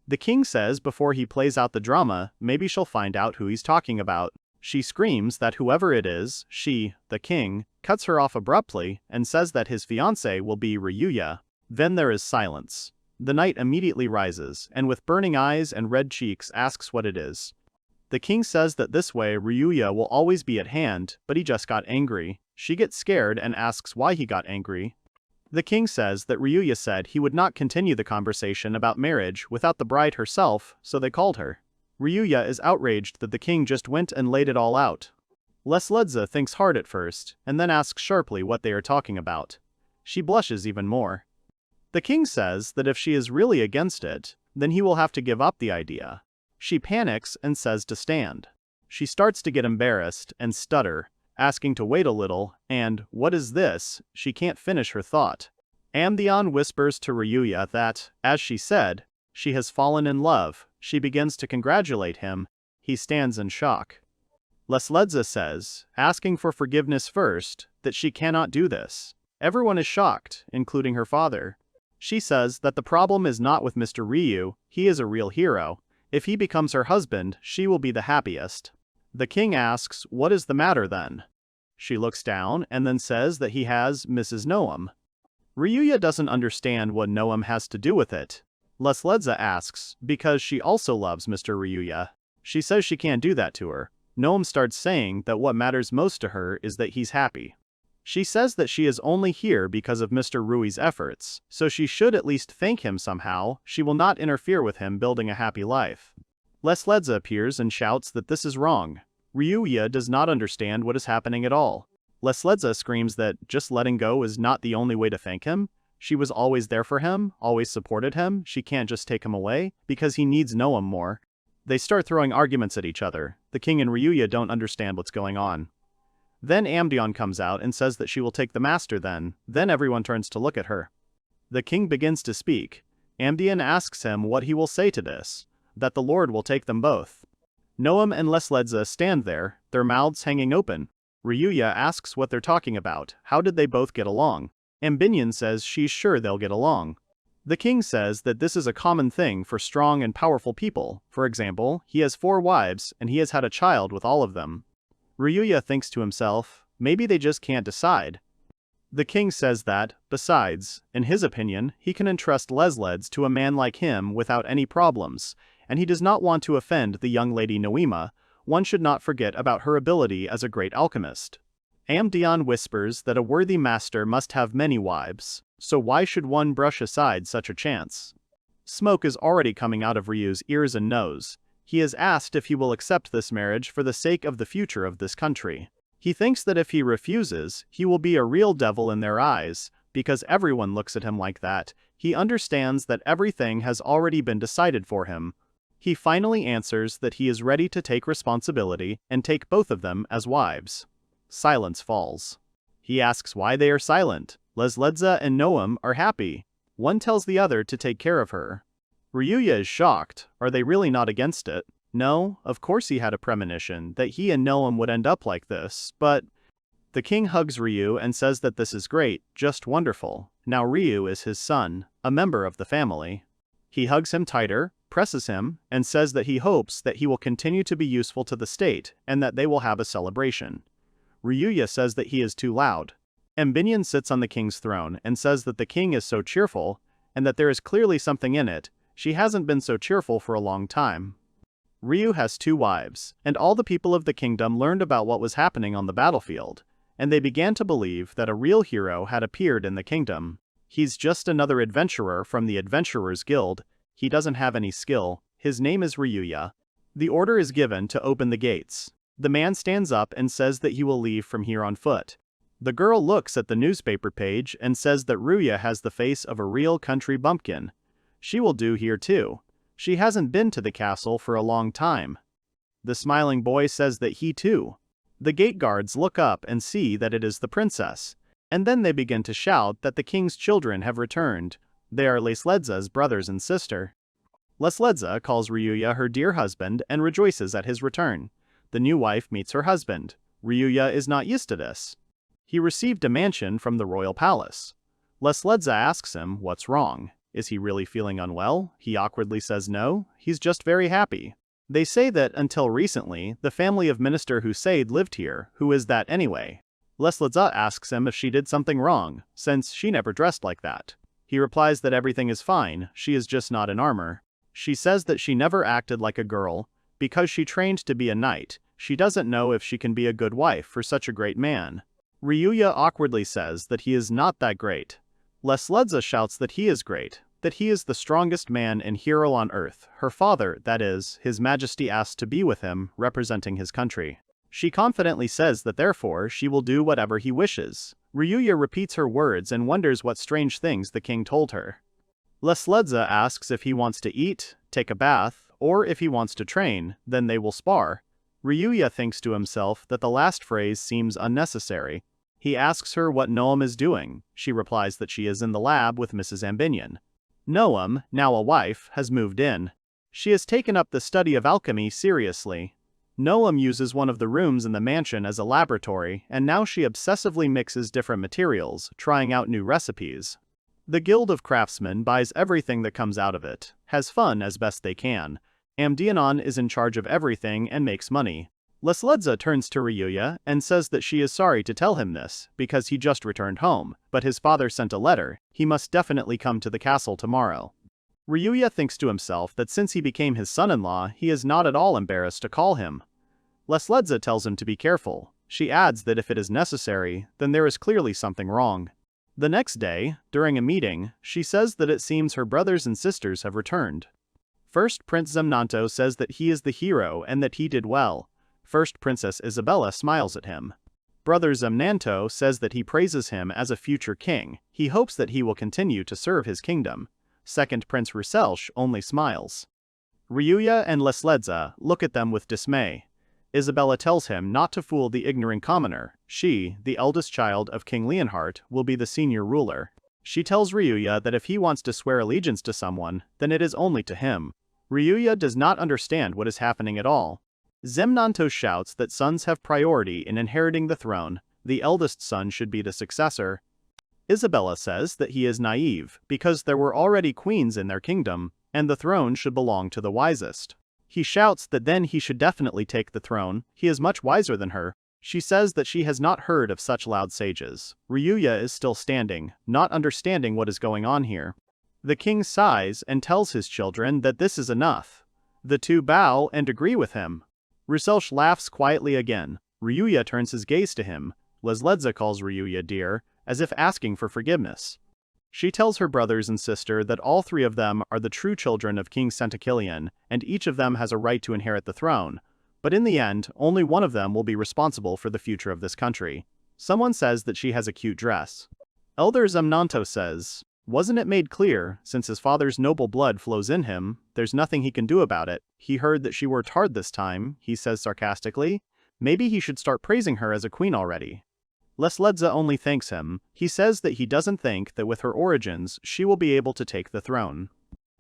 The king says before he plays out the drama, maybe she'll find out who he's talking about. She screams that whoever it is, she, the king, cuts her off abruptly and says that his fiancé will be Ryuya. Then there is silence. The knight immediately rises, and with burning eyes and red cheeks asks what it is. The king says that this way Ryuya will always be at hand, but he just got angry. She gets scared and asks why he got angry. The king says that Ryuya said he would not continue the conversation about marriage without the bride herself, so they called her. Ryuya is outraged that the king just went and laid it all out. Lesledza thinks hard at first, and then asks sharply what they are talking about. She blushes even more. The king says that if she is really against it, then he will have to give up the idea. She panics and says to stand. She starts to get embarrassed and stutter, asking to wait a little, and, what is this? She can't finish her thought. Amdeon whispers to Ryuya that, as she said, she has fallen in love. She begins to congratulate him. He stands in shock. Lesledza says, asking for forgiveness first, that she cannot do this. Everyone is shocked, including her father. She says that the problem is not with Mr. Ryu, he is a real hero. If he becomes her husband, she will be the happiest. The king asks, what is the matter then? She looks down and then says that he has Mrs. Noam. Ryuya doesn't understand what Noam has to do with it. Lesledza asks, because she also loves Mr. Ryuya. She says she can't do that to her. Noam starts saying that what matters most to her is that he's happy. She says that she is only here because of Mr. Rui's efforts, so she should at least thank him somehow. She will not interfere with him building a happy life. Lesledza appears and shouts that this is wrong. Ryuya does not understand what is happening at all. Lesledza screams that just letting go is not the only way to thank him. She was always there for him, always supported him. She can't just take him away, because he needs Noam more. They start throwing arguments at each other. The king and Ryuya don't understand what's going on. Then Amdeon comes out and says that she will take the master then. Then everyone turns to look at her. The king begins to speak. Amdeon asks him what he will say to this. that the Lord will take them both. Noam and Lesledza stand there, their mouths hanging open. Ryuya asks what they're talking about. How did they both get along? Ambinion says she's sure they'll get along. The king says that this is a common thing for strong and powerful people. For example, he has 4 wives, and he has had a child with all of them. Ryuya thinks to himself, maybe they just can't decide. The king says that, besides, in his opinion, he can entrust Lesleds to a man like him without any problems, and he does not want to offend the young lady Noema. One should not forget about her ability as a great alchemist. Amdion whispers that a worthy master must have many wives, so why should one brush aside such a chance? Smoke is already coming out of Ryu's ears and nose. He is asked if he will accept this marriage for the sake of the future of this country. He thinks that if he refuses, he will be a real devil in their eyes, because everyone looks at him like that. He understands that everything has already been decided for him. He finally answers that he is ready to take responsibility and take both of them as wives. Silence falls. He asks why they are silent. Lesledza and Noam are happy. One tells the other to take care of her. Ryuya is shocked. Are they really not against it? No, of course he had a premonition that he and Noam would end up like this, but... The king hugs Ryu and says that this is great, just wonderful. Now Ryu is his son, a member of the family. He hugs him tighter, presses him, and says that he hopes that he will continue to be useful to the state and that they will have a celebration. Ryuya says that he is too loud. Ambinion sits on the king's throne and says that the king is so cheerful and that there is clearly something in it. She hasn't been so cheerful for a long time. Ryu has 2 wives, and all the people of the kingdom learned about what was happening on the battlefield, and they began to believe that a real hero had appeared in the kingdom. He's just another adventurer from the Adventurers Guild. He doesn't have any skill. His name is Ryuya. The order is given to open the gates. The man stands up and says that he will leave from here on foot. The girl looks at the newspaper page and says that Ryuya has the face of a real country bumpkin. She will do here too. She hasn't been to the castle for a long time. The smiling boy says that he too. The gate guards look up and see that it is the princess, and then they begin to shout that the king's children have returned. They are Lesledza's brothers and sister. Lesledza calls Ryuya her dear husband and rejoices at his return. The new wife meets her husband. Ryuya is not used to this. He received a mansion from the royal palace. Lesledza asks him what's wrong. Is he really feeling unwell? He awkwardly says no, he's just very happy. They say that until recently, the family of Minister Husaid lived here. Who is that anyway? Lesledza asks him if she did something wrong, since she never dressed like that. He replies that everything is fine, she is just not in armor. She says that she never acted like a girl, because she trained to be a knight. She doesn't know if she can be a good wife for such a great man. Ryuya awkwardly says that he is not that great. Lesledza shouts that he is great, that he is the strongest man and hero on earth. Her father, that is, His Majesty, asked to be with him, representing his country. She confidently says that therefore she will do whatever he wishes. Ryuya repeats her words and wonders what strange things the king told her. Lesledza asks if he wants to eat, take a bath, or if he wants to train, then they will spar. Ryuya thinks to himself that the last phrase seems unnecessary. He asks her what Noam is doing. She replies that she is in the lab with Mrs. Ambinion. Noam, now a wife, has moved in. She has taken up the study of alchemy seriously. Noam uses one of the rooms in the mansion as a laboratory, and now she obsessively mixes different materials, trying out new recipes. The Guild of Craftsmen buys everything that comes out of it, has fun as best they can. Amdianon is in charge of everything and makes money. Lesledza turns to Ryuya and says that she is sorry to tell him this, because he just returned home, but his father sent a letter. He must definitely come to the castle tomorrow. Ryuya thinks to himself that since he became his son-in-law, he is not at all embarrassed to call him. Lesledza tells him to be careful. She adds that if it is necessary, then there is clearly something wrong. The next day, during a meeting, she says that it seems her brothers and sisters have returned. First Prince Zemnanto says that he is the hero and that he did well. First Princess Isabella smiles at him. Brother Zemnanto says that he praises him as a future king. He hopes that he will continue to serve his kingdom. Second Prince Ruselsh only smiles. Ryuya and Lesledza look at them with dismay. Isabella tells him not to fool the ignorant commoner. She, the eldest child of King Leonhardt, will be the senior ruler. She tells Ryuya that if he wants to swear allegiance to someone, then it is only to him. Ryuya does not understand what is happening at all. Zemnanto shouts that sons have priority in inheriting the throne, the eldest son should be the successor. Isabella says that he is naive, because there were already queens in their kingdom, and the throne should belong to the wisest. He shouts that then he should definitely take the throne, he is much wiser than her. She says that she has not heard of such loud sages. Ryuya is still standing, not understanding what is going on here. The king sighs and tells his children that this is enough. The two bow and agree with him. Ruselsh laughs quietly again. Ryuya turns his gaze to him. Lesledza calls Ryuya dear, as if asking for forgiveness. She tells her brothers and sister that all three of them are the true children of King Centakilian, and each of them has a right to inherit the throne. But in the end, only one of them will be responsible for the future of this country. Someone says that she has a cute dress. Elder Zemnanto says, wasn't it made clear, since his father's noble blood flows in him, there's nothing he can do about it. He heard that she worked hard this time, he says sarcastically. Maybe he should start praising her as a queen already. Lesledza only thanks him. He says that he doesn't think that with her origins, she will be able to take the throne.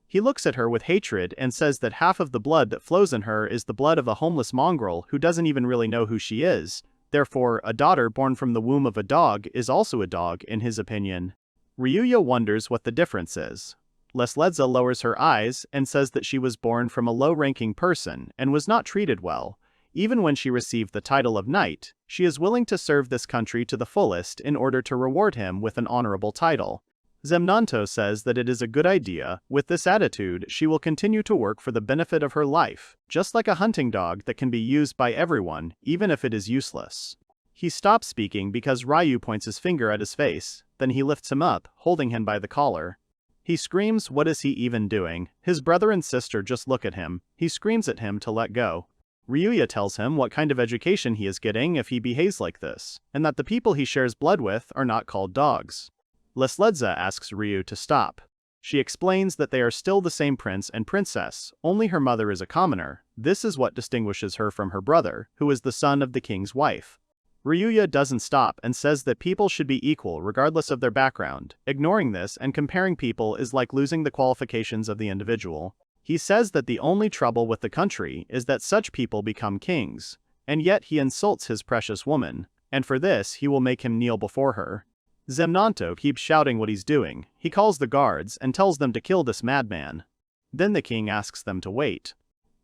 He looks at her with hatred and says that half of the blood that flows in her is the blood of a homeless mongrel who doesn't even really know who she is. Therefore, a daughter born from the womb of a dog is also a dog, in his opinion. Ryuya wonders what the difference is. Lesledza lowers her eyes and says that she was born from a low-ranking person and was not treated well. Even when she received the title of knight, she is willing to serve this country to the fullest in order to reward him with an honorable title. Zemnanto says that it is a good idea. With this attitude, she will continue to work for the benefit of her life, just like a hunting dog that can be used by everyone, even if it is useless. He stops speaking because Ryu points his finger at his face, then he lifts him up, holding him by the collar. He screams, what is he even doing? His brother and sister just look at him. He screams at him to let go. Ryuya tells him what kind of education he is getting if he behaves like this, and that the people he shares blood with are not called dogs. Lesledza asks Ryu to stop. She explains that they are still the same prince and princess, only her mother is a commoner. This is what distinguishes her from her brother, who is the son of the king's wife. Ryuya doesn't stop and says that people should be equal regardless of their background. Ignoring this and comparing people is like losing the qualifications of the individual. He says that the only trouble with the country is that such people become kings, and yet he insults his precious woman, and for this he will make him kneel before her. Zemnanto keeps shouting what he's doing. He calls the guards and tells them to kill this madman. Then the king asks them to wait.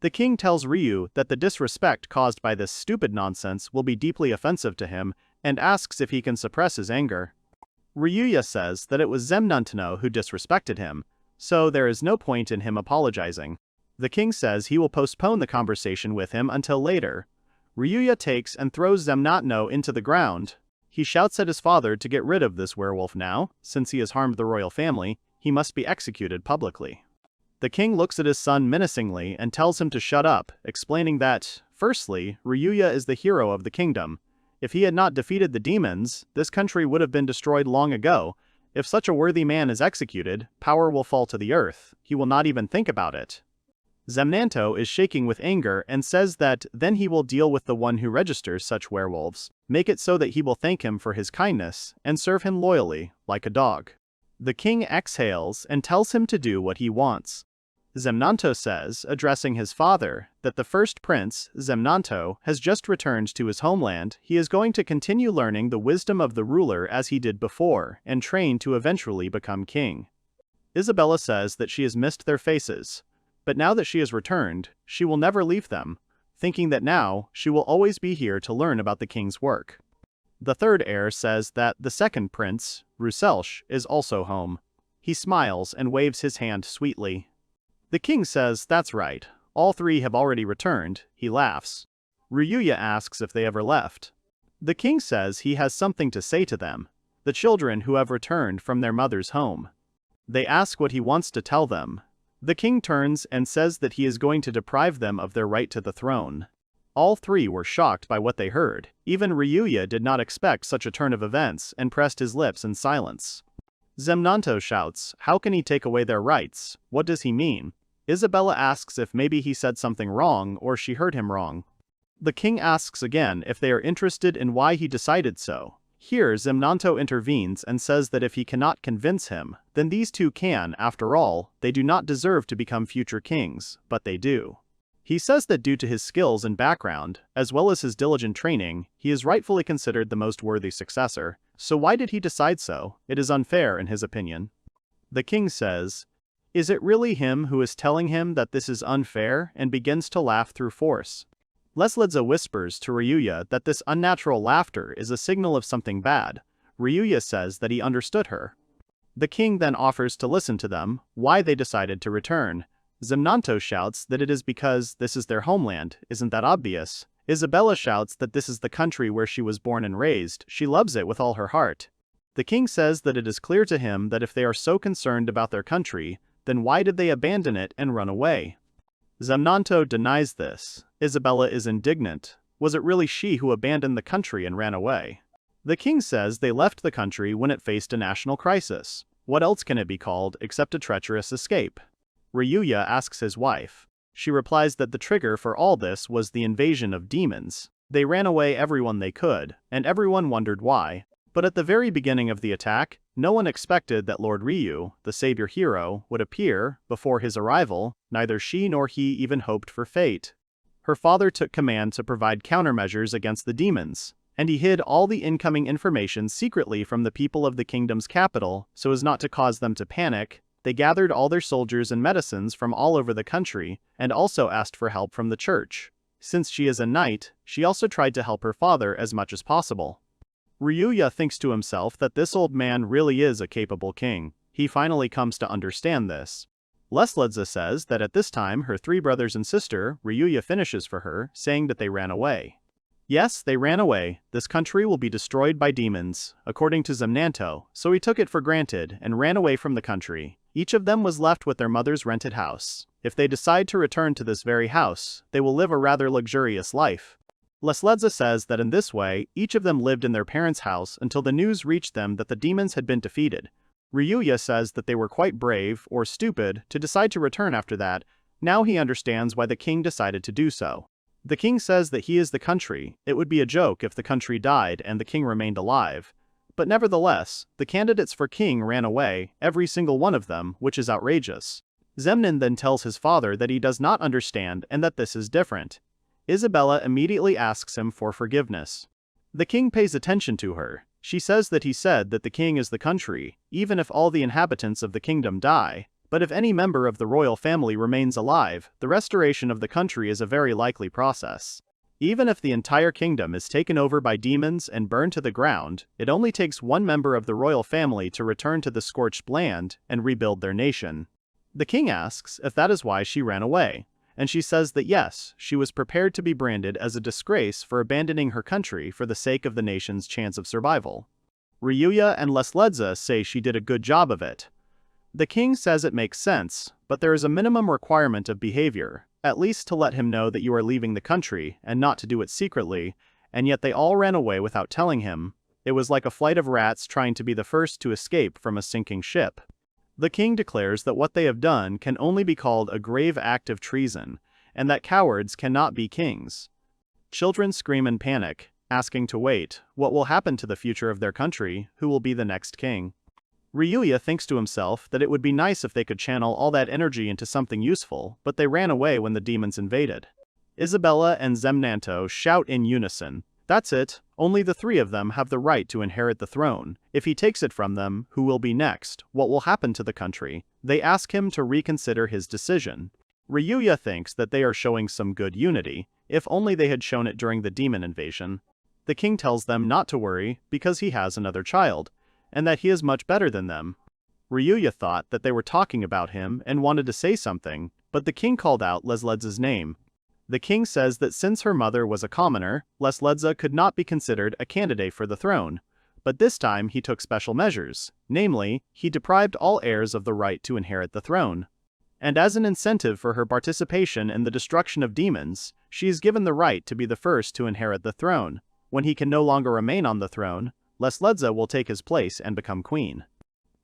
The king tells Ryu that the disrespect caused by this stupid nonsense will be deeply offensive to him and asks if he can suppress his anger. Ryuya says that it was Zemnanto who disrespected him, so there is no point in him apologizing. The king says he will postpone the conversation with him until later. Ryuya takes and throws Zemnanto into the ground. He shouts at his father to get rid of this werewolf now. Since he has harmed the royal family, he must be executed publicly. The king looks at his son menacingly and tells him to shut up, explaining that, firstly, Ryuya is the hero of the kingdom. If he had not defeated the demons, this country would have been destroyed long ago. If such a worthy man is executed, power will fall to the earth. He will not even think about it. Zemnanto is shaking with anger and says that then he will deal with the one who registers such werewolves, make it so that he will thank him for his kindness, and serve him loyally, like a dog. The king exhales and tells him to do what he wants. Zemnanto says, addressing his father, that the first prince, Zemnanto, has just returned to his homeland. He is going to continue learning the wisdom of the ruler as he did before, and train to eventually become king. Isabella says that she has missed their faces, but now that she has returned, she will never leave them, thinking that now she will always be here to learn about the king's work. The third heir says that the second prince, Ruselsh, is also home. He smiles and waves his hand sweetly. The king says that's right, all three have already returned. He laughs. Ryuya asks if they ever left. The king says he has something to say to them, the children who have returned from their mother's home. They ask what he wants to tell them. The king turns and says that he is going to deprive them of their right to the throne. All three were shocked by what they heard. Even Ryuya did not expect such a turn of events and pressed his lips in silence. Zemnanto shouts, how can he take away their rights? What does he mean? Isabella asks if maybe he said something wrong or she heard him wrong. The king asks again if they are interested in why he decided so. Here Zemnanto intervenes and says that if he cannot convince him, then these two can. After all, they do not deserve to become future kings, but they do. He says that due to his skills and background, as well as his diligent training, he is rightfully considered the most worthy successor. So why did he decide so? It is unfair in his opinion. The king says, "Is it really him who is telling him that this is unfair?" and begins to laugh through force. Lesledza whispers to Ryuya that this unnatural laughter is a signal of something bad. Ryuya says that he understood her. The king then offers to listen to them, why they decided to return. Zemnanto shouts that it is because this is their homeland. Isn't that obvious? Isabella shouts that this is the country where she was born and raised. She loves it with all her heart. The king says that it is clear to him that if they are so concerned about their country, then why did they abandon it and run away? Zemnanto denies this. Isabella is indignant. Was it really she who abandoned the country and ran away? The king says they left the country when it faced a national crisis. What else can it be called except a treacherous escape? Ryuya asks his wife. She replies that the trigger for all this was the invasion of demons. They ran away everyone they could, and everyone wondered why. But at the very beginning of the attack, no one expected that Lord Ryu, the savior hero, would appear. Before his arrival, neither she nor he even hoped for fate. Her father took command to provide countermeasures against the demons, and he hid all the incoming information secretly from the people of the kingdom's capital so as not to cause them to panic. They gathered all their soldiers and medicines from all over the country, and also asked for help from the church. Since she is a knight, she also tried to help her father as much as possible. Ryuya thinks to himself that this old man really is a capable king. He finally comes to understand this. Lesledza says that at this time her three brothers and sister, Ryuya finishes for her, saying that they ran away. Yes, they ran away. This country will be destroyed by demons, according to Zemnanto, so he took it for granted and ran away from the country. Each of them was left with their mother's rented house. If they decide to return to this very house, they will live a rather luxurious life. Lesledza says that in this way, each of them lived in their parents' house until the news reached them that the demons had been defeated. Ryuya says that they were quite brave, or stupid, to decide to return after that. Now he understands why the king decided to do so. The king says that he is the country. It would be a joke if the country died and the king remained alive. But nevertheless, the candidates for king ran away, every single one of them, which is outrageous. Zemnin then tells his father that he does not understand and that this is different. Isabella immediately asks him for forgiveness. The king pays attention to her. She says that he said that the king is the country, even if all the inhabitants of the kingdom die. But if any member of the royal family remains alive, the restoration of the country is a very likely process. Even if the entire kingdom is taken over by demons and burned to the ground, it only takes one member of the royal family to return to the scorched land and rebuild their nation. The king asks if that is why she ran away, and she says that yes, she was prepared to be branded as a disgrace for abandoning her country for the sake of the nation's chance of survival. Ryuya and Lesledza say she did a good job of it. The king says it makes sense, but there is a minimum requirement of behavior, at least to let him know that you are leaving the country and not to do it secretly, and yet they all ran away without telling him. It was like a flight of rats trying to be the first to escape from a sinking ship. The king declares that what they have done can only be called a grave act of treason, and that cowards cannot be kings. Children scream in panic, asking to wait. What will happen to the future of their country? Who will be the next king? Ryuya thinks to himself that it would be nice if they could channel all that energy into something useful, but they ran away when the demons invaded. Isabella and Zemnanto shout in unison, "That's it, only the three of them have the right to inherit the throne. If he takes it from them, who will be next? What will happen to the country?" They ask him to reconsider his decision. Ryuya thinks that they are showing some good unity, if only they had shown it during the demon invasion. The king tells them not to worry, because he has another child, and that he is much better than them. Ryuya thought that they were talking about him and wanted to say something, but the king called out Lesledza's name. The king says that since her mother was a commoner, Lesledza could not be considered a candidate for the throne. But this time he took special measures, namely, he deprived all heirs of the right to inherit the throne. And as an incentive for her participation in the destruction of demons, she is given the right to be the first to inherit the throne. When he can no longer remain on the throne, Lesledza will take his place and become queen.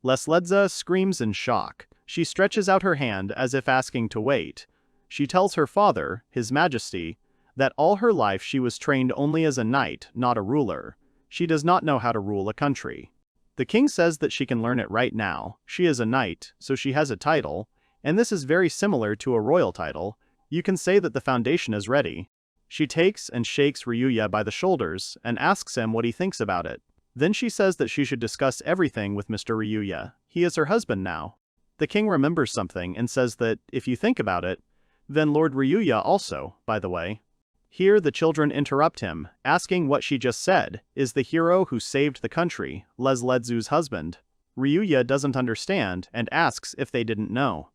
Lesledza screams in shock. She stretches out her hand as if asking to wait. She tells her father, His Majesty, that all her life she was trained only as a knight, not a ruler. She does not know how to rule a country. The king says that she can learn it right now. She is a knight, so she has a title, and this is very similar to a royal title. You can say that the foundation is ready. She takes and shakes Ryuya by the shoulders and asks him what he thinks about it. Then she says that she should discuss everything with Mr. Ryuya. He is her husband now. The king remembers something and says that, if you think about it, then Lord Ryuya also, by the way. Here the children interrupt him, asking what she just said is the hero who saved the country, Lesledzu's husband. Ryuya doesn't understand and asks if they didn't know.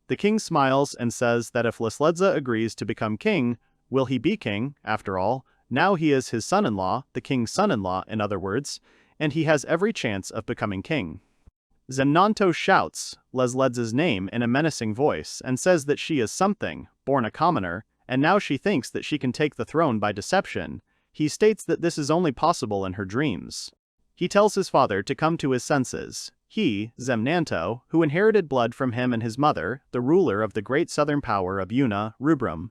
The king smiles and says that if Lesledza agrees to become king, will he be king, after all? Now he is his son-in-law, the king's son-in-law in other words, and he has every chance of becoming king. Zemnanto shouts Lesledza's name in a menacing voice and says that she is something, born a commoner, and now she thinks that she can take the throne by deception. He states that this is only possible in her dreams. He tells his father to come to his senses. He, Zemnanto, who inherited blood from him and his mother, the ruler of the great southern power of Yuna, Rubrum.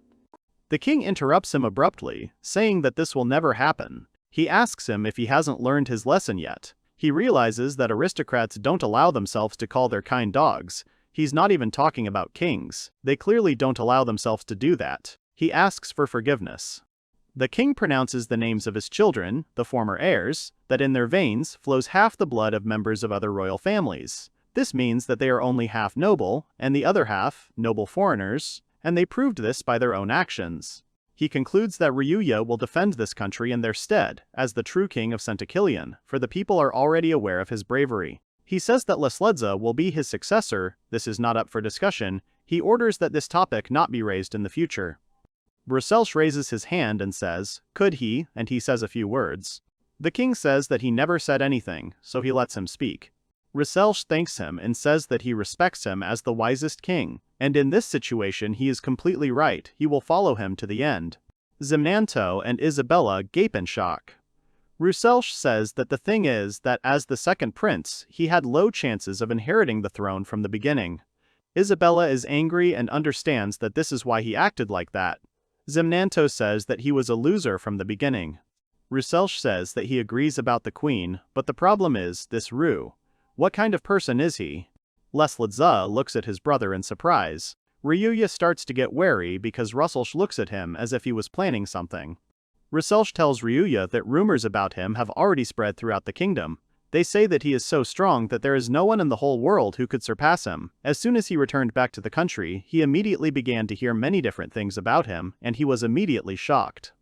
The king interrupts him abruptly, saying that this will never happen. He asks him if he hasn't learned his lesson yet. He realizes that aristocrats don't allow themselves to call their kind dogs. He's not even talking about kings. They clearly don't allow themselves to do that. He asks for forgiveness. The king pronounces the names of his children, the former heirs, that in their veins flows half the blood of members of other royal families. This means that they are only half noble, and the other half, noble foreigners, and they proved this by their own actions. He concludes that Ryuya will defend this country in their stead, as the true king of Centakilion, for the people are already aware of his bravery. He says that Lesledza will be his successor. This is not up for discussion. He orders that this topic not be raised in the future. Bruselch raises his hand and says, could he, and he says a few words. The king says that he never said anything, so he lets him speak. Bruselch thanks him and says that he respects him as the wisest king, and in this situation he is completely right, he will follow him to the end. Zemnanto and Isabella gape in shock. Bruselch says that the thing is that as the second prince, he had low chances of inheriting the throne from the beginning. Isabella is angry and understands that this is why he acted like that. Zemnanto says that he was a loser from the beginning. Bruselch says that he agrees about the queen, but the problem is, this Ryu. What kind of person is he? Lesledza looks at his brother in surprise. Ryuya starts to get wary because Bruselch looks at him as if he was planning something. Bruselch tells Ryuya that rumors about him have already spread throughout the kingdom. They say that he is so strong that there is no one in the whole world who could surpass him. As soon as he returned back to the country, he immediately began to hear many different things about him, and he was immediately shocked.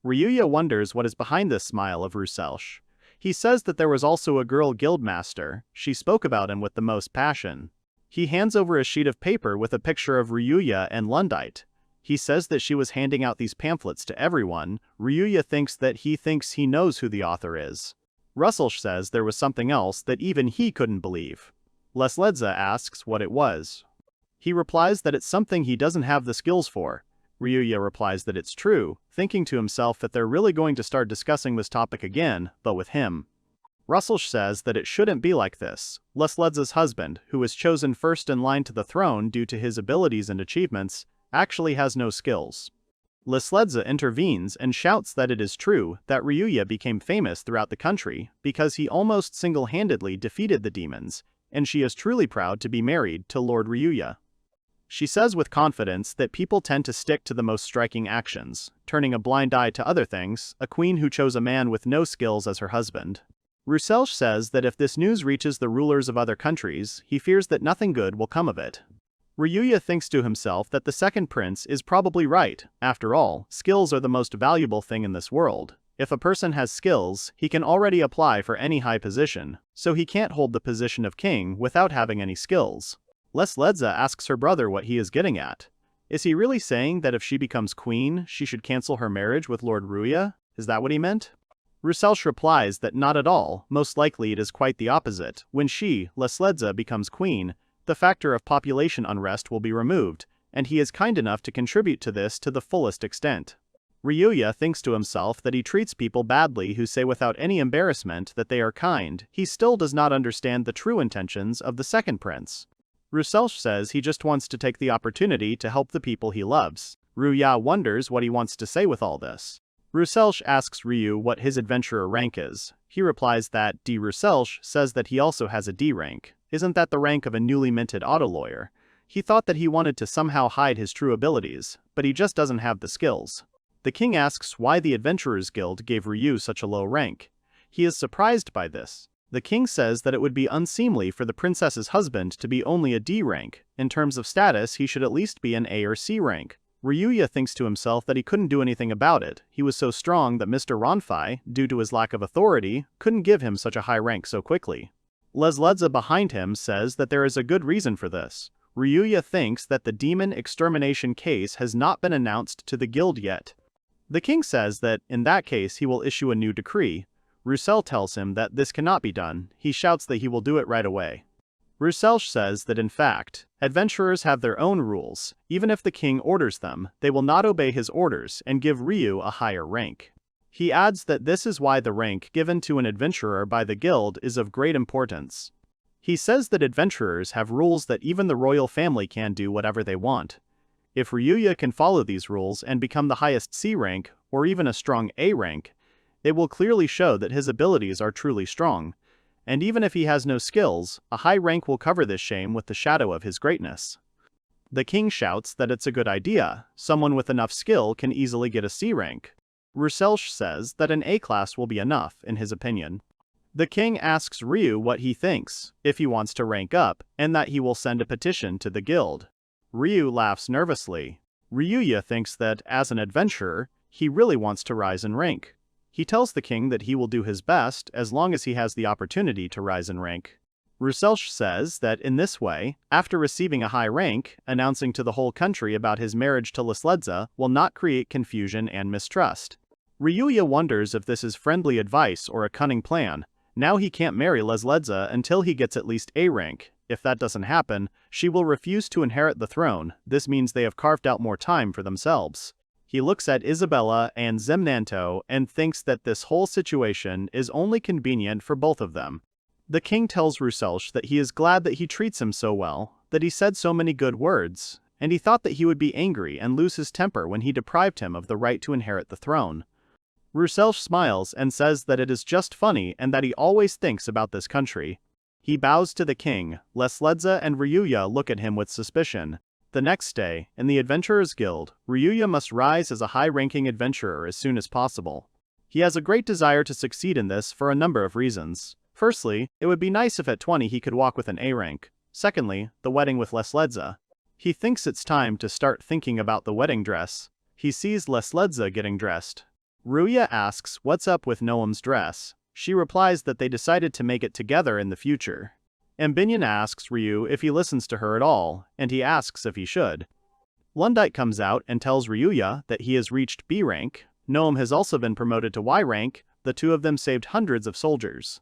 Ryuya wonders what is behind this smile of Bruselch. He says that there was also a girl guildmaster. She spoke about him with the most passion. He hands over a sheet of paper with a picture of Ryuya and Lundite. He says that she was handing out these pamphlets to everyone. Ryuya thinks that he knows who the author is. Bruselch says there was something else that even he couldn't believe. Lesledza asks what it was. He replies that it's something he doesn't have the skills for. Ryuya replies that it's true, thinking to himself that they're really going to start discussing this topic again, but with him. Bruselch says that it shouldn't be like this. Lesledza's husband, who was chosen first in line to the throne due to his abilities and achievements, actually has no skills. Lesledza intervenes and shouts that it is true that Ryuya became famous throughout the country because he almost single-handedly defeated the demons, and she is truly proud to be married to Lord Ryuya. She says with confidence that people tend to stick to the most striking actions, turning a blind eye to other things, a queen who chose a man with no skills as her husband. Bruselch says that if this news reaches the rulers of other countries, he fears that nothing good will come of it. Ryuya thinks to himself that the second prince is probably right. After all, skills are the most valuable thing in this world. If a person has skills, he can already apply for any high position, so he can't hold the position of king without having any skills. Lesledza asks her brother what he is getting at. Is he really saying that if she becomes queen, she should cancel her marriage with Lord Ryuya? Is that what he meant? Bruselch replies that not at all, most likely it is quite the opposite. When she, Lesledza, becomes queen, the factor of population unrest will be removed, and he is kind enough to contribute to this to the fullest extent. Ryuya thinks to himself that he treats people badly who say without any embarrassment that they are kind. He still does not understand the true intentions of the second prince. Bruselch says he just wants to take the opportunity to help the people he loves. Ryuya wonders what he wants to say with all this. Ruselsh asks Ryu what his adventurer rank is. He replies that D. Ruselsh says that he also has a D rank. Isn't that the rank of a newly minted auto lawyer? He thought that he wanted to somehow hide his true abilities, but he just doesn't have the skills. The king asks why the Adventurers Guild gave Ryu such a low rank. He is surprised by this. The king says that it would be unseemly for the princess's husband to be only a D rank. In terms of status, he should at least be an A or C rank. Ryuya thinks to himself that he couldn't do anything about it. He was so strong that Mr. Ronfai, due to his lack of authority, couldn't give him such a high rank so quickly. Lesledza behind him says that there is a good reason for this. Ryuya thinks that the demon extermination case has not been announced to the guild yet. The king says that, in that case, he will issue a new decree. Roussel tells him that this cannot be done. He shouts that he will do it right away. Ruselsh says that in fact, adventurers have their own rules. Even if the king orders them, they will not obey his orders and give Ryu a higher rank. He adds that this is why the rank given to an adventurer by the guild is of great importance. He says that adventurers have rules that even the royal family can do whatever they want. If Ryuya can follow these rules and become the highest C rank, or even a strong A rank, it will clearly show that his abilities are truly strong. And even if he has no skills, a high rank will cover this shame with the shadow of his greatness. The king shouts that it's a good idea. Someone with enough skill can easily get a C rank. Ruselsh says that an A class will be enough, in his opinion. The king asks Ryu what he thinks, if he wants to rank up, and that he will send a petition to the guild. Ryu laughs nervously. Ryuya thinks that, as an adventurer, he really wants to rise in rank. He tells the king that he will do his best as long as he has the opportunity to rise in rank. Ruselsh says that in this way, after receiving a high rank, announcing to the whole country about his marriage to Lesledza will not create confusion and mistrust. Ryuya wonders if this is friendly advice or a cunning plan. Now he can't marry Lesledza until he gets at least A rank. If that doesn't happen, she will refuse to inherit the throne. This means they have carved out more time for themselves. He looks at Isabella and Zemnanto and thinks that this whole situation is only convenient for both of them. The king tells Ruselsh that he is glad that he treats him so well, that he said so many good words, and he thought that he would be angry and lose his temper when he deprived him of the right to inherit the throne. Ruselsh smiles and says that it is just funny and that he always thinks about this country. He bows to the king. Lesledza and Ryuya look at him with suspicion. The next day, in the Adventurers Guild, Ryuya must rise as a high-ranking adventurer as soon as possible. He has a great desire to succeed in this for a number of reasons. Firstly, it would be nice if at 20 he could walk with an A rank. Secondly, the wedding with Lesledza. He thinks it's time to start thinking about the wedding dress. He sees Lesledza getting dressed. Ryuya asks what's up with Noam's dress. She replies that they decided to make it together in the future. Ambinion asks Ryu if he listens to her at all, and he asks if he should. Lundite comes out and tells Ryuya that he has reached B rank. Noam has also been promoted to Y rank. The two of them saved hundreds of soldiers.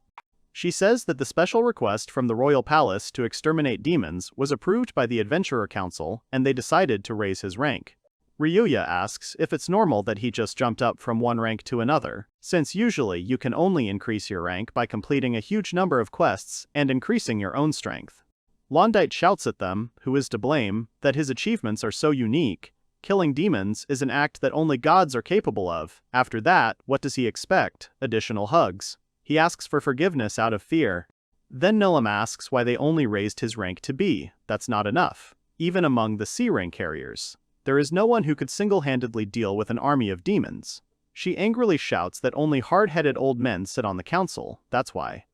She says that the special request from the royal palace to exterminate demons was approved by the Adventurer Council, and they decided to raise his rank. Ryuya asks if it's normal that he just jumped up from one rank to another, since usually you can only increase your rank by completing a huge number of quests and increasing your own strength. Lundite shouts at them, who is to blame, that his achievements are so unique. Killing demons is an act that only gods are capable of. After that, what does he expect? Additional hugs. He asks for forgiveness out of fear. Then Noam asks why they only raised his rank to B. That's not enough. Even among the C rank carriers, there is no one who could single-handedly deal with an army of demons. She angrily shouts that only hard-headed old men sit on the council, that's why.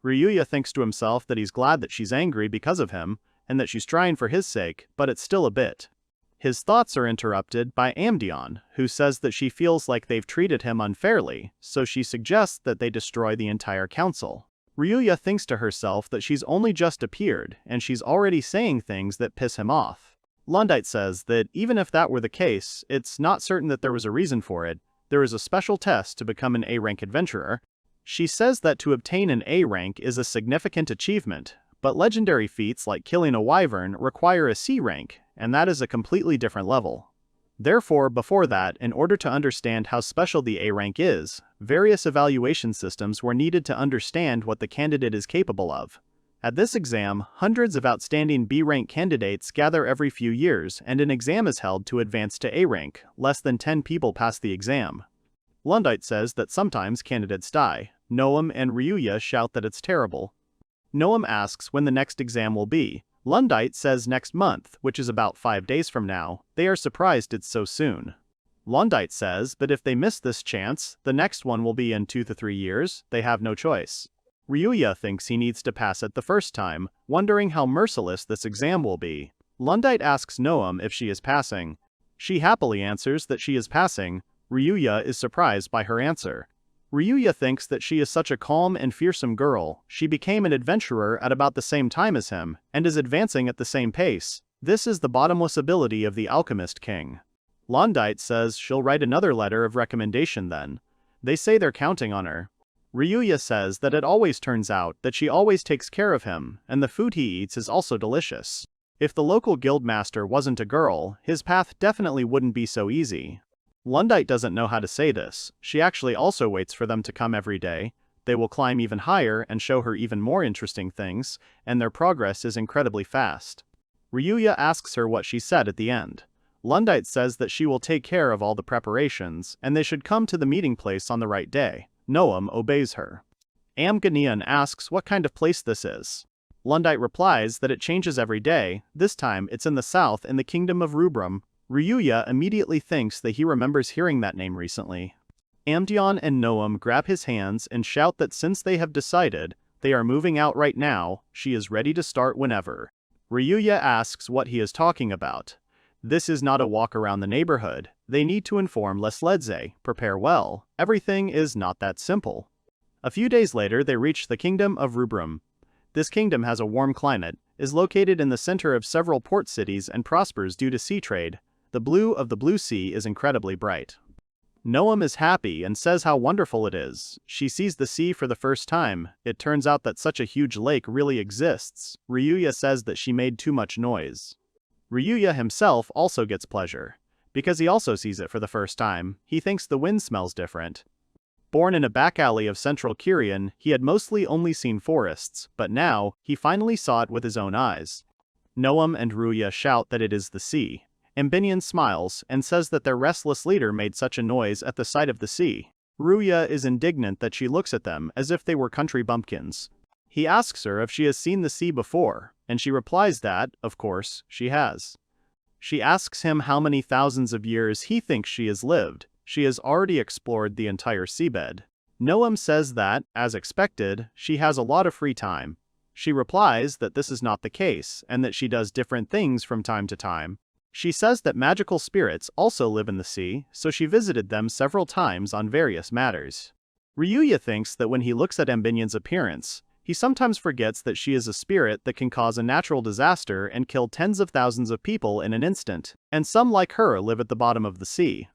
Ryuya thinks to himself that he's glad that she's angry because of him, and that she's trying for his sake, but it's still a bit. His thoughts are interrupted by Amdion, who says that she feels like they've treated him unfairly, so she suggests that they destroy the entire council. Ryuya thinks to herself that she's only just appeared, and she's already saying things that piss him off. Lundite says that even if that were the case, it's not certain that there was a reason for it. There is a special test to become an A-rank adventurer. She says that to obtain an A rank is a significant achievement, but legendary feats like killing a wyvern require a C rank, and that is a completely different level. Therefore, before that, in order to understand how special the A rank is, various evaluation systems were needed to understand what the candidate is capable of. At this exam, hundreds of outstanding B-rank candidates gather every few years, and an exam is held to advance to A rank. Less than 10 people pass the exam. Lundite says that sometimes candidates die. Noam and Ryuya shout that it's terrible. Noam asks when the next exam will be. Lundite says next month, which is about 5 days from now. They are surprised it's so soon. Lundite says that if they miss this chance, the next one will be in 2 to 3 years. They have no choice. Ryuya thinks he needs to pass it the first time, wondering how merciless this exam will be. Lundite asks Noam if she is passing. She happily answers that she is passing. Ryuya is surprised by her answer. Ryuya thinks that she is such a calm and fearsome girl. She became an adventurer at about the same time as him, and is advancing at the same pace. This is the bottomless ability of the alchemist king. Lundite says she'll write another letter of recommendation then. They say they're counting on her. Ryuya says that it always turns out that she always takes care of him, and the food he eats is also delicious. If the local guildmaster wasn't a girl, his path definitely wouldn't be so easy. Lundite doesn't know how to say this. She actually also waits for them to come every day. They will climb even higher and show her even more interesting things, and their progress is incredibly fast. Ryuya asks her what she said at the end. Lundite says that she will take care of all the preparations, and they should come to the meeting place on the right day. Noam obeys her. Amganian asks what kind of place this is. Lundite replies that it changes every day. This time it's in the south in the kingdom of Rubrum. Ryuya immediately thinks that he remembers hearing that name recently. Amdion and Noam grab his hands and shout that since they have decided, they are moving out right now, she is ready to start whenever. Ryuya asks what he is talking about. This is not a walk around the neighborhood. They need to inform Lesledze, prepare well. Everything is not that simple. A few days later they reach the kingdom of Rubrum. This kingdom has a warm climate, is located in the center of several port cities and prospers due to sea trade. The blue of the blue sea is incredibly bright. Noam is happy and says how wonderful it is. She sees the sea for the first time. It turns out that such a huge lake really exists. Ryuya says that she made too much noise. Ryuya himself also gets pleasure. Because he also sees it for the first time, he thinks the wind smells different. Born in a back alley of central Kirian, he had mostly only seen forests, but now, he finally saw it with his own eyes. Noam and Ryuya shout that it is the sea. Ambinian smiles and says that their restless leader made such a noise at the sight of the sea. Ryuya is indignant that she looks at them as if they were country bumpkins. He asks her if she has seen the sea before, and she replies that, of course, she has. She asks him how many thousands of years he thinks she has lived. She has already explored the entire seabed. Noam says that, as expected, she has a lot of free time. She replies that this is not the case, and that she does different things from time to time. She says that magical spirits also live in the sea, so she visited them several times on various matters. Ryuya thinks that when he looks at Ambinion's appearance, he sometimes forgets that she is a spirit that can cause a natural disaster and kill tens of thousands of people in an instant, and some like her live at the bottom of the sea.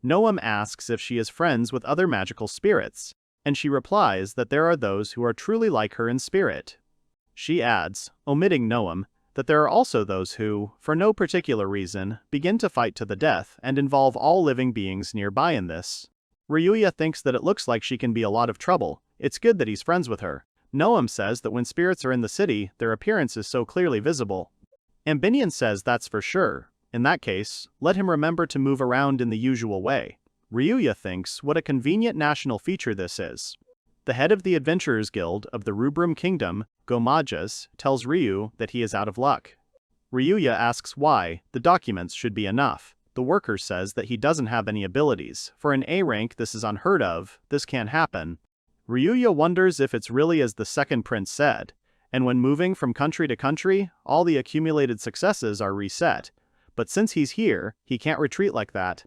Noam asks if she is friends with other magical spirits, and she replies that there are those who are truly like her in spirit. She adds, omitting Noam, that there are also those who, for no particular reason, begin to fight to the death and involve all living beings nearby in this. Ryuya thinks that it looks like she can be a lot of trouble. It's good that he's friends with her. Noam says that when spirits are in the city, their appearance is so clearly visible. Ambinian says that's for sure. In that case, let him remember to move around in the usual way. Ryuya thinks what a convenient national feature this is. The head of the Adventurers Guild of the Rubrum Kingdom, Gomajas, tells Ryu that he is out of luck. Ryuya asks why. The documents should be enough. The worker says that he doesn't have any abilities. For an A rank this is unheard of, this can't happen. Ryuya wonders if it's really as the second prince said, and when moving from country to country, all the accumulated successes are reset. But since he's here, he can't retreat like that.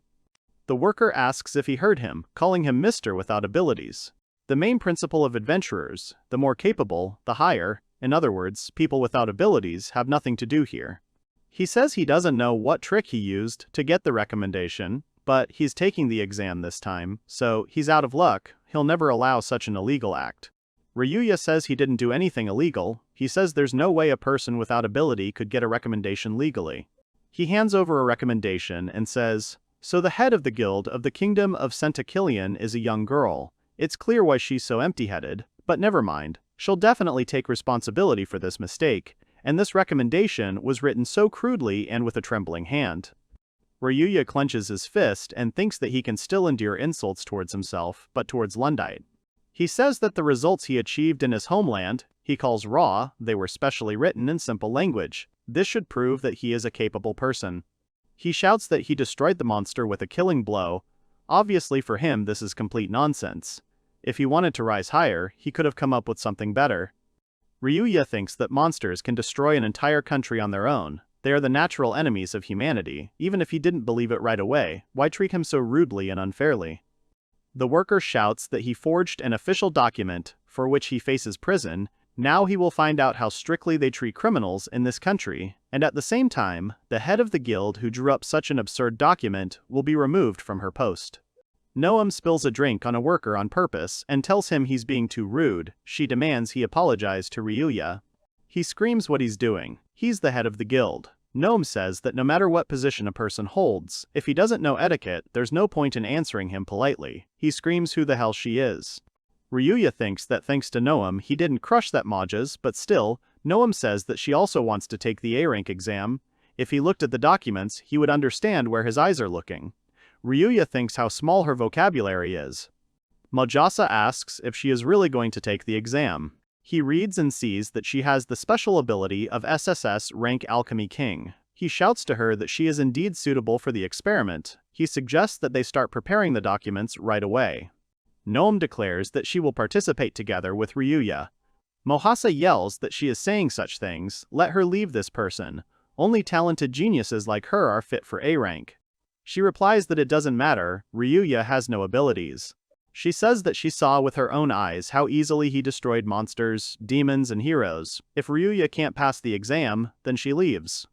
The worker asks if he heard him, calling him Mr. without abilities. The main principle of adventurers, the more capable, the higher. In other words, people without abilities have nothing to do here. He says he doesn't know what trick he used to get the recommendation, but he's taking the exam this time, so he's out of luck. He'll never allow such an illegal act. Ryuya says he didn't do anything illegal. He says there's no way a person without ability could get a recommendation legally. He hands over a recommendation and says, so the head of the guild of the kingdom of Centakilian is a young girl. It's clear why she's so empty-headed, but never mind. She'll definitely take responsibility for this mistake, and this recommendation was written so crudely and with a trembling hand. Ryuya clenches his fist and thinks that he can still endure insults towards himself, but towards Lundite. He says that the results he achieved in his homeland, he calls raw, they were specially written in simple language. This should prove that he is a capable person. He shouts that he destroyed the monster with a killing blow. Obviously for him this is complete nonsense. If he wanted to rise higher, he could have come up with something better. Ryuya thinks that monsters can destroy an entire country on their own. They are the natural enemies of humanity. Even if he didn't believe it right away, why treat him so rudely and unfairly? The worker shouts that he forged an official document, for which he faces prison. Now he will find out how strictly they treat criminals in this country, and at the same time, the head of the guild who drew up such an absurd document will be removed from her post. Noam spills a drink on a worker on purpose and tells him he's being too rude. She demands he apologize to Ryuya. He screams what he's doing. He's the head of the guild. Noam says that no matter what position a person holds, if he doesn't know etiquette, there's no point in answering him politely. He screams who the hell she is. Ryuya thinks that thanks to Noam he didn't crush that Majas, but still, Noam says that she also wants to take the A-rank exam. If he looked at the documents, he would understand where his eyes are looking. Ryuya thinks how small her vocabulary is. Mojasa asks if she is really going to take the exam. He reads and sees that she has the special ability of SSS rank Alchemy King. He shouts to her that she is indeed suitable for the experiment. He suggests that they start preparing the documents right away. Noam declares that she will participate together with Ryuya. Mohasa yells that she is saying such things. Let her leave this person. Only talented geniuses like her are fit for A rank. She replies that it doesn't matter, Ryuya has no abilities. She says that she saw with her own eyes how easily he destroyed monsters, demons, and heroes. If Ryuya can't pass the exam, then she leaves.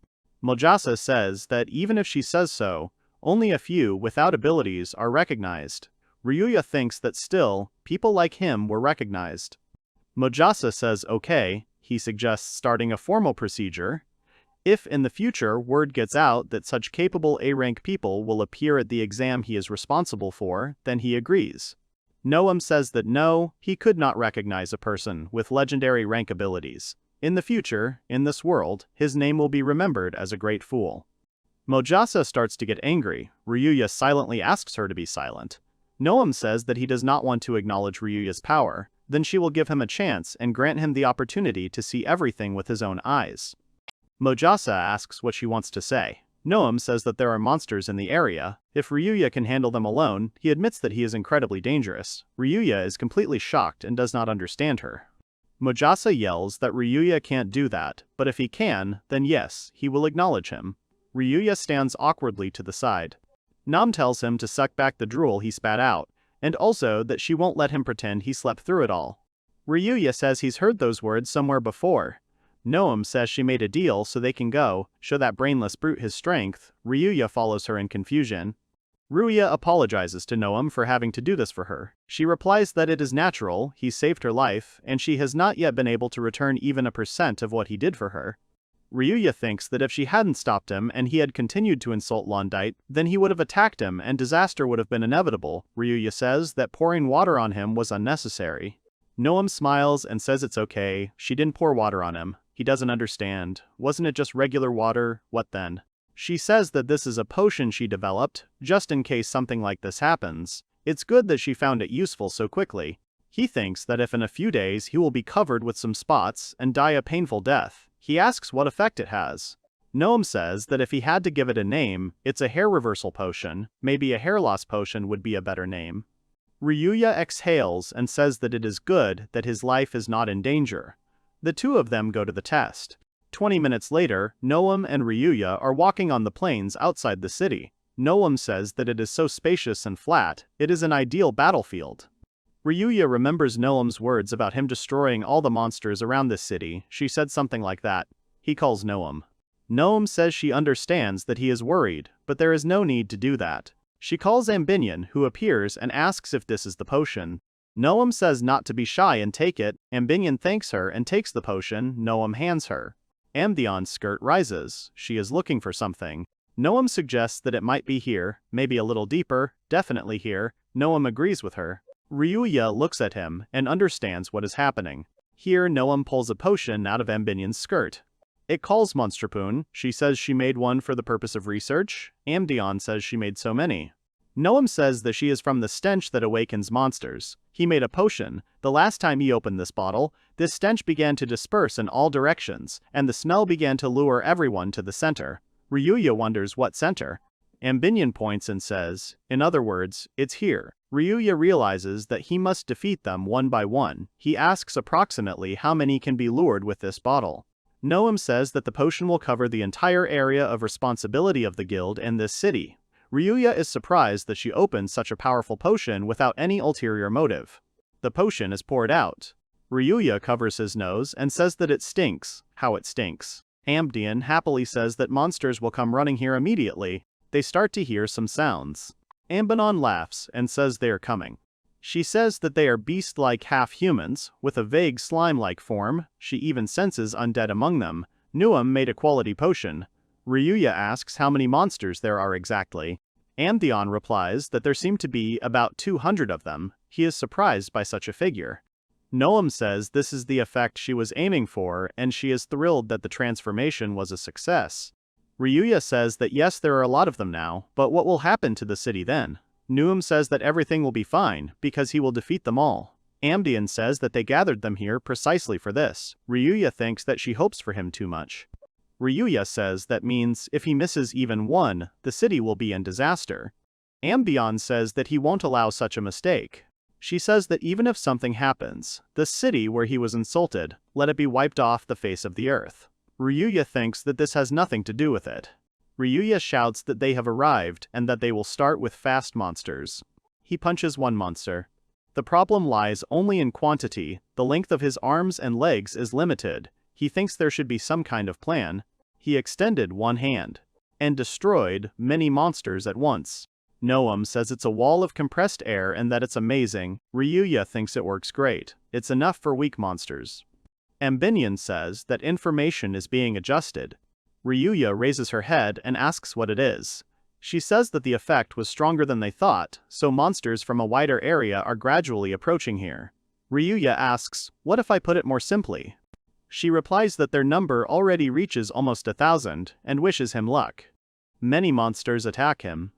Mojasa says that even if she says so, only a few without abilities are recognized. Ryuya thinks that still, people like him were recognized. Mojasa says okay. He suggests starting a formal procedure. If in the future word gets out that such capable A-rank people will appear at the exam he is responsible for, then he agrees. Noam says that no, he could not recognize a person with legendary rank abilities. In the future, in this world, his name will be remembered as a great fool. Mojasa starts to get angry. Ryuya silently asks her to be silent. Noam says that he does not want to acknowledge Ryuya's power. Then she will give him a chance and grant him the opportunity to see everything with his own eyes. Mojasa asks what she wants to say. Noam says that there are monsters in the area. If Ryuya can handle them alone, he admits that he is incredibly dangerous. Ryuya is completely shocked and does not understand her. Mojasa yells that Ryuya can't do that, but if he can, then yes, he will acknowledge him. Ryuya stands awkwardly to the side. Nam tells him to suck back the drool he spat out, and also that she won't let him pretend he slept through it all. Ryuya says he's heard those words somewhere before. Noam says she made a deal so they can go, show that brainless brute his strength. Ryuya follows her in confusion. Ryuya apologizes to Noam for having to do this for her. She replies that it is natural, he saved her life, and she has not yet been able to return even a % of what he did for her. Ryuya thinks that if she hadn't stopped him and he had continued to insult Lundite, then he would have attacked him and disaster would have been inevitable. Ryuya says that pouring water on him was unnecessary. Noam smiles and says it's okay, she didn't pour water on him. He doesn't understand. Wasn't it just regular water? What then? She says that this is a potion she developed, just in case something like this happens. It's good that she found it useful so quickly. He thinks that if in a few days he will be covered with some spots and die a painful death. He asks what effect it has. Noam says that if he had to give it a name, it's a hair reversal potion. Maybe a hair loss potion would be a better name. Ryuya exhales and says that it is good that his life is not in danger. The two of them go to the test. 20 minutes later, Noam and Ryuya are walking on the plains outside the city. Noam says that it is so spacious and flat, it is an ideal battlefield. Ryuya remembers Noam's words about him destroying all the monsters around this city. She said something like that. He calls Noam. Noam says she understands that he is worried, but there is no need to do that. She calls Ambinion, who appears and asks if this is the potion. Noam says not to be shy and take it. Ambinion thanks her and takes the potion Noam hands her. Ambion's skirt rises. She is looking for something. Noam suggests that it might be here, maybe a little deeper, definitely here. Noam agrees with her. Ryuya looks at him and understands what is happening. Here Noam pulls a potion out of Ambinion's skirt. It calls Monsterpoon. She says she made one for the purpose of research. Amdeon says she made so many. Noam says that she is from the stench that awakens monsters. He made a potion. The last time he opened this bottle, this stench began to disperse in all directions, and the smell began to lure everyone to the center. Ryuya wonders what center. Ambinion points and says, in other words, it's here. Ryuya realizes that he must defeat them one by one. He asks approximately how many can be lured with this bottle. Noam says that the potion will cover the entire area of responsibility of the guild and this city. Ryuya is surprised that she opens such a powerful potion without any ulterior motive. The potion is poured out. Ryuya covers his nose and says that it stinks. How it stinks. Amdeon happily says that monsters will come running here immediately. They start to hear some sounds. Ambenon laughs and says they are coming. She says that they are beast-like half-humans, with a vague slime-like form. She even senses undead among them. Nuam made a quality potion. Ryuya asks how many monsters there are exactly. Amdeon replies that there seem to be about 200 of them. He is surprised by such a figure. Noam says this is the effect she was aiming for, and she is thrilled that the transformation was a success. Ryuya says that yes, there are a lot of them now, but what will happen to the city then? Nuam says that everything will be fine, because he will defeat them all. Amdeon says that they gathered them here precisely for this. Ryuya thinks that she hopes for him too much. Ryuya says that means if he misses even one, the city will be in disaster. Amdeon says that he won't allow such a mistake. She says that even if something happens, the city where he was insulted, let it be wiped off the face of the earth. Ryuya thinks that this has nothing to do with it. Ryuya shouts that they have arrived and that they will start with fast monsters. He punches one monster. The problem lies only in quantity. The length of his arms and legs is limited. He thinks there should be some kind of plan. He extended one hand and destroyed many monsters at once. Noam says it's a wall of compressed air and that it's amazing. Ryuya thinks it works great. It's enough for weak monsters. Ambinion says that information is being adjusted. Ryuya raises her head and asks what it is. She says that the effect was stronger than they thought, so monsters from a wider area are gradually approaching here. Ryuya asks, what if I put it more simply? She replies that their number already reaches almost 1,000 and wishes him luck. Many monsters attack him,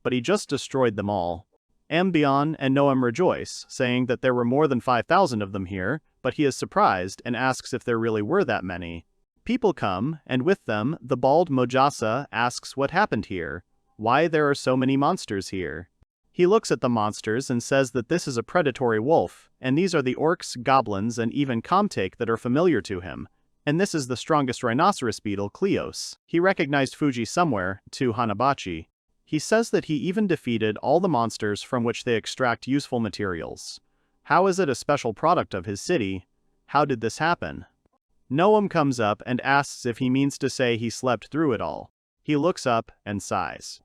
but he just destroyed them all. Ambion and Noam rejoice, saying that there were more than 5,000 of them here, but he is surprised and asks if there really were that many. People come, and with them, the bald Mojasa asks what happened here, why there are so many monsters here. He looks at the monsters and says that this is a predatory wolf, and these are the orcs, goblins, and even Comtake that are familiar to him. And this is the strongest rhinoceros beetle, Kleos. He recognized Fuji somewhere, to Hanabachi. He says that he even defeated all the monsters from which they extract useful materials. How is it a special product of his city? How did this happen? Noam comes up and asks if he means to say he slept through it all. He looks up and sighs.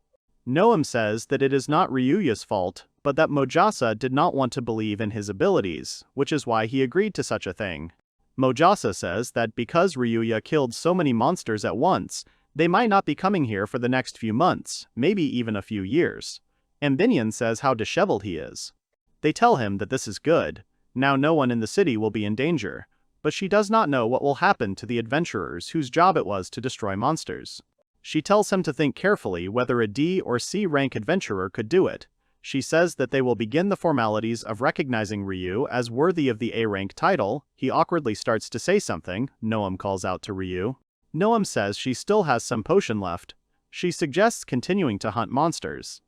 Noam says that it is not Ryuya's fault, but that Mojasa did not want to believe in his abilities, which is why he agreed to such a thing. Mojasa says that because Ryuya killed so many monsters at once, they might not be coming here for the next few months, maybe even a few years. Ambinion says how disheveled he is. They tell him that this is good. Now no one in the city will be in danger. But she does not know what will happen to the adventurers whose job it was to destroy monsters. She tells him to think carefully whether a D or C rank adventurer could do it. She says that they will begin the formalities of recognizing Ryu as worthy of the A rank title. He awkwardly starts to say something. Noam calls out to Ryu. Noam says she still has some potion left. She suggests continuing to hunt monsters.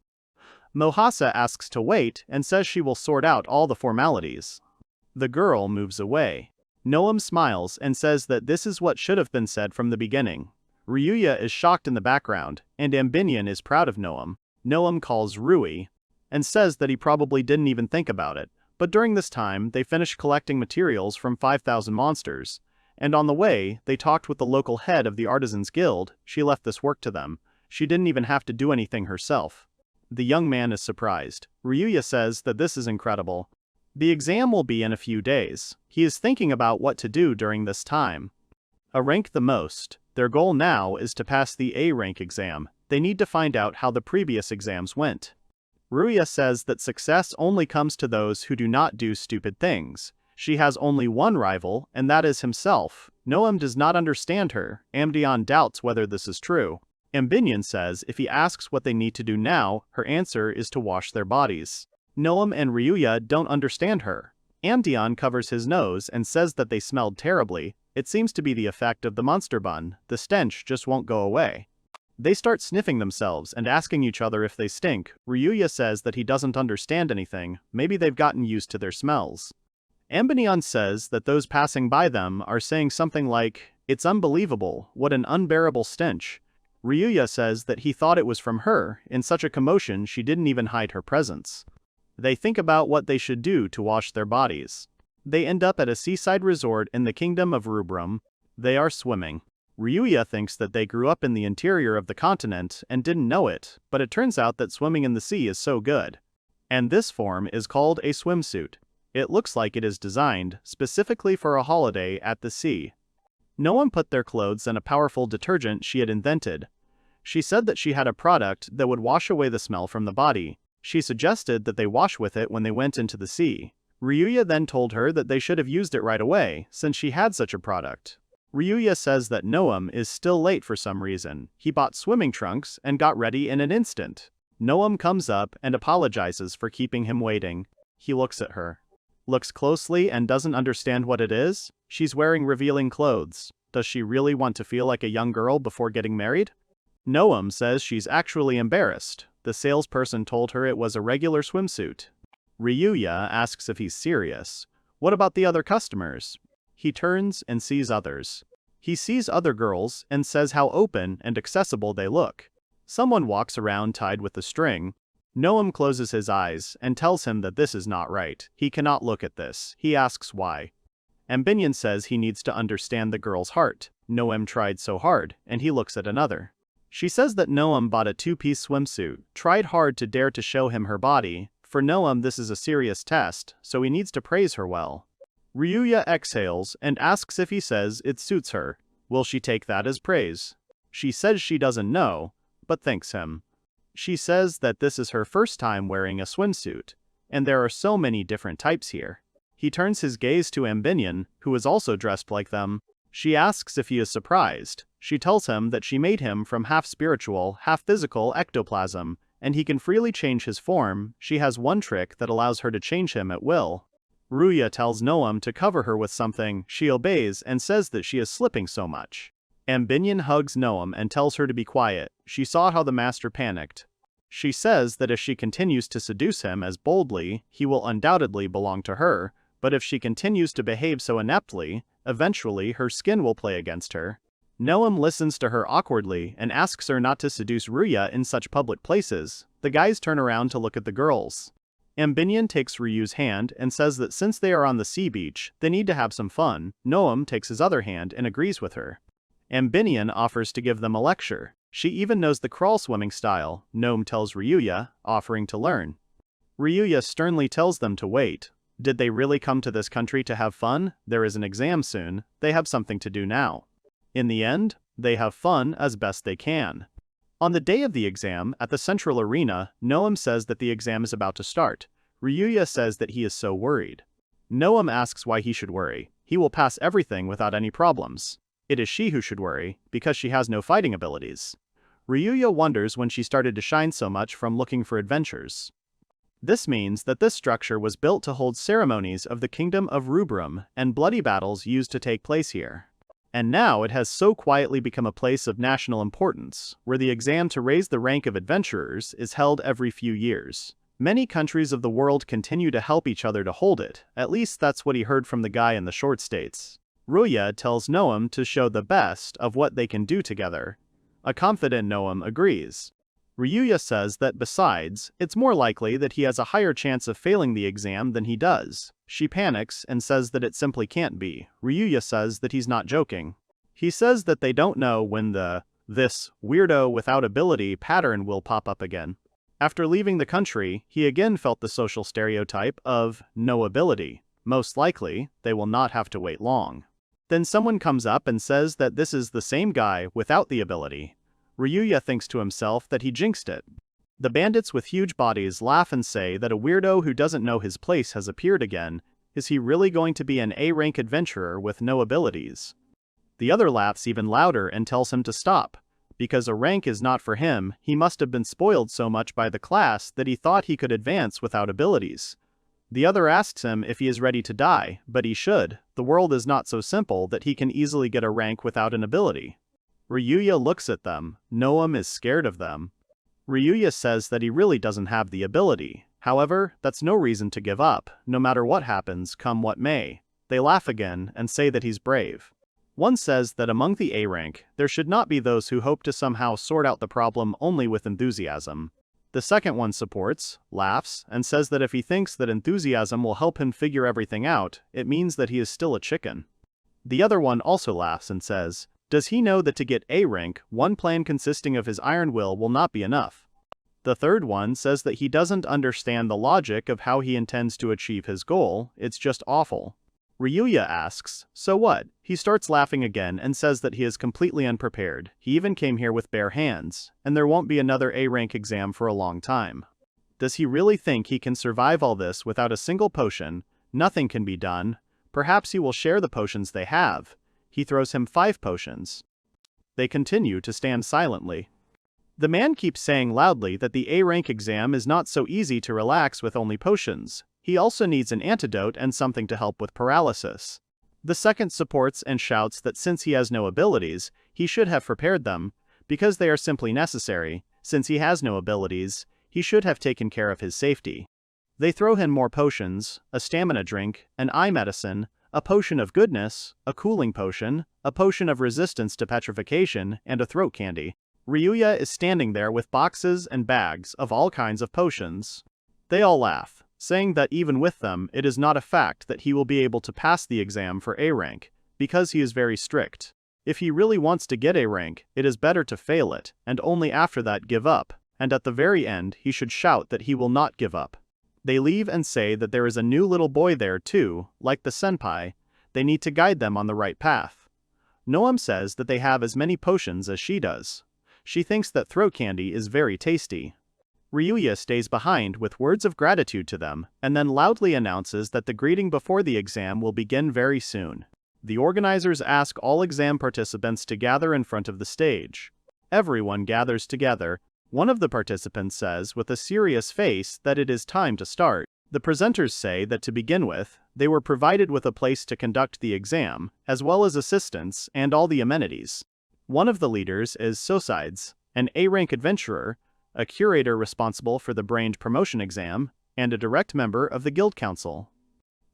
Mohasa asks to wait and says she will sort out all the formalities. The girl moves away. Noam smiles and says that this is what should have been said from the beginning. Ryuya is shocked in the background, and Ambinion is proud of Noam. Noam calls Rui, and says that he probably didn't even think about it, but during this time they finished collecting materials from 5,000 monsters, and on the way, they talked with the local head of the Artisans Guild. She left this work to them. She didn't even have to do anything herself. The young man is surprised. Ryuya says that this is incredible. The exam will be in a few days. He is thinking about what to do during this time. A rank the most. Their goal now is to pass the A rank exam. They need to find out how the previous exams went. Ryuya says that success only comes to those who do not do stupid things. She has only one rival, and that is himself. Noam does not understand her. Amdeon doubts whether this is true. Ambinion says if he asks what they need to do now, her answer is to wash their bodies. Noam and Ryuya don't understand her. Amdeon covers his nose and says that they smelled terribly. It seems to be the effect of the monster bun. The stench just won't go away. They start sniffing themselves and asking each other if they stink. Ryuya says that he doesn't understand anything. Maybe they've gotten used to their smells. Ambinion says that those passing by them are saying something like, "It's unbelievable, what an unbearable stench." Ryuya says that he thought it was from her. In such a commotion she didn't even hide her presence. They think about what they should do to wash their bodies. They end up at a seaside resort in the kingdom of Rubrum. They are swimming. Ryuya thinks that they grew up in the interior of the continent and didn't know it, but it turns out that swimming in the sea is so good. And this form is called a swimsuit. It looks like it is designed specifically for a holiday at the sea. Noam put their clothes in a powerful detergent she had invented. She said that she had a product that would wash away the smell from the body. She suggested that they wash with it when they went into the sea. Ryuya then told her that they should have used it right away, since she had such a product. Ryuya says that Noam is still late for some reason. He bought swimming trunks and got ready in an instant. Noam comes up and apologizes for keeping him waiting. He looks at her. Looks closely and doesn't understand what it is. She's wearing revealing clothes. Does she really want to feel like a young girl before getting married? Noam says she's actually embarrassed. The salesperson told her it was a regular swimsuit. Ryuya asks if he's serious. What about the other customers? He turns and sees others. He sees other girls and says how open and accessible they look. Someone walks around tied with a string. Noam closes his eyes and tells him that this is not right. He cannot look at this. He asks why. Ambinion says he needs to understand the girl's heart. Noam tried so hard, and he looks at another. She says that Noam bought a two-piece swimsuit, tried hard to dare to show him her body. For Noam this is a serious test, so he needs to praise her well. Ryuya exhales and asks if he says it suits her. Will she take that as praise? She says she doesn't know, but thanks him. She says that this is her first time wearing a swimsuit, and there are so many different types here. He turns his gaze to Ambinion, who is also dressed like them. She asks if he is surprised. She tells him that she made him from half spiritual, half physical ectoplasm, and he can freely change his form. She has one trick that allows her to change him at will. Ryuya tells Noam to cover her with something. She obeys and says that she is slipping so much. Ambinion hugs Noam and tells her to be quiet. She saw how the master panicked. She says that if she continues to seduce him as boldly, he will undoubtedly belong to her, but if she continues to behave so ineptly, eventually her skin will play against her. Noam listens to her awkwardly and asks her not to seduce Ryuya in such public places. The guys turn around to look at the girls. Ambinion takes Ryu's hand and says that since they are on the sea beach, they need to have some fun. Noam takes his other hand and agrees with her. Ambinion offers to give them a lecture. She even knows the crawl swimming style. Noam tells Ryuya, offering to learn. Ryuya sternly tells them to wait. Did they really come to this country to have fun? There is an exam soon. They have something to do now. In the end, they have fun as best they can. On the day of the exam, at the central arena, Noam says that the exam is about to start. Ryuya says that he is so worried. Noam asks why he should worry. He will pass everything without any problems. It is she who should worry, because she has no fighting abilities. Ryuya wonders when she started to shine so much from looking for adventures. This means that this structure was built to hold ceremonies of the kingdom of Rubrum, and bloody battles used to take place here. And now it has so quietly become a place of national importance, where the exam to raise the rank of adventurers is held every few years. Many countries of the world continue to help each other to hold it. At least that's what he heard from the guy in the short states. Ryuya tells Noam to show the best of what they can do together. A confident Noam agrees. Ryuya says that besides, it's more likely that he has a higher chance of failing the exam than he does. She panics and says that it simply can't be. Ryuya says that he's not joking. He says that they don't know when this weirdo without ability pattern will pop up again. After leaving the country, he again felt the social stereotype of no ability. Most likely, they will not have to wait long. Then someone comes up and says that this is the same guy without the ability. Ryuya thinks to himself that he jinxed it. The bandits with huge bodies laugh and say that a weirdo who doesn't know his place has appeared again. Is he really going to be an A-rank adventurer with no abilities? The other laughs even louder and tells him to stop. Because a rank is not for him, he must have been spoiled so much by the class that he thought he could advance without abilities. The other asks him if he is ready to die, but he should. The world is not so simple that he can easily get a rank without an ability. Ryuya looks at them. Noam is scared of them. Ryuya says that he really doesn't have the ability. However, that's no reason to give up, no matter what happens, come what may. They laugh again and say that he's brave. One says that among the A-rank, there should not be those who hope to somehow sort out the problem only with enthusiasm. The second one supports, laughs, and says that if he thinks that enthusiasm will help him figure everything out, it means that he is still a chicken. The other one also laughs and says, does he know that to get A-rank, one plan consisting of his iron will not be enough? The third one says that he doesn't understand the logic of how he intends to achieve his goal, it's just awful. Ryuya asks, so what? He starts laughing again and says that he is completely unprepared. He even came here with bare hands, and there won't be another A-rank exam for a long time. Does he really think he can survive all this without a single potion? Nothing can be done. Perhaps he will share the potions they have. He throws him 5 potions. They continue to stand silently. The man keeps saying loudly that the A-rank exam is not so easy to relax with only potions. He also needs an antidote and something to help with paralysis. The second supports and shouts that since he has no abilities, he should have prepared them, because they are simply necessary. Since he has no abilities, he should have taken care of his safety. They throw him more potions, a stamina drink, an eye medicine, a potion of goodness, a cooling potion, a potion of resistance to petrification, and a throat candy. Ryuya is standing there with boxes and bags of all kinds of potions. They all laugh, saying that even with them, it is not a fact that he will be able to pass the exam for A rank, because he is very strict. If he really wants to get A rank, it is better to fail it, and only after that give up, and at the very end he should shout that he will not give up. They leave and say that there is a new little boy there too, like the senpai. They need to guide them on the right path. Noam says that they have as many potions as she does. She thinks that throat candy is very tasty. Ryuya stays behind with words of gratitude to them, and then loudly announces that the greeting before the exam will begin very soon. The organizers ask all exam participants to gather in front of the stage. Everyone gathers together. One of the participants says with a serious face that it is time to start. The presenters say that to begin with, they were provided with a place to conduct the exam, as well as assistants and all the amenities. One of the leaders is Sosides, an A-rank adventurer, a curator responsible for the brained promotion exam, and a direct member of the guild council.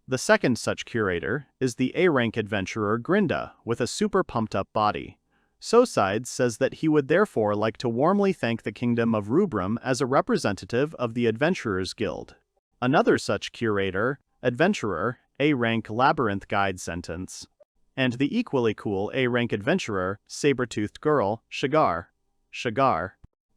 The second such curator is the A-rank adventurer Grinda, with a super pumped-up body. Sosides says that he would therefore like to warmly thank the Kingdom of Rubrum as a representative of the Adventurers Guild. Another such curator, adventurer, A-rank labyrinth guide sentence. And the equally cool A-rank adventurer, saber-toothed girl, Shagar.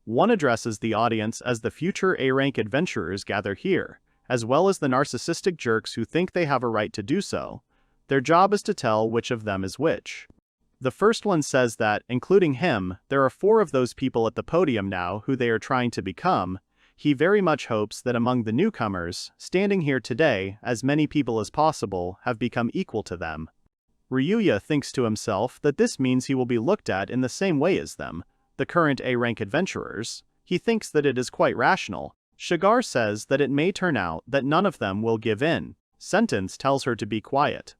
One addresses the audience as the future A-rank adventurers gather here, as well as the narcissistic jerks who think they have a right to do so. Their job is to tell which of them is which. The first one says that, including him, there are 4 of those people at the podium now who they are trying to become. He very much hopes that among the newcomers, standing here today, as many people as possible have become equal to them. Ryuya thinks to himself that this means he will be looked at in the same way as them, the current A-rank adventurers. He thinks that it is quite rational. Shagar says that it may turn out that none of them will give in. Sentence tells her to be quiet.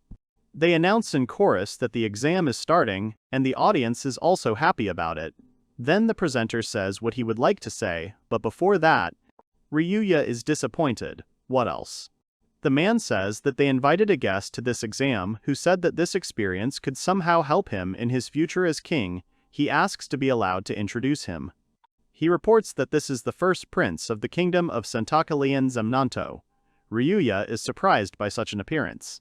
They announce in chorus that the exam is starting, and the audience is also happy about it. Then the presenter says what he would like to say, but before that, Ryuya is disappointed. What else? The man says that they invited a guest to this exam who said that this experience could somehow help him in his future as king. He asks to be allowed to introduce him. He reports that this is the first prince of the kingdom of Sentakalian Zemnanto. Ryuya is surprised by such an appearance.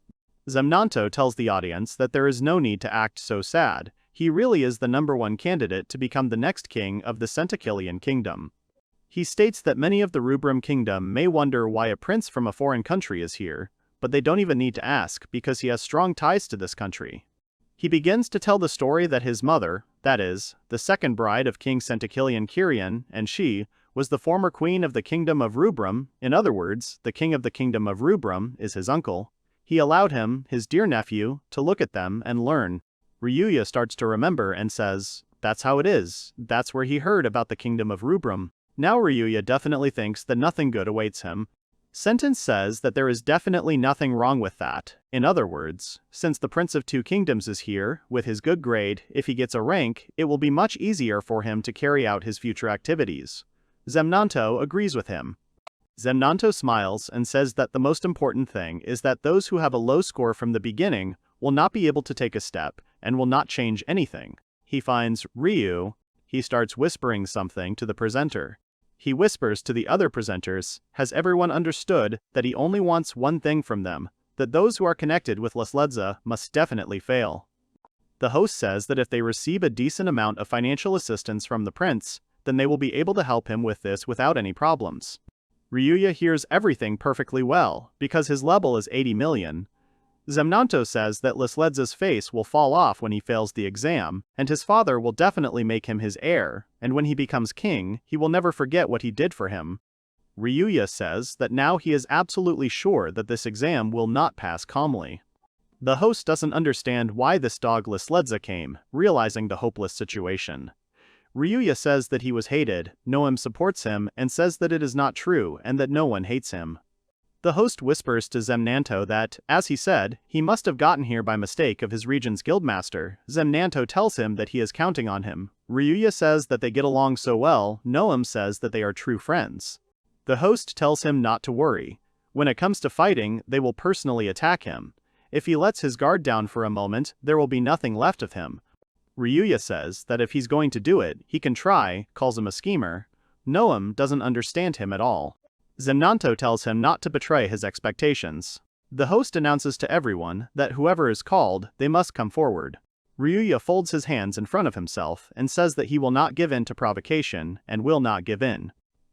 Zemnanto tells the audience that there is no need to act so sad. He really is the #1 candidate to become the next king of the Sentakalian kingdom. He states that many of the Rubrum kingdom may wonder why a prince from a foreign country is here, but they don't even need to ask because he has strong ties to this country. He begins to tell the story that his mother, that is, the second bride of King Sentakilian Kirian, and she, was the former queen of the kingdom of Rubrum. In other words, the king of the kingdom of Rubrum is his uncle. He allowed him, his dear nephew, to look at them and learn. Ryuya starts to remember and says, "That's how it is. That's where he heard about the kingdom of Rubrum." Now Ryuya definitely thinks that nothing good awaits him. Sentence says that there is definitely nothing wrong with that. In other words, since the Prince of Two Kingdoms is here, with his good grade, if he gets a rank, it will be much easier for him to carry out his future activities. Zemnanto agrees with him. Zemnanto smiles and says that the most important thing is that those who have a low score from the beginning will not be able to take a step and will not change anything. He finds Ryu. He starts whispering something to the presenter. He whispers to the other presenters, has everyone understood that he only wants one thing from them, that those who are connected with Lesledza must definitely fail. The host says that if they receive a decent amount of financial assistance from the prince, then they will be able to help him with this without any problems. Ryuya hears everything perfectly well, because his level is 80 million. Zemnanto says that Lesledza's face will fall off when he fails the exam, and his father will definitely make him his heir, and when he becomes king, he will never forget what he did for him. Ryuya says that now he is absolutely sure that this exam will not pass calmly. The host doesn't understand why this dog Lesledza came, realizing the hopeless situation. Ryuya says that he was hated, Noam supports him and says that it is not true and that no one hates him. The host whispers to Zemnanto that, as he said, he must have gotten here by mistake of his region's guildmaster. Zemnanto tells him that he is counting on him. Ryuya says that they get along so well, Noam says that they are true friends. The host tells him not to worry. When it comes to fighting, they will personally attack him. If he lets his guard down for a moment, there will be nothing left of him. Ryuya says that if he's going to do it, he can try, calls him a schemer. Noam doesn't understand him at all. Zemnanto tells him not to betray his expectations. The host announces to everyone that whoever is called, they must come forward. Ryuya folds his hands in front of himself and says that he will not give in to provocation and will not give in.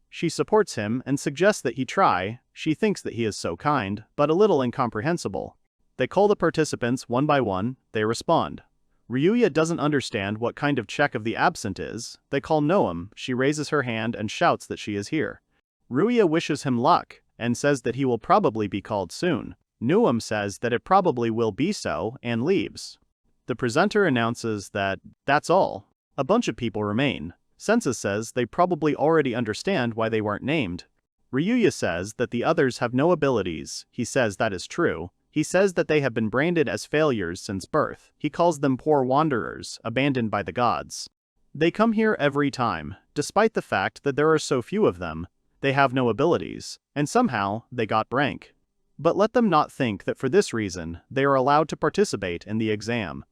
She supports him and suggests that he try. She thinks that he is so kind, but a little incomprehensible. They call the participants one by one, they respond. Ryuya doesn't understand what kind of check of the absent is. They call Noam, she raises her hand and shouts that she is here. Ryuya wishes him luck, and says that he will probably be called soon. Noam says that it probably will be so, and leaves. The presenter announces that, that's all. A bunch of people remain. Census says they probably already understand why they weren't named. Ryuya says that the others have no abilities. He says that is true. He says that they have been branded as failures since birth. He calls them poor wanderers, abandoned by the gods. They come here every time, despite the fact that there are so few of them. They have no abilities, and somehow they got rank. But let them not think that for this reason, they are allowed to participate in the exam.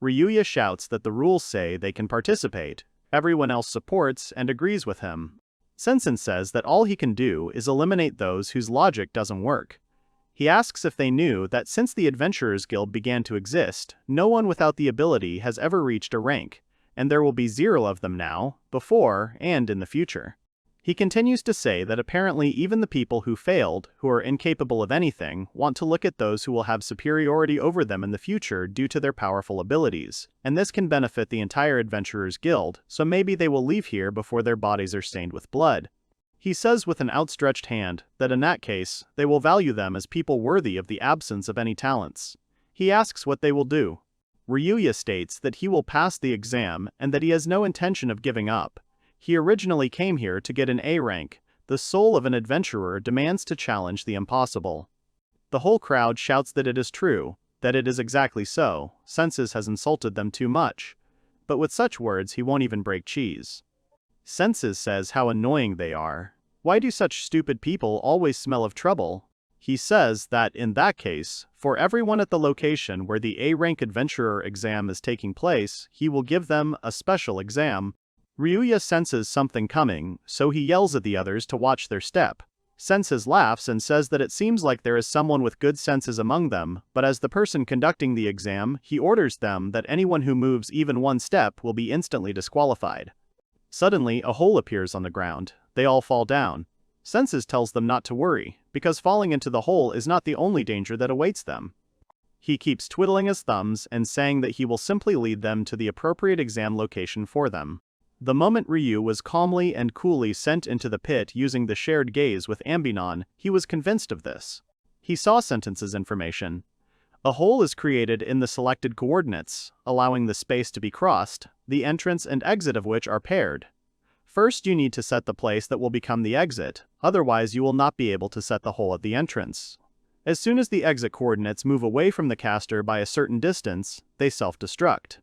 Ryuya shouts that the rules say they can participate. Everyone else supports and agrees with him. Sensen says that all he can do is eliminate those whose logic doesn't work. He asks if they knew that since the Adventurers Guild began to exist, no one without the ability has ever reached a rank, and there will be 0 of them now, before, and in the future. He continues to say that apparently even the people who failed, who are incapable of anything, want to look at those who will have superiority over them in the future due to their powerful abilities, and this can benefit the entire Adventurers Guild, so maybe they will leave here before their bodies are stained with blood. He says with an outstretched hand that in that case, they will value them as people worthy of the absence of any talents. He asks what they will do. Ryuya states that he will pass the exam and that he has no intention of giving up. He originally came here to get an A rank. The soul of an adventurer demands to challenge the impossible. The whole crowd shouts that it is true, that it is exactly so. Senses has insulted them too much. But with such words he won't even break cheese. Senses says how annoying they are. Why do such stupid people always smell of trouble? He says that, in that case, for everyone at the location where the A-rank adventurer exam is taking place, he will give them a special exam. Ryuya senses something coming, so he yells at the others to watch their step. Senses laughs and says that it seems like there is someone with good senses among them, but as the person conducting the exam, he orders them that anyone who moves even one step will be instantly disqualified. Suddenly, a hole appears on the ground. They all fall down. Senses tells them not to worry, because falling into the hole is not the only danger that awaits them. He keeps twiddling his thumbs and saying that he will simply lead them to the appropriate exam location for them. The moment Ryu was calmly and coolly sent into the pit using the shared gaze with Ambinon, he was convinced of this. He saw sentences information. A hole is created in the selected coordinates, allowing the space to be crossed, the entrance and exit of which are paired. First, you need to set the place that will become the exit, otherwise you will not be able to set the hole at the entrance. As soon as the exit coordinates move away from the caster by a certain distance, they self-destruct.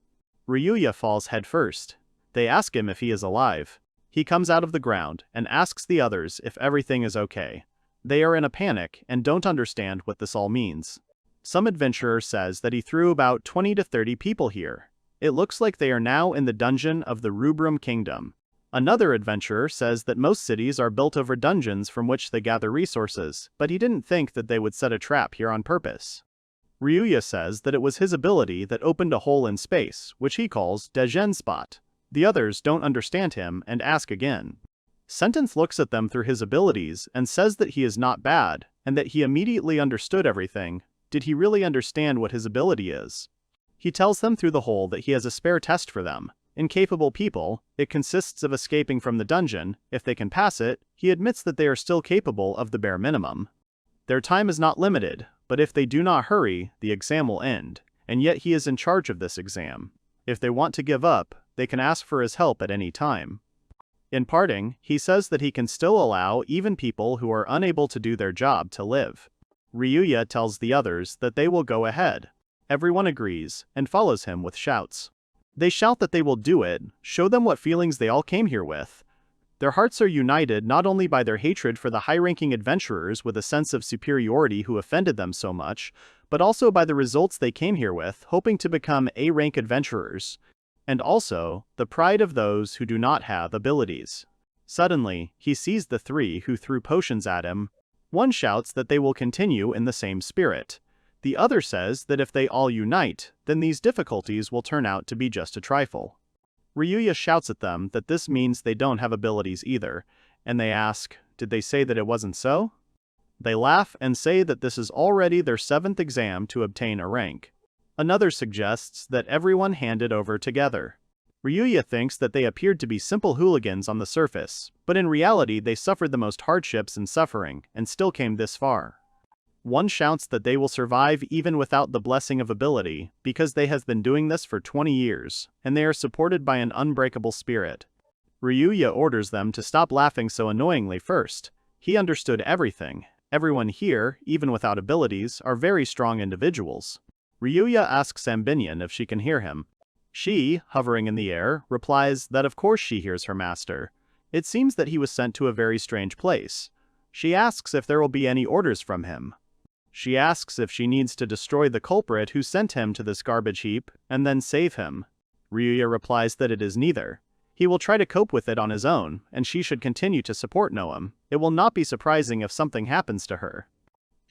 Ryuya falls headfirst. They ask him if he is alive. He comes out of the ground and asks the others if everything is okay. They are in a panic and don't understand what this all means. Some adventurer says that he threw about 20 to 30 people here. It looks like they are now in the dungeon of the Rubrum Kingdom. Another adventurer says that most cities are built over dungeons from which they gather resources, but he didn't think that they would set a trap here on purpose. Ryuya says that it was his ability that opened a hole in space, which he calls Dejen Spot. The others don't understand him and ask again. Sentence looks at them through his abilities and says that he is not bad, and that he immediately understood everything. Did he really understand what his ability is? He tells them through the hole that he has a spare test for them. Incapable people, it consists of escaping from the dungeon. If they can pass it, he admits that they are still capable of the bare minimum. Their time is not limited, but if they do not hurry, the exam will end, and yet he is in charge of this exam. If they want to give up, they can ask for his help at any time. In parting, he says that he can still allow even people who are unable to do their job to live. Ryuya tells the others that they will go ahead. Everyone agrees and follows him with shouts. They shout that they will do it, show them what feelings they all came here with. Their hearts are united not only by their hatred for the high-ranking adventurers with a sense of superiority who offended them so much, but also by the results they came here with, hoping to become A-rank adventurers, and also the pride of those who do not have abilities. Suddenly, he sees the three who threw potions at him. One shouts that they will continue in the same spirit. The other says that if they all unite, then these difficulties will turn out to be just a trifle. Ryuya shouts at them that this means they don't have abilities either, and they ask, did they say that it wasn't so? They laugh and say that this is already their 7th exam to obtain a rank. Another suggests that everyone hand it over together. Ryuya thinks that they appeared to be simple hooligans on the surface, but in reality they suffered the most hardships and suffering, and still came this far. One shouts that they will survive even without the blessing of ability, because they have been doing this for 20 years, and they are supported by an unbreakable spirit. Ryuya orders them to stop laughing so annoyingly first. He understood everything. Everyone here, even without abilities, are very strong individuals. Ryuya asks Ambinion if she can hear him. She, hovering in the air, replies that of course she hears her master. It seems that he was sent to a very strange place. She asks if there will be any orders from him. She asks if she needs to destroy the culprit who sent him to this garbage heap, and then save him. Ryuya replies that it is neither. He will try to cope with it on his own, and she should continue to support Noam. It will not be surprising if something happens to her.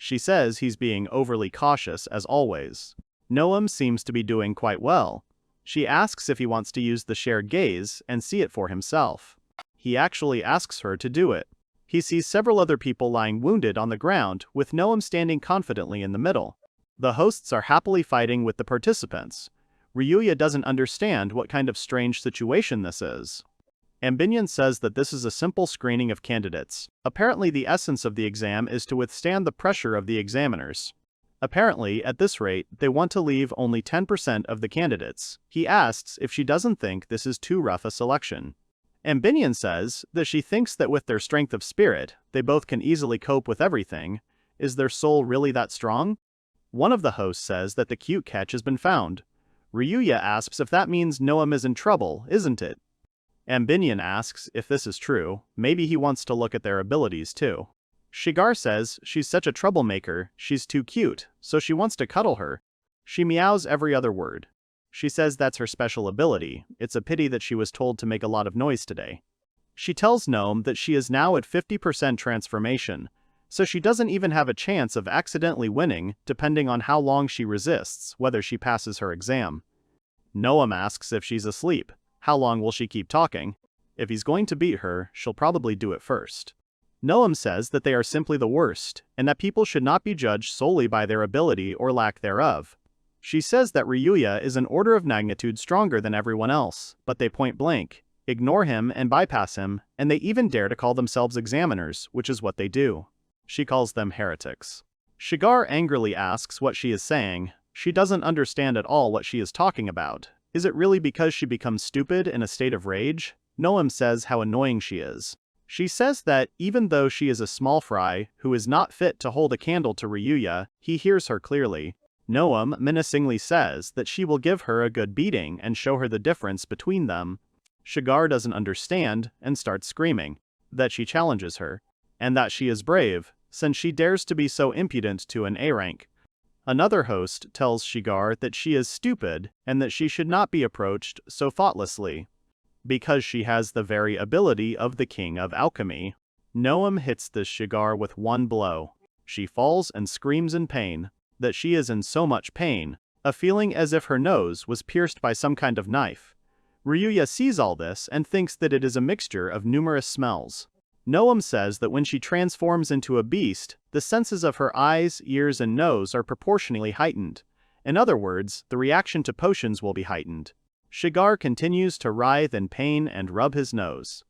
She says he's being overly cautious as always. Noam seems to be doing quite well. She asks if he wants to use the shared gaze and see it for himself. He actually asks her to do it. He sees several other people lying wounded on the ground, with Noam standing confidently in the middle. The hosts are happily fighting with the participants. Ryuya doesn't understand what kind of strange situation this is. Ambinion says that this is a simple screening of candidates. Apparently the essence of the exam is to withstand the pressure of the examiners. Apparently, at this rate, they want to leave only 10% of the candidates. He asks if she doesn't think this is too rough a selection. Ambinion says that she thinks that with their strength of spirit, they both can easily cope with everything. Is their soul really that strong? One of the hosts says that the cute catch has been found. Ryuya asks if that means Noam is in trouble, isn't it? Ambinion asks if this is true. Maybe he wants to look at their abilities too. Shigar says she's such a troublemaker, she's too cute, so she wants to cuddle her. She meows every other word. She says that's her special ability. It's a pity that she was told to make a lot of noise today. She tells Noam that she is now at 50% transformation, so she doesn't even have a chance of accidentally winning, depending on how long she resists, whether she passes her exam. Noam asks if she's asleep. How long will she keep talking? If he's going to beat her, she'll probably do it first. Noam says that they are simply the worst, and that people should not be judged solely by their ability or lack thereof. She says that Ryuya is an order of magnitude stronger than everyone else, but they point blank, ignore him and bypass him, and they even dare to call themselves examiners, which is what they do. She calls them heretics. Shigar angrily asks what she is saying. She doesn't understand at all what she is talking about. Is it really because she becomes stupid in a state of rage? Noam says how annoying she is. She says that, even though she is a small fry who is not fit to hold a candle to Ryuya, he hears her clearly. Noam menacingly says that she will give her a good beating and show her the difference between them. Shigar doesn't understand and starts screaming that she challenges her, and that she is brave, since she dares to be so impudent to an A rank. Another host tells Shigar that she is stupid and that she should not be approached so thoughtlessly, because she has the very ability of the King of Alchemy. Noam hits this Shigar with one blow. She falls and screams in pain, that she is in so much pain, a feeling as if her nose was pierced by some kind of knife. Ryuya sees all this and thinks that it is a mixture of numerous smells. Noam says that when she transforms into a beast, the senses of her eyes, ears, and nose are proportionally heightened. In other words, the reaction to potions will be heightened. Shigar continues to writhe in pain and rub his nose.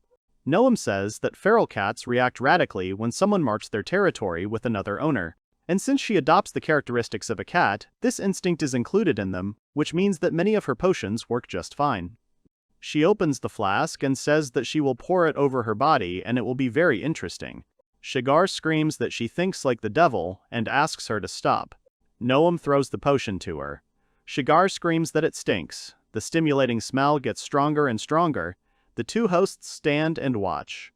Noam says that feral cats react radically when someone marks their territory with another owner. And since she adopts the characteristics of a cat, this instinct is included in them, which means that many of her potions work just fine. She opens the flask and says that she will pour it over her body and it will be very interesting. Shigar screams that she thinks like the devil and asks her to stop. Noam throws the potion to her. Shigar screams that it stinks. The stimulating smell gets stronger and stronger. The two hosts stand and watch.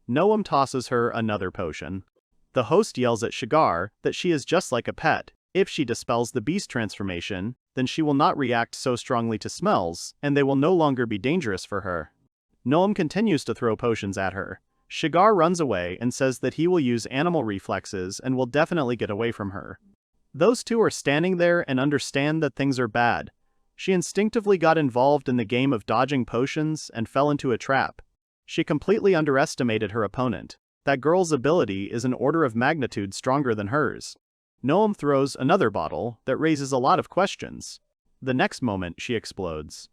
Noam tosses her another potion. The host yells at Shigar that she is just like a pet. If she dispels the beast transformation, then she will not react so strongly to smells, and they will no longer be dangerous for her. Noam continues to throw potions at her. Shigar runs away and says that he will use animal reflexes and will definitely get away from her. Those two are standing there and understand that things are bad. She instinctively got involved in the game of dodging potions and fell into a trap. She completely underestimated her opponent. That girl's ability is an order of magnitude stronger than hers. Noam throws another bottle that raises a lot of questions. The next moment she explodes.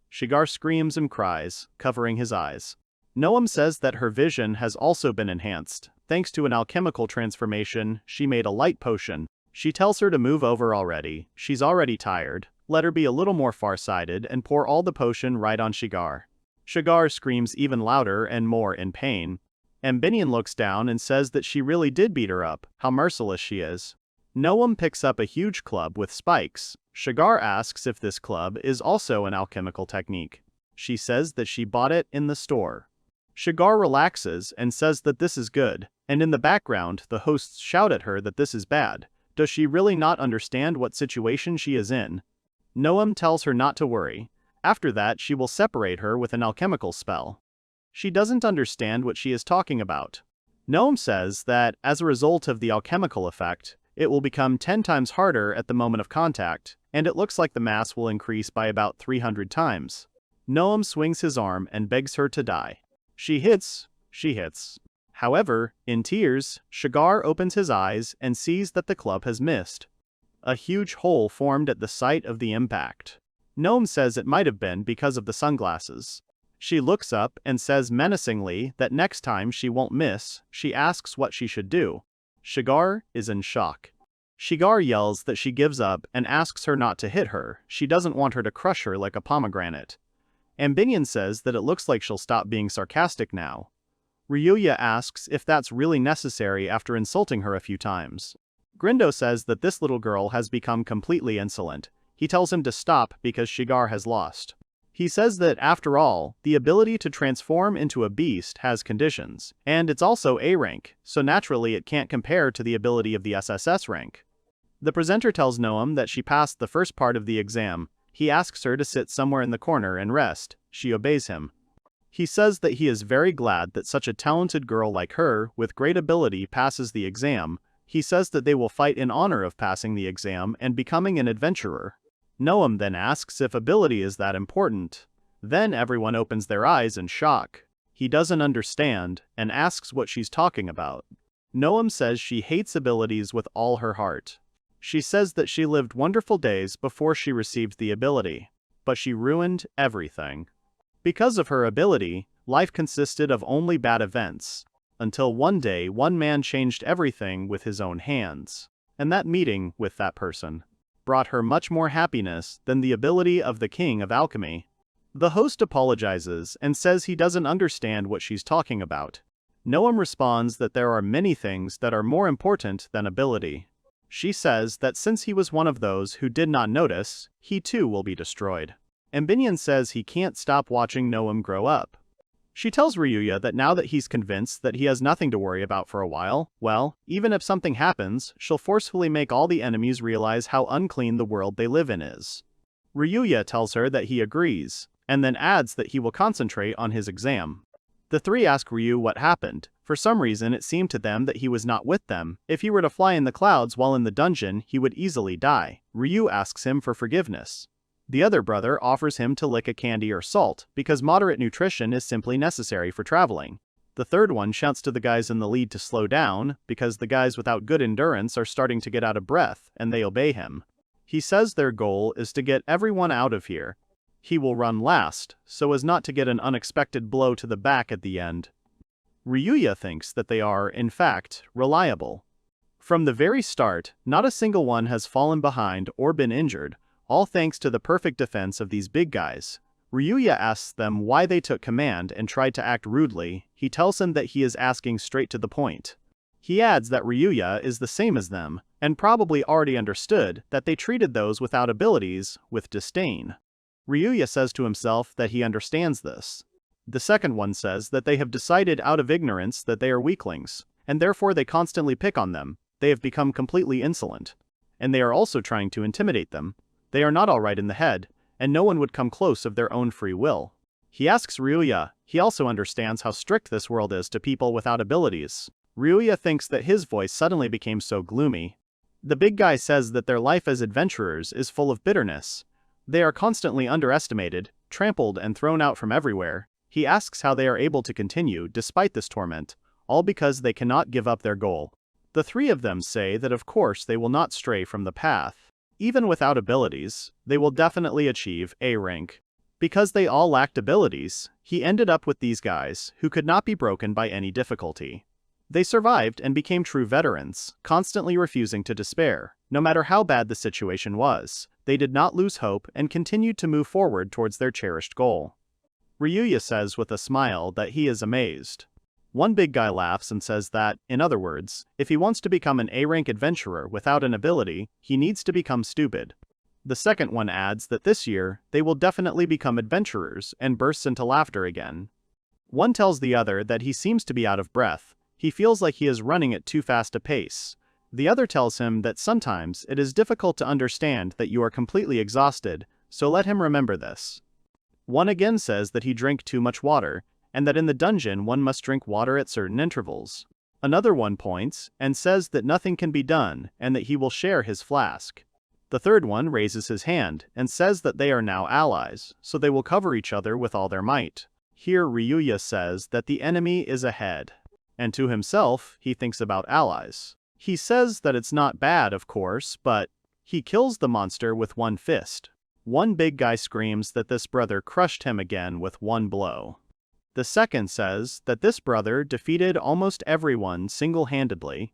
Shigar screams and cries, covering his eyes. Noam says that her vision has also been enhanced. Thanks to an alchemical transformation, she made a light potion. She tells her to move over already. She's already tired. Let her be a little more farsighted and pour all the potion right on Shigar. Shigar screams even louder and more in pain. Ambinian looks down and says that she really did beat her up, how merciless she is. Noam picks up a huge club with spikes. Shigar asks if this club is also an alchemical technique. She says that she bought it in the store. Shigar relaxes and says that this is good, and in the background the hosts shout at her that this is bad. Does she really not understand what situation she is in? Noam tells her not to worry. After that she will separate her with an alchemical spell. She doesn't understand what she is talking about. Noam says that, as a result of the alchemical effect, it will become 10 times harder at the moment of contact, and it looks like the mass will increase by about 300 times. Noam swings his arm and begs her to die. She hits. However, in tears, Shigar opens his eyes and sees that the club has missed. A huge hole formed at the site of the impact. Noam says it might have been because of the sunglasses. She looks up and says menacingly that next time she won't miss. She asks what she should do. Shigar is in shock. Shigar yells that she gives up and asks her not to hit her. She doesn't want her to crush her like a pomegranate. Ambinian says that it looks like she'll stop being sarcastic now. Ryuya asks if that's really necessary after insulting her a few times. Grindo says that this little girl has become completely insolent. He tells him to stop because Shigar has lost. He says that, after all, the ability to transform into a beast has conditions, and it's also A rank, so naturally it can't compare to the ability of the SSS rank. The presenter tells Noam that she passed the first part of the exam. He asks her to sit somewhere in the corner and rest. She obeys him. He says that he is very glad that such a talented girl like her, with great ability, passes the exam. He says that they will fight in honor of passing the exam and becoming an adventurer. Noam then asks if ability is that important. Then everyone opens their eyes in shock. He doesn't understand, and asks what she's talking about. Noam says she hates abilities with all her heart. She says that she lived wonderful days before she received the ability, but she ruined everything. Because of her ability, life consisted of only bad events, until one day one man changed everything with his own hands. and that meeting with that person brought her much more happiness than the ability of the king of alchemy. The host apologizes and says he doesn't understand what she's talking about. Noam responds that there are many things that are more important than ability. She says that since he was one of those who did not notice, he too will be destroyed. And Binyan says he can't stop watching Noam grow up. She tells Ryuya that now that he's convinced that he has nothing to worry about for a while, well, even if something happens, she'll forcefully make all the enemies realize how unclean the world they live in is. Ryuya tells her that he agrees, and then adds that he will concentrate on his exam. The three ask Ryu what happened. For some reason it seemed to them that he was not with them. If he were to fly in the clouds while in the dungeon, he would easily die. Ryu asks him for forgiveness. The other brother offers him to lick a candy or salt, because moderate nutrition is simply necessary for traveling. The third one shouts to the guys in the lead to slow down, because the guys without good endurance are starting to get out of breath, and they obey him. He says their goal is to get everyone out of here. He will run last, so as not to get an unexpected blow to the back at the end. Ryuya thinks that they are, in fact, reliable. From the very start, not a single one has fallen behind or been injured, all thanks to the perfect defense of these big guys. Ryuya asks them why they took command and tried to act rudely. He tells him that he is asking straight to the point. He adds that Ryuya is the same as them, and probably already understood that they treated those without abilities with disdain. Ryuya says to himself that he understands this. The second one says that they have decided out of ignorance that they are weaklings, and therefore they constantly pick on them. They have become completely insolent. And they are also trying to intimidate them. They are not all right in the head, and no one would come close of their own free will. He asks Ryuya. He also understands how strict this world is to people without abilities. Ryuya thinks that his voice suddenly became so gloomy. The big guy says that their life as adventurers is full of bitterness. They are constantly underestimated, trampled and thrown out from everywhere. He asks how they are able to continue despite this torment, all because they cannot give up their goal. The three of them say that of course they will not stray from the path. Even without abilities, they will definitely achieve A rank. Because they all lacked abilities, he ended up with these guys, who could not be broken by any difficulty. They survived and became true veterans, constantly refusing to despair. No matter how bad the situation was, they did not lose hope and continued to move forward towards their cherished goal. Ryuya says with a smile that he is amazed. One big guy laughs and says that, in other words, if he wants to become an A-rank adventurer without an ability, he needs to become stupid. The second one adds that this year, they will definitely become adventurers and bursts into laughter again. One tells the other that he seems to be out of breath. He feels like he is running at too fast a pace. The other tells him that sometimes it is difficult to understand that you are completely exhausted, so let him remember this. One again says that he drank too much water, and that in the dungeon one must drink water at certain intervals. Another one points and says that nothing can be done and that he will share his flask. The third one raises his hand and says that they are now allies, so they will cover each other with all their might. Here Ryuya says that the enemy is ahead. And to himself, he thinks about allies. He says that it's not bad, of course, but he kills the monster with one fist. One big guy screams that this brother crushed him again with one blow. The second says that this brother defeated almost everyone single-handedly.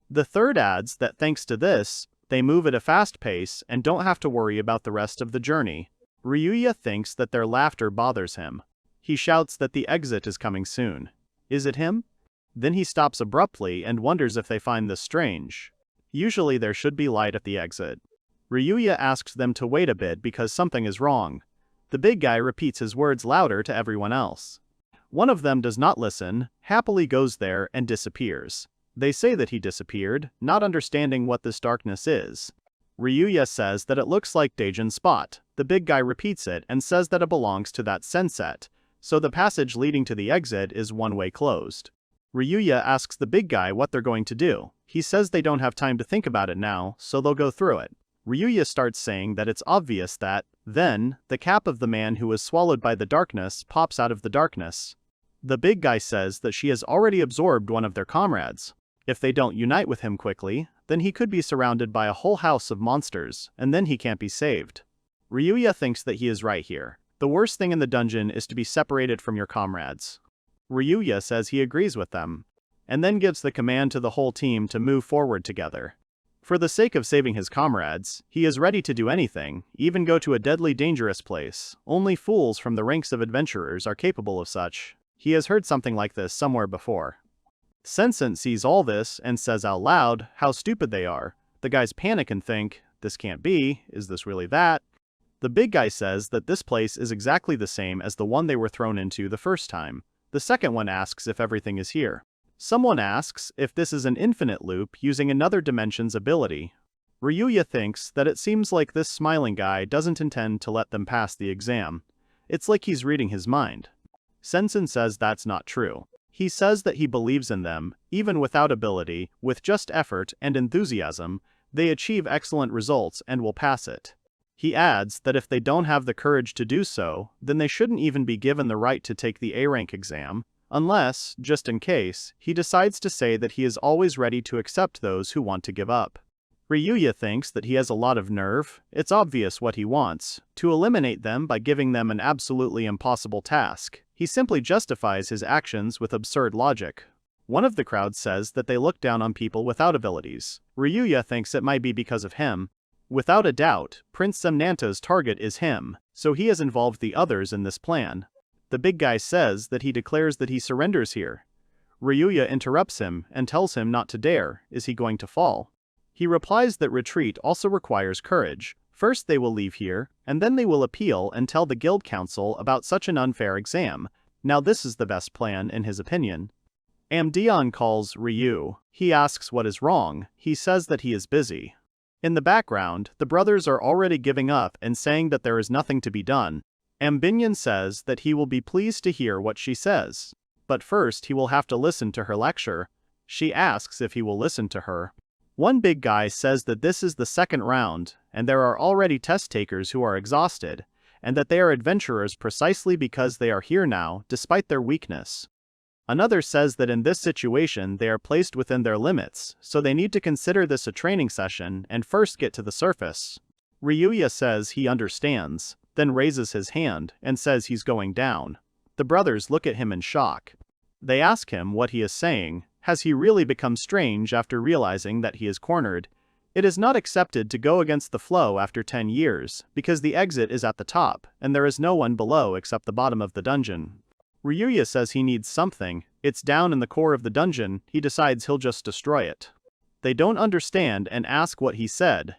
The third adds that thanks to this, they move at a fast pace and don't have to worry about the rest of the journey. Ryuya thinks that their laughter bothers him. He shouts that the exit is coming soon. Is it him? Then he stops abruptly and wonders if they find this strange. Usually there should be light at the exit. Ryuya asks them to wait a bit because something is wrong. The big guy repeats his words louder to everyone else. One of them does not listen, happily goes there and disappears. They say that he disappeared, not understanding what this darkness is. Ryuya says that it looks like Daijin's spot. The big guy repeats it and says that it belongs to that senset, so the passage leading to the exit is one-way closed. Ryuya asks the big guy what they're going to do. He says they don't have time to think about it now, so they'll go through it. Ryuya starts saying that it's obvious that, then, the cap of the man who was swallowed by the darkness pops out of the darkness. The big guy says that she has already absorbed one of their comrades. If they don't unite with him quickly, then he could be surrounded by a whole house of monsters, and then he can't be saved. Ryuya thinks that he is right here. The worst thing in the dungeon is to be separated from your comrades. Ryuya says he agrees with them, and then gives the command to the whole team to move forward together. For the sake of saving his comrades, he is ready to do anything, even go to a deadly dangerous place. Only fools from the ranks of adventurers are capable of such. He has heard something like this somewhere before. Sensent sees all this and says out loud how stupid they are. The guys panic and think, this can't be, is this really that? The big guy says that this place is exactly the same as the one they were thrown into the first time. The second one asks if everything is here. Someone asks if this is an infinite loop using another dimension's ability. Ryuya thinks that it seems like this smiling guy doesn't intend to let them pass the exam. It's like he's reading his mind. Sensen says that's not true. He says that he believes in them, even without ability, with just effort and enthusiasm, they achieve excellent results and will pass it. He adds that if they don't have the courage to do so, then they shouldn't even be given the right to take the A-rank exam, unless, just in case, he decides to say that he is always ready to accept those who want to give up. Ryuya thinks that he has a lot of nerve. It's obvious what he wants, to eliminate them by giving them an absolutely impossible task. He simply justifies his actions with absurd logic. One of the crowd says that they look down on people without abilities. Ryuya thinks it might be because of him. Without a doubt, Prince Semnanta's target is him, so he has involved the others in this plan. The big guy says that he declares that he surrenders here. Ryuya interrupts him and tells him not to dare. Is he going to fall? He replies that retreat also requires courage. First they will leave here, and then they will appeal and tell the guild council about such an unfair exam. Now this is the best plan in his opinion. Amdeon calls Ryu. He asks what is wrong. He says that he is busy. In the background, the brothers are already giving up and saying that there is nothing to be done. Ambinion says that he will be pleased to hear what she says. But first he will have to listen to her lecture. She asks if he will listen to her. One big guy says that this is the second round, and there are already test takers who are exhausted, and that they are adventurers precisely because they are here now, despite their weakness. Another says that in this situation they are placed within their limits, so they need to consider this a training session and first get to the surface. Ryuya says he understands, then raises his hand and says he's going down. The brothers look at him in shock. They ask him what he is saying. Has he really become strange after realizing that he is cornered? It is not accepted to go against the flow after 10 years, because the exit is at the top, and there is no one below except the bottom of the dungeon. Ryuya says he needs something. It's down in the core of the dungeon. He decides he'll just destroy it. They don't understand and ask what he said.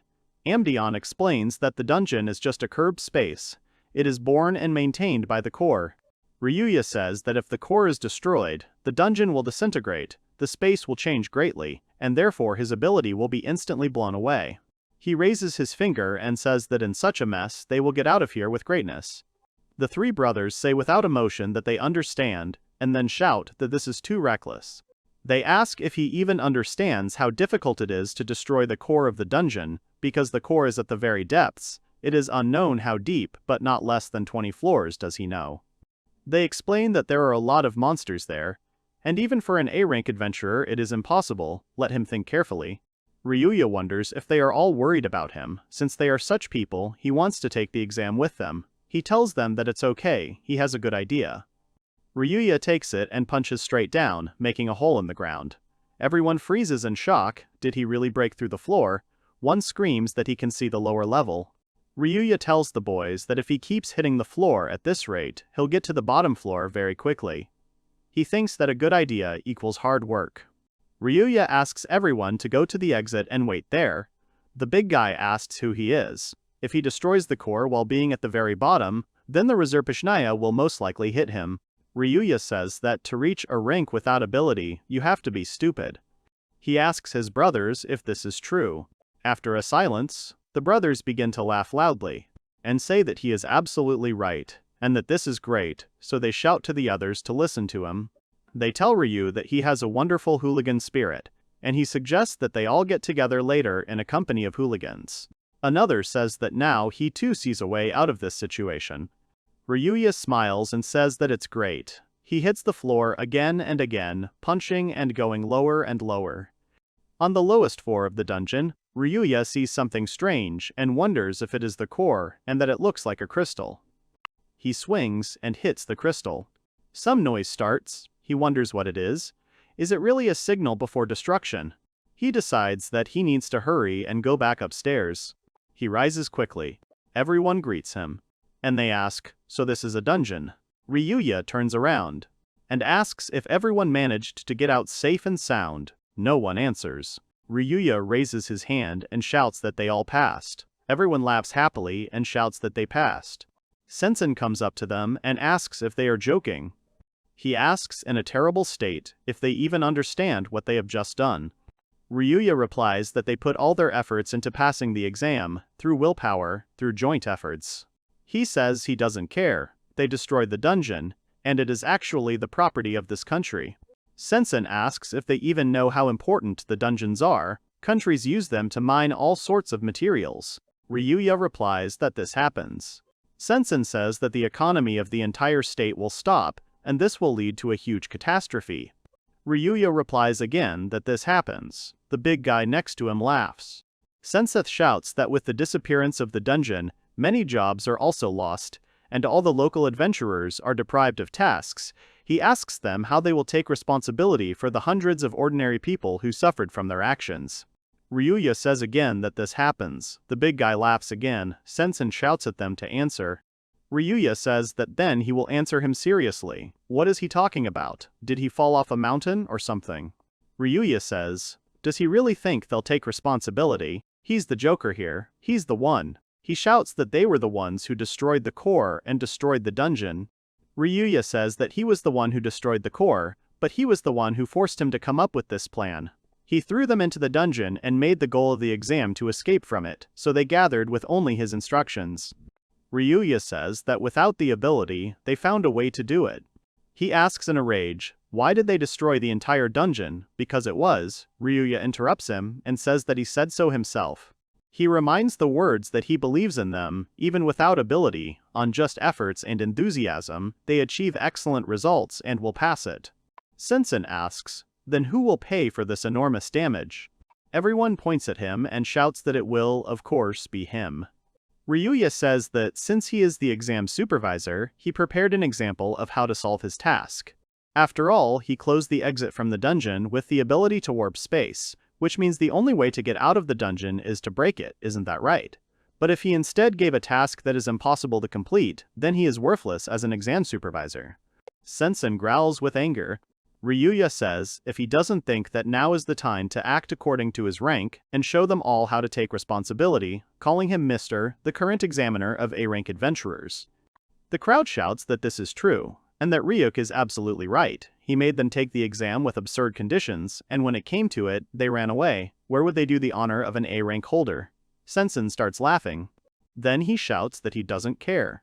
Amdeon explains that the dungeon is just a curved space. It is born and maintained by the core. Ryuya says that if the core is destroyed, the dungeon will disintegrate, the space will change greatly, and therefore his ability will be instantly blown away. He raises his finger and says that in such a mess they will get out of here with greatness. The three brothers say without emotion that they understand, and then shout that this is too reckless. They ask if he even understands how difficult it is to destroy the core of the dungeon, because the core is at the very depths. It is unknown how deep, but not less than 20 floors does he know. They explain that there are a lot of monsters there, and even for an A-rank adventurer it is impossible. Let him think carefully. Ryuya wonders if they are all worried about him. Since they are such people, he wants to take the exam with them. He tells them that it's okay, he has a good idea. Ryuya takes it and punches straight down, making a hole in the ground. Everyone freezes in shock. Did he really break through the floor? One screams that he can see the lower level. Ryuya tells the boys that if he keeps hitting the floor at this rate, he'll get to the bottom floor very quickly. He thinks that a good idea equals hard work. Ryuya asks everyone to go to the exit and wait there. The big guy asks who he is. If he destroys the core while being at the very bottom, then the Reserpishnaya will most likely hit him. Ryuya says that to reach a rank without ability, you have to be stupid. He asks his brothers if this is true. After a silence, the brothers begin to laugh loudly, and say that he is absolutely right, and that this is great, so they shout to the others to listen to him. They tell Ryu that he has a wonderful hooligan spirit, and he suggests that they all get together later in a company of hooligans. Another says that now he too sees a way out of this situation. Ryuya smiles and says that it's great. He hits the floor again and again, punching and going lower and lower. On the lowest floor of the dungeon, Ryuya sees something strange and wonders if it is the core and that it looks like a crystal. He swings and hits the crystal. Some noise starts. He wonders what it is. Is it really a signal before destruction? He decides that he needs to hurry and go back upstairs. He rises quickly. Everyone greets him. And they ask, "So this is a dungeon?" Ryuya turns around and asks if everyone managed to get out safe and sound. No one answers. Ryuya raises his hand and shouts that they all passed. Everyone laughs happily and shouts that they passed. Sensen comes up to them and asks if they are joking. He asks in a terrible state if they even understand what they have just done. Ryuya replies that they put all their efforts into passing the exam, through willpower, through joint efforts. He says he doesn't care. They destroyed the dungeon, and it is actually the property of this country. Sensen asks if they even know how important the dungeons are. Countries use them to mine all sorts of materials. Ryuya replies that this happens. Sensen says that the economy of the entire state will stop, and this will lead to a huge catastrophe. Ryuya replies again that this happens. The big guy next to him laughs. Senseth shouts that with the disappearance of the dungeon, many jobs are also lost, and all the local adventurers are deprived of tasks. He asks them how they will take responsibility for the hundreds of ordinary people who suffered from their actions. Ryuya says again that this happens. The big guy laughs again. Sensen shouts at them to answer. Ryuya says that then he will answer him seriously. What is he talking about? Did he fall off a mountain or something? Ryuya says, does he really think they'll take responsibility? He's the Joker here. He's the one. He shouts that they were the ones who destroyed the core and destroyed the dungeon. Ryuya says that he was the one who destroyed the core, but he was the one who forced him to come up with this plan. He threw them into the dungeon and made the goal of the exam to escape from it, so they gathered with only his instructions. Ryuya says that without the ability, they found a way to do it. He asks in a rage, why did they destroy the entire dungeon? Because it was. Ryuya interrupts him and says that he said so himself. He reminds the words that he believes in them, even without ability, on just efforts and enthusiasm, they achieve excellent results and will pass it. Sensen asks, then who will pay for this enormous damage? Everyone points at him and shouts that it will, of course, be him. Ryuya says that since he is the exam supervisor, he prepared an example of how to solve his task. After all, he closed the exit from the dungeon with the ability to warp space, which means the only way to get out of the dungeon is to break it, isn't that right? But if he instead gave a task that is impossible to complete, then he is worthless as an exam supervisor. Sensen growls with anger. Ryuya says if he doesn't think that now is the time to act according to his rank and show them all how to take responsibility, calling him Mr., the current examiner of A-rank adventurers. The crowd shouts that this is true, and that Ryuk is absolutely right. He made them take the exam with absurd conditions, and when it came to it, they ran away. Where would they do the honor of an A-rank holder? Sensen starts laughing. Then he shouts that he doesn't care,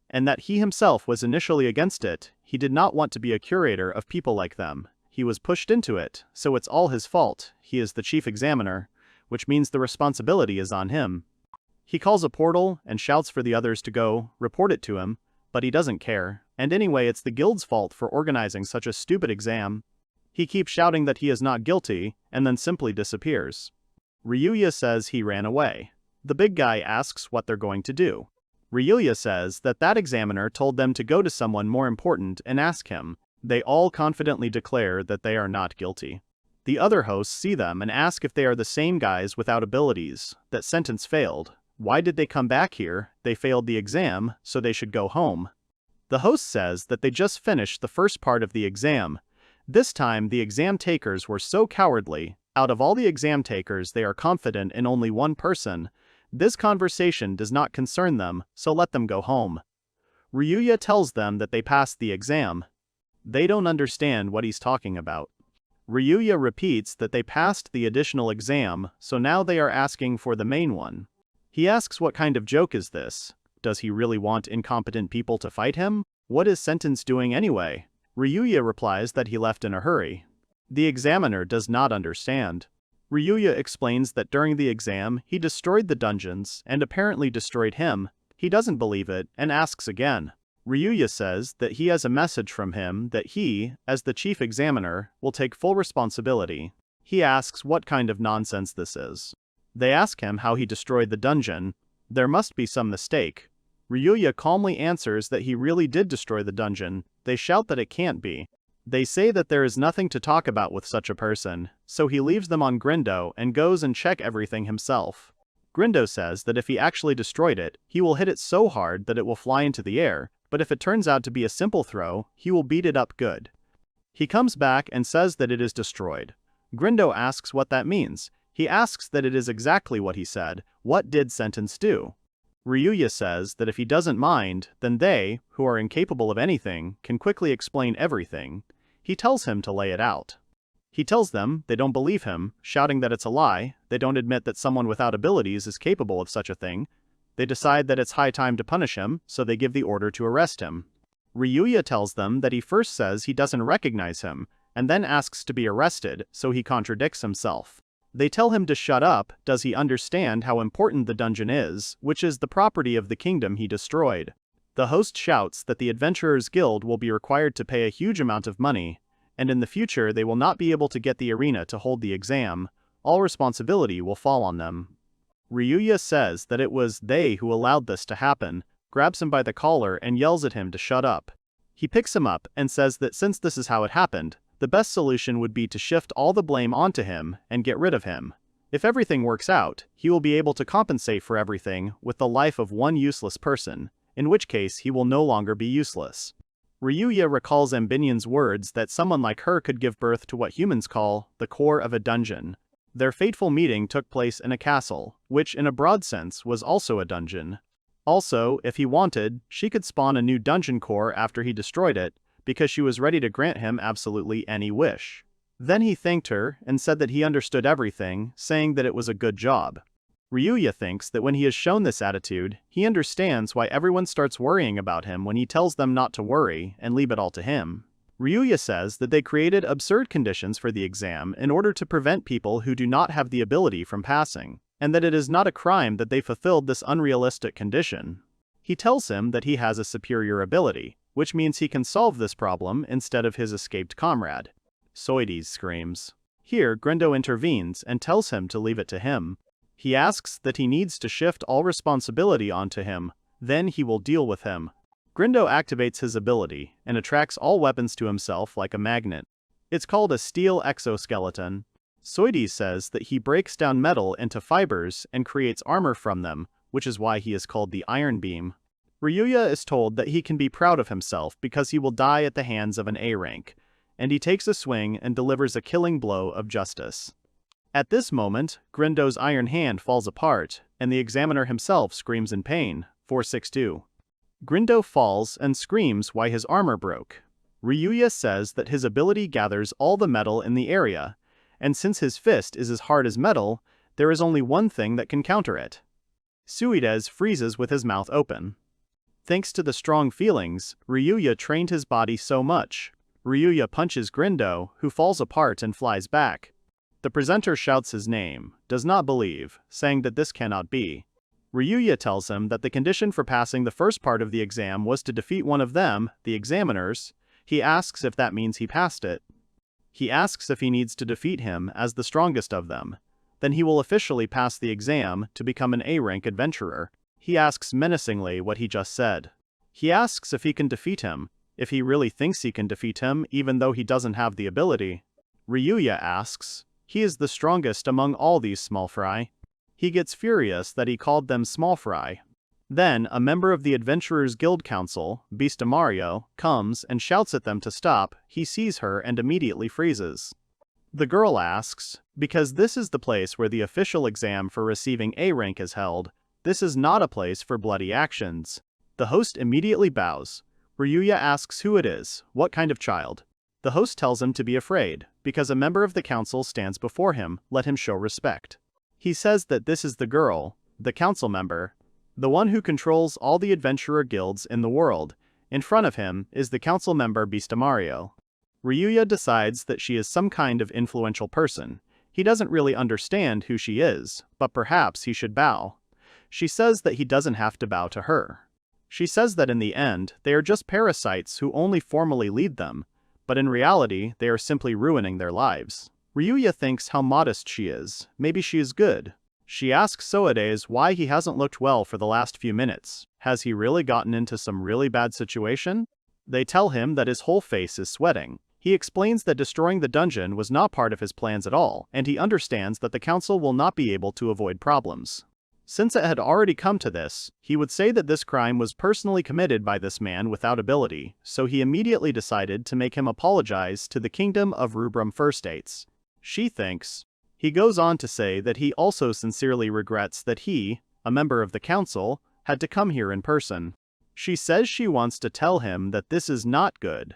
and that he himself was initially against it. He did not want to be a curator of people like them. He was pushed into it, so it's all his fault. He is the chief examiner, which means the responsibility is on him. He calls a portal and shouts for the others to go report it to him, but he doesn't care. And anyway, it's the guild's fault for organizing such a stupid exam. He keeps shouting that he is not guilty, and then simply disappears. Ryuya says he ran away. The big guy asks what they're going to do. Ryuya says that that examiner told them to go to someone more important and ask him. They all confidently declare that they are not guilty. The other hosts see them and ask if they are the same guys without abilities. That sentence failed. Why did they come back here? They failed the exam, so they should go home. The host says that they just finished the first part of the exam. This time the exam takers were so cowardly. Out of all the exam takers, they are confident in only one person. This conversation does not concern them, so let them go home. Ryuya tells them that they passed the exam. They don't understand what he's talking about. Ryuya repeats that they passed the additional exam, so now they are asking for the main one. He asks what kind of joke is this? Does he really want incompetent people to fight him? What is Sentence doing anyway? Ryuya replies that he left in a hurry. The examiner does not understand. Ryuya explains that during the exam, he destroyed the dungeons and apparently destroyed him. He doesn't believe it and asks again. Ryuya says that he has a message from him that he, as the chief examiner, will take full responsibility. He asks what kind of nonsense this is. They ask him how he destroyed the dungeon. There must be some mistake. Ryuya calmly answers that he really did destroy the dungeon. They shout that it can't be. They say that there is nothing to talk about with such a person, so he leaves them on Grindo and goes and check everything himself. Grindo says that if he actually destroyed it, he will hit it so hard that it will fly into the air, but if it turns out to be a simple throw, he will beat it up good. He comes back and says that it is destroyed. Grindo asks what that means. He asks that it is exactly what he said. What did sentence do? Ryuya says that if he doesn't mind, then they, who are incapable of anything, can quickly explain everything. He tells him to lay it out. He tells them they don't believe him, shouting that it's a lie. They don't admit that someone without abilities is capable of such a thing. They decide that it's high time to punish him, so they give the order to arrest him. Ryuya tells them that he first says he doesn't recognize him, and then asks to be arrested, so he contradicts himself. They tell him to shut up. Does he understand how important the dungeon is, which is the property of the kingdom he destroyed? The host shouts that the Adventurers Guild will be required to pay a huge amount of money, and in the future they will not be able to get the arena to hold the exam. All responsibility will fall on them. Ryuya says that it was they who allowed this to happen, grabs him by the collar and yells at him to shut up. He picks him up and says that since this is how it happened, the best solution would be to shift all the blame onto him and get rid of him. If everything works out, he will be able to compensate for everything with the life of one useless person, in which case he will no longer be useless. Ryuya recalls Ambinion's words that someone like her could give birth to what humans call the core of a dungeon. Their fateful meeting took place in a castle, which in a broad sense was also a dungeon. Also, if he wanted, she could spawn a new dungeon core after he destroyed it, because she was ready to grant him absolutely any wish. Then he thanked her and said that he understood everything, saying that it was a good job. Ryuya thinks that when he has shown this attitude, he understands why everyone starts worrying about him when he tells them not to worry and leave it all to him. Ryuya says that they created absurd conditions for the exam in order to prevent people who do not have the ability from passing, and that it is not a crime that they fulfilled this unrealistic condition. He tells him that he has a superior ability, which means he can solve this problem instead of his escaped comrade. Soides screams. Here, Grindo intervenes and tells him to leave it to him. He asks that he needs to shift all responsibility onto him, then he will deal with him. Grindo activates his ability and attracts all weapons to himself like a magnet. It's called a steel exoskeleton. Soides says that he breaks down metal into fibers and creates armor from them, which is why he is called the Iron Beam. Ryuya is told that he can be proud of himself because he will die at the hands of an A rank, and he takes a swing and delivers a killing blow of justice. At this moment, Grindo's iron hand falls apart, and the examiner himself screams in pain. 462. Grindo falls and screams why his armor broke. Ryuya says that his ability gathers all the metal in the area, and since his fist is as hard as metal, there is only one thing that can counter it. Soides freezes with his mouth open. Thanks to the strong feelings, Ryuya trained his body so much. Ryuya punches Grindo, who falls apart and flies back. The presenter shouts his name, does not believe, saying that this cannot be. Ryuya tells him that the condition for passing the first part of the exam was to defeat one of them, the examiners. He asks if that means he passed it. He asks if he needs to defeat him as the strongest of them. Then he will officially pass the exam to become an A-rank adventurer. He asks menacingly what he just said. He asks if he can defeat him, if he really thinks he can defeat him even though he doesn't have the ability. Ryuya asks, he is the strongest among all these small fry. He gets furious that he called them small fry. Then, a member of the Adventurers Guild Council, Mario, comes and shouts at them to stop. He sees her and immediately freezes. The girl asks, because this is the place where the official exam for receiving A rank is held, this is not a place for bloody actions. The host immediately bows. Ryuya asks who it is, what kind of child. The host tells him to be afraid, because a member of the council stands before him, let him show respect. He says that this is the girl, the council member, the one who controls all the adventurer guilds in the world. In front of him is the council member Mario. Ryuya decides that she is some kind of influential person. He doesn't really understand who she is, but perhaps he should bow. She says that he doesn't have to bow to her. She says that in the end, they are just parasites who only formally lead them, but in reality, they are simply ruining their lives. Ryuya thinks how modest she is. Maybe she is good. She asks Soides why he hasn't looked well for the last few minutes. Has he really gotten into some really bad situation? They tell him that his whole face is sweating. He explains that destroying the dungeon was not part of his plans at all, and he understands that the council will not be able to avoid problems. Since it had already come to this, he would say that this crime was personally committed by this man without ability, so he immediately decided to make him apologize to the kingdom of Rubrum First States. She thinks. He goes on to say that he also sincerely regrets that he, a member of the council, had to come here in person. She says she wants to tell him that this is not good.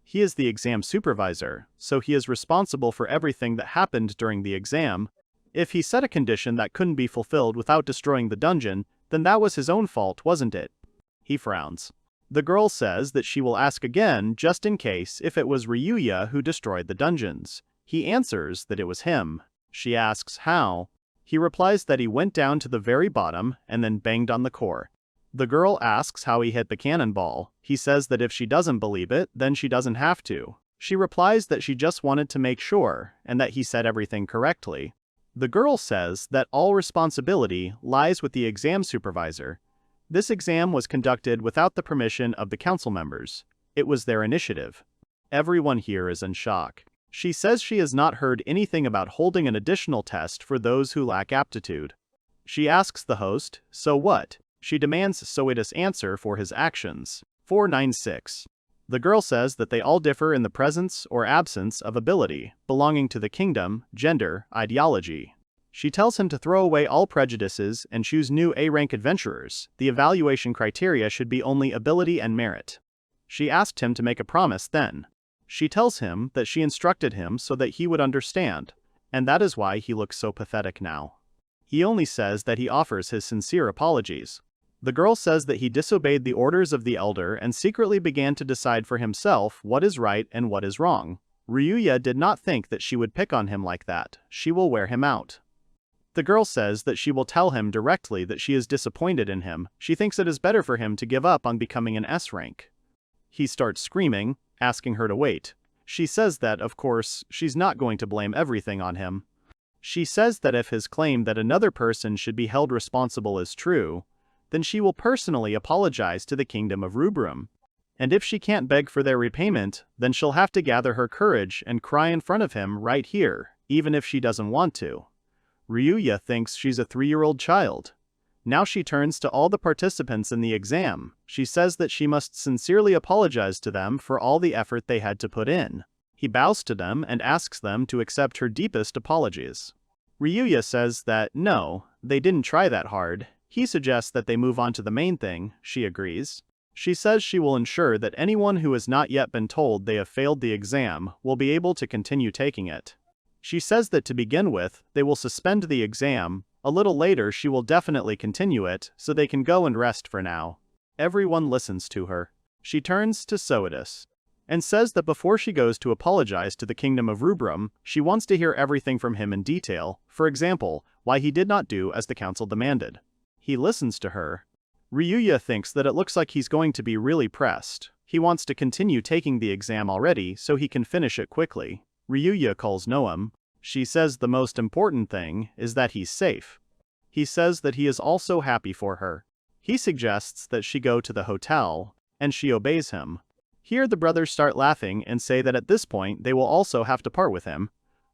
He is the exam supervisor, so he is responsible for everything that happened during the exam. If he set a condition that couldn't be fulfilled without destroying the dungeon, then that was his own fault, wasn't it? He frowns. The girl says that she will ask again just in case if it was Ryuya who destroyed the dungeons. He answers that it was him. She asks how. He replies that he went down to the very bottom and then banged on the core. The girl asks how he hit the cannonball. He says that if she doesn't believe it, then she doesn't have to. She replies that she just wanted to make sure, and that he said everything correctly. The girl says that all responsibility lies with the exam supervisor. This exam was conducted without the permission of the council members. It was their initiative. Everyone here is in shock. She says she has not heard anything about holding an additional test for those who lack aptitude. She asks the host, so what? She demands Soida's answer for his actions. 496. The girl says that they all differ in the presence or absence of ability, belonging to the kingdom, gender, ideology. She tells him to throw away all prejudices and choose new A-rank adventurers. The evaluation criteria should be only ability and merit. She asked him to make a promise then. She tells him that she instructed him so that he would understand, and that is why he looks so pathetic now. He only says that he offers his sincere apologies. The girl says that he disobeyed the orders of the elder and secretly began to decide for himself what is right and what is wrong. Ryuya did not think that she would pick on him like that. She will wear him out. The girl says that she will tell him directly that she is disappointed in him. She thinks it is better for him to give up on becoming an S rank. He starts screaming, asking her to wait. She says that, of course, she's not going to blame everything on him. She says that if his claim that another person should be held responsible is true, then she will personally apologize to the kingdom of Rubrum. And if she can't beg for their repayment, then she'll have to gather her courage and cry in front of him right here, even if she doesn't want to. Ryuya thinks she's a 3-year-old child. Now she turns to all the participants in the exam. She says that she must sincerely apologize to them for all the effort they had to put in. He bows to them and asks them to accept her deepest apologies. Ryuya says that no, they didn't try that hard. He suggests that they move on to the main thing. She agrees. She says she will ensure that anyone who has not yet been told they have failed the exam will be able to continue taking it. She says that to begin with, they will suspend the exam. A little later she will definitely continue it, so they can go and rest for now. Everyone listens to her. She turns to Soidus and says that before she goes to apologize to the kingdom of Rubrum, she wants to hear everything from him in detail, for example, why he did not do as the council demanded. He listens to her. Ryuya thinks that it looks like he's going to be really pressed. He wants to continue taking the exam already so he can finish it quickly. Ryuya calls Noam. She says the most important thing is that he's safe. He says that he is also happy for her. He suggests that she go to the hotel, and she obeys him. Here the brothers start laughing and say that at this point they will also have to part with him.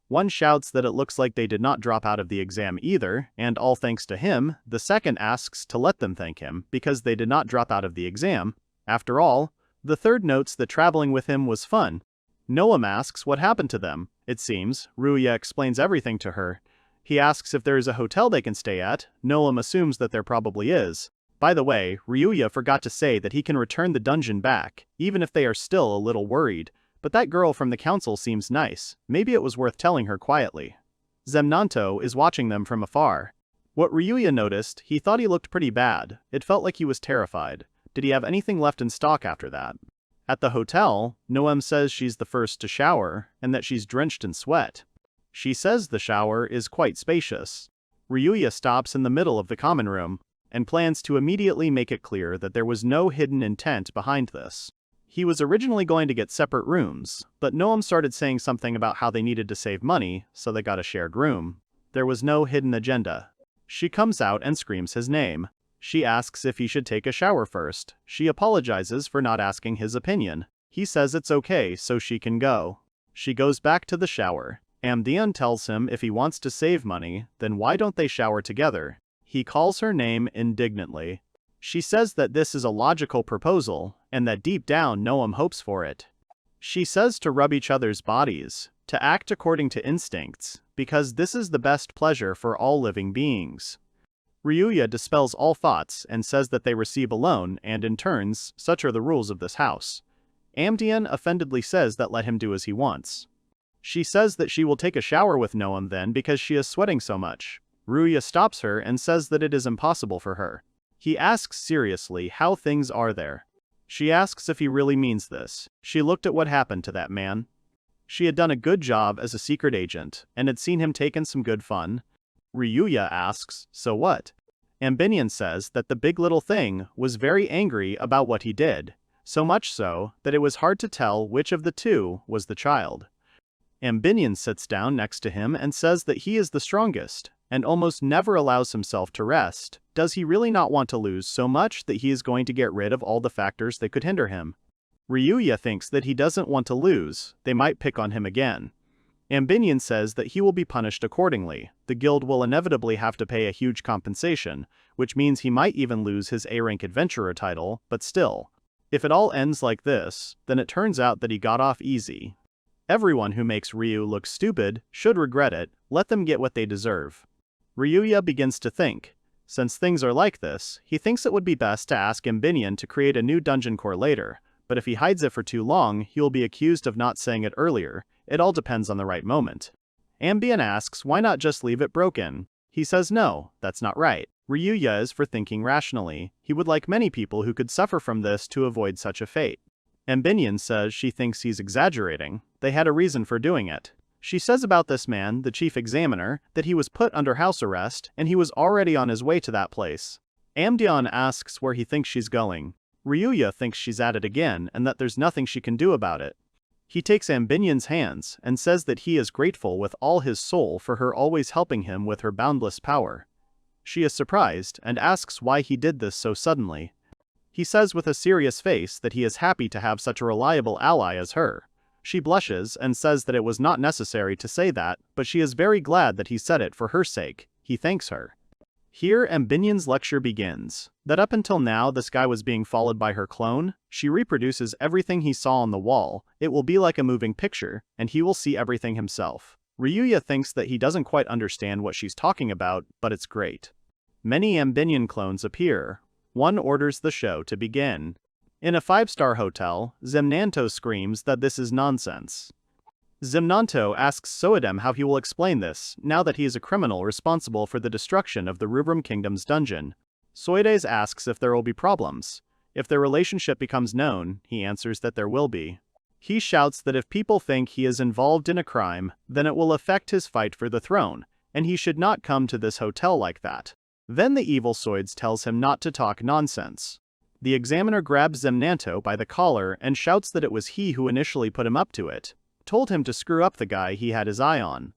One shouts that it looks like they did not drop out of the exam either, and all thanks to him. The second asks to let them thank him, because they did not drop out of the exam. After all, the third notes that traveling with him was fun. Noam asks what happened to them. It seems, Ryuya explains everything to her. He asks if there is a hotel they can stay at. Noam assumes that there probably is. By the way, Ryuya forgot to say that he can return the dungeon back, even if they are still a little worried. But that girl from the council seems nice. Maybe it was worth telling her quietly. Zemnanto is watching them from afar. What Ryuya noticed, he thought he looked pretty bad. It felt like he was terrified. Did he have anything left in stock after that? At the hotel, Noam says she's the first to shower, and that she's drenched in sweat. She says the shower is quite spacious. Ryuya stops in the middle of the common room, and plans to immediately make it clear that there was no hidden intent behind this. He was originally going to get separate rooms, but Noam started saying something about how they needed to save money, so they got a shared room. There was no hidden agenda. She comes out and screams his name. She asks if he should take a shower first. She apologizes for not asking his opinion. He says it's okay so she can go. She goes back to the shower. Amdeon tells him if he wants to save money, then why don't they shower together? He calls her name indignantly. She says that this is a logical proposal, and that deep down Noam hopes for it. She says to rub each other's bodies, to act according to instincts, because this is the best pleasure for all living beings. Ryuya dispels all thoughts and says that they receive alone, and in turns, such are the rules of this house. Amdeon offendedly says that let him do as he wants. She says that she will take a shower with Noam then because she is sweating so much. Ryuya stops her and says that it is impossible for her. He asks seriously how things are there. She asks if he really means this. She looked at what happened to that man. She had done a good job as a secret agent, and had seen him taken some good fun. Ryuya asks, so what? Ambinion says that the big little thing was very angry about what he did, so much so that it was hard to tell which of the two was the child. Ambinion sits down next to him and says that he is the strongest, and almost never allows himself to rest. Does he really not want to lose so much that he is going to get rid of all the factors that could hinder him? Ryuya thinks that he doesn't want to lose, they might pick on him again. Ambinion says that he will be punished accordingly. The guild will inevitably have to pay a huge compensation, which means he might even lose his A-rank adventurer title, but still. If it all ends like this, then it turns out that he got off easy. Everyone who makes Ryu look stupid should regret it, let them get what they deserve. Ryuya begins to think. Since things are like this, he thinks it would be best to ask Ambinion to create a new dungeon core later, but if he hides it for too long, he will be accused of not saying it earlier. It all depends on the right moment. Ambien asks why not just leave it broken. He says no, that's not right. Ryuya is for thinking rationally. He would like many people who could suffer from this to avoid such a fate. Ambinion says she thinks he's exaggerating. They had a reason for doing it. She says about this man, the chief examiner, that he was put under house arrest, and he was already on his way to that place. Amdeon asks where he thinks she's going. Ryuya thinks she's at it again and that there's nothing she can do about it. He takes Ambinion's hands and says that he is grateful with all his soul for her always helping him with her boundless power. She is surprised and asks why he did this so suddenly. He says with a serious face that he is happy to have such a reliable ally as her. She blushes and says that it was not necessary to say that, but she is very glad that he said it for her sake. He thanks her. Here Ambinion's lecture begins. That up until now this guy was being followed by her clone. She reproduces everything he saw on the wall. It will be like a moving picture, and he will see everything himself. Ryuya thinks that he doesn't quite understand what she's talking about, but it's great. Many Ambinion clones appear. One orders the show to begin. In a 5-star hotel, Zemnanto screams that this is nonsense. Zemnanto asks Soedem how he will explain this, now that he is a criminal responsible for the destruction of the Rubrum Kingdom's dungeon. Soedes asks if there will be problems. If their relationship becomes known, he answers that there will be. He shouts that if people think he is involved in a crime, then it will affect his fight for the throne, and he should not come to this hotel like that. Then the evil Soids tells him not to talk nonsense. The examiner grabs Zemnanto by the collar and shouts that it was he who initially put him up to it, told him to screw up the guy he had his eye on.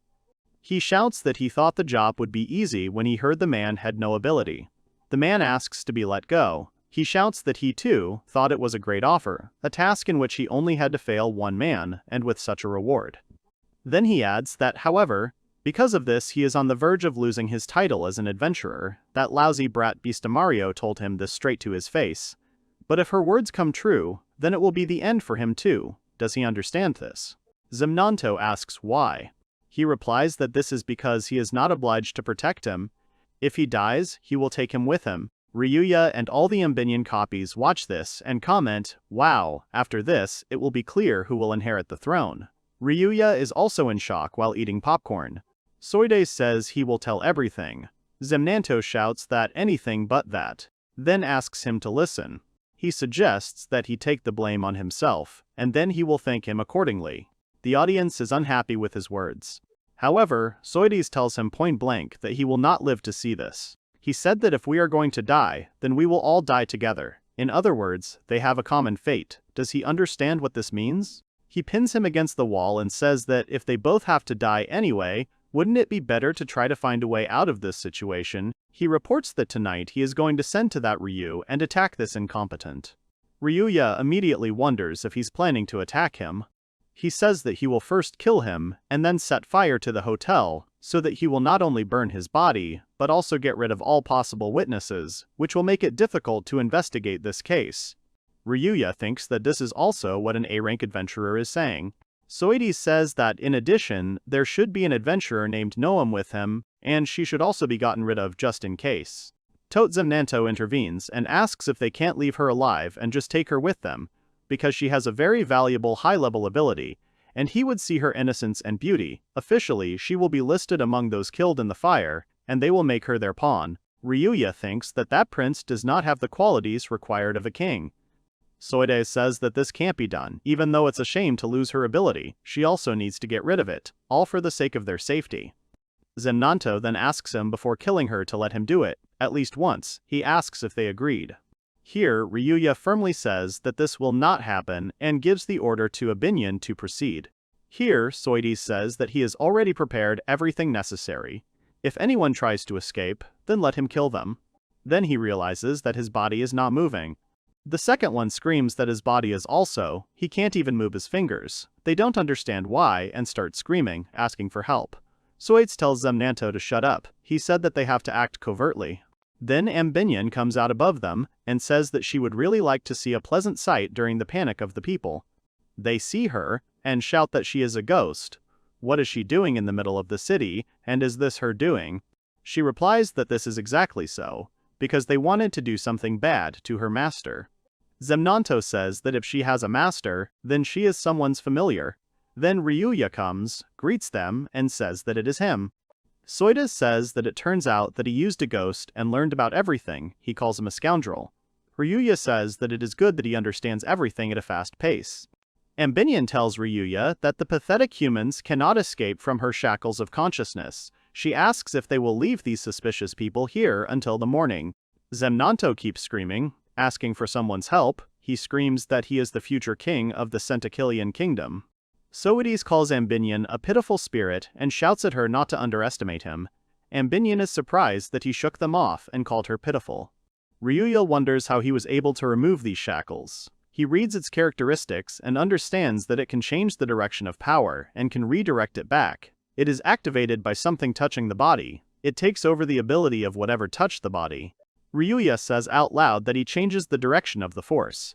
He shouts that he thought the job would be easy when he heard the man had no ability. The man asks to be let go. He shouts that he too thought it was a great offer, a task in which he only had to fail one man, and with such a reward. Then he adds that, however, because of this he is on the verge of losing his title as an adventurer. That lousy brat Beastamario told him this straight to his face. But if her words come true, then it will be the end for him too. Does he understand this? Zemnanto asks why. He replies that this is because he is not obliged to protect him. If he dies, he will take him with him. Ryuya and all the Ambinion copies watch this and comment, wow, after this, it will be clear who will inherit the throne. Ryuya is also in shock while eating popcorn. Soides says he will tell everything. Zemnanto shouts that anything but that, then asks him to listen. He suggests that he take the blame on himself, and then he will thank him accordingly. The audience is unhappy with his words. However, Soides tells him point blank that he will not live to see this. He said that if we are going to die, then we will all die together. In other words, they have a common fate. Does he understand what this means? He pins him against the wall and says that if they both have to die anyway, wouldn't it be better to try to find a way out of this situation? He reports that tonight he is going to send to that Ryu and attack this incompetent. Ryuya immediately wonders if he's planning to attack him. He says that he will first kill him and then set fire to the hotel, so that he will not only burn his body, but also get rid of all possible witnesses, which will make it difficult to investigate this case. Ryuya thinks that this is also what an A-rank adventurer is saying. Soides says that in addition, there should be an adventurer named Noam with him, and she should also be gotten rid of just in case. Zemnanto intervenes and asks if they can't leave her alive and just take her with them, because she has a very valuable high-level ability, and he would see her innocence and beauty. Officially, she will be listed among those killed in the fire, and they will make her their pawn. Ryuya thinks that that prince does not have the qualities required of a king. Soides says that this can't be done, even though it's a shame to lose her ability. She also needs to get rid of it, all for the sake of their safety. Zemnanto then asks him before killing her to let him do it. At least once, he asks if they agreed. Here, Ryuya firmly says that this will not happen and gives the order to Abinyan to proceed. Here, Soides says that he has already prepared everything necessary. If anyone tries to escape, then let him kill them. Then he realizes that his body is not moving. The second one screams that his body is also. He can't even move his fingers. They don't understand why and start screaming, asking for help. Soides tells Zemnanto to shut up. He said that they have to act covertly. Then Ambinyan comes out above them and says that she would really like to see a pleasant sight during the panic of the people. They see her and shout that she is a ghost. What is she doing in the middle of the city, and is this her doing? She replies that this is exactly so, because they wanted to do something bad to her master. Zemnanto says that if she has a master, then she is someone's familiar. Then Ryuya comes, greets them, and says that it is him. Soides says that it turns out that he used a ghost and learned about everything. He calls him a scoundrel. Ryuya says that it is good that he understands everything at a fast pace. Ambinyan tells Ryuya that the pathetic humans cannot escape from her shackles of consciousness. She asks if they will leave these suspicious people here until the morning. Zemnanto keeps screaming, asking for someone's help. He screams that he is the future king of the Centakilian kingdom. Soides calls Ambinyan a pitiful spirit and shouts at her not to underestimate him. Ambinyan is surprised that he shook them off and called her pitiful. Ryuya wonders how he was able to remove these shackles. He reads its characteristics and understands that it can change the direction of power and can redirect it back. It is activated by something touching the body. It takes over the ability of whatever touched the body. Ryuya says out loud that he changes the direction of the force.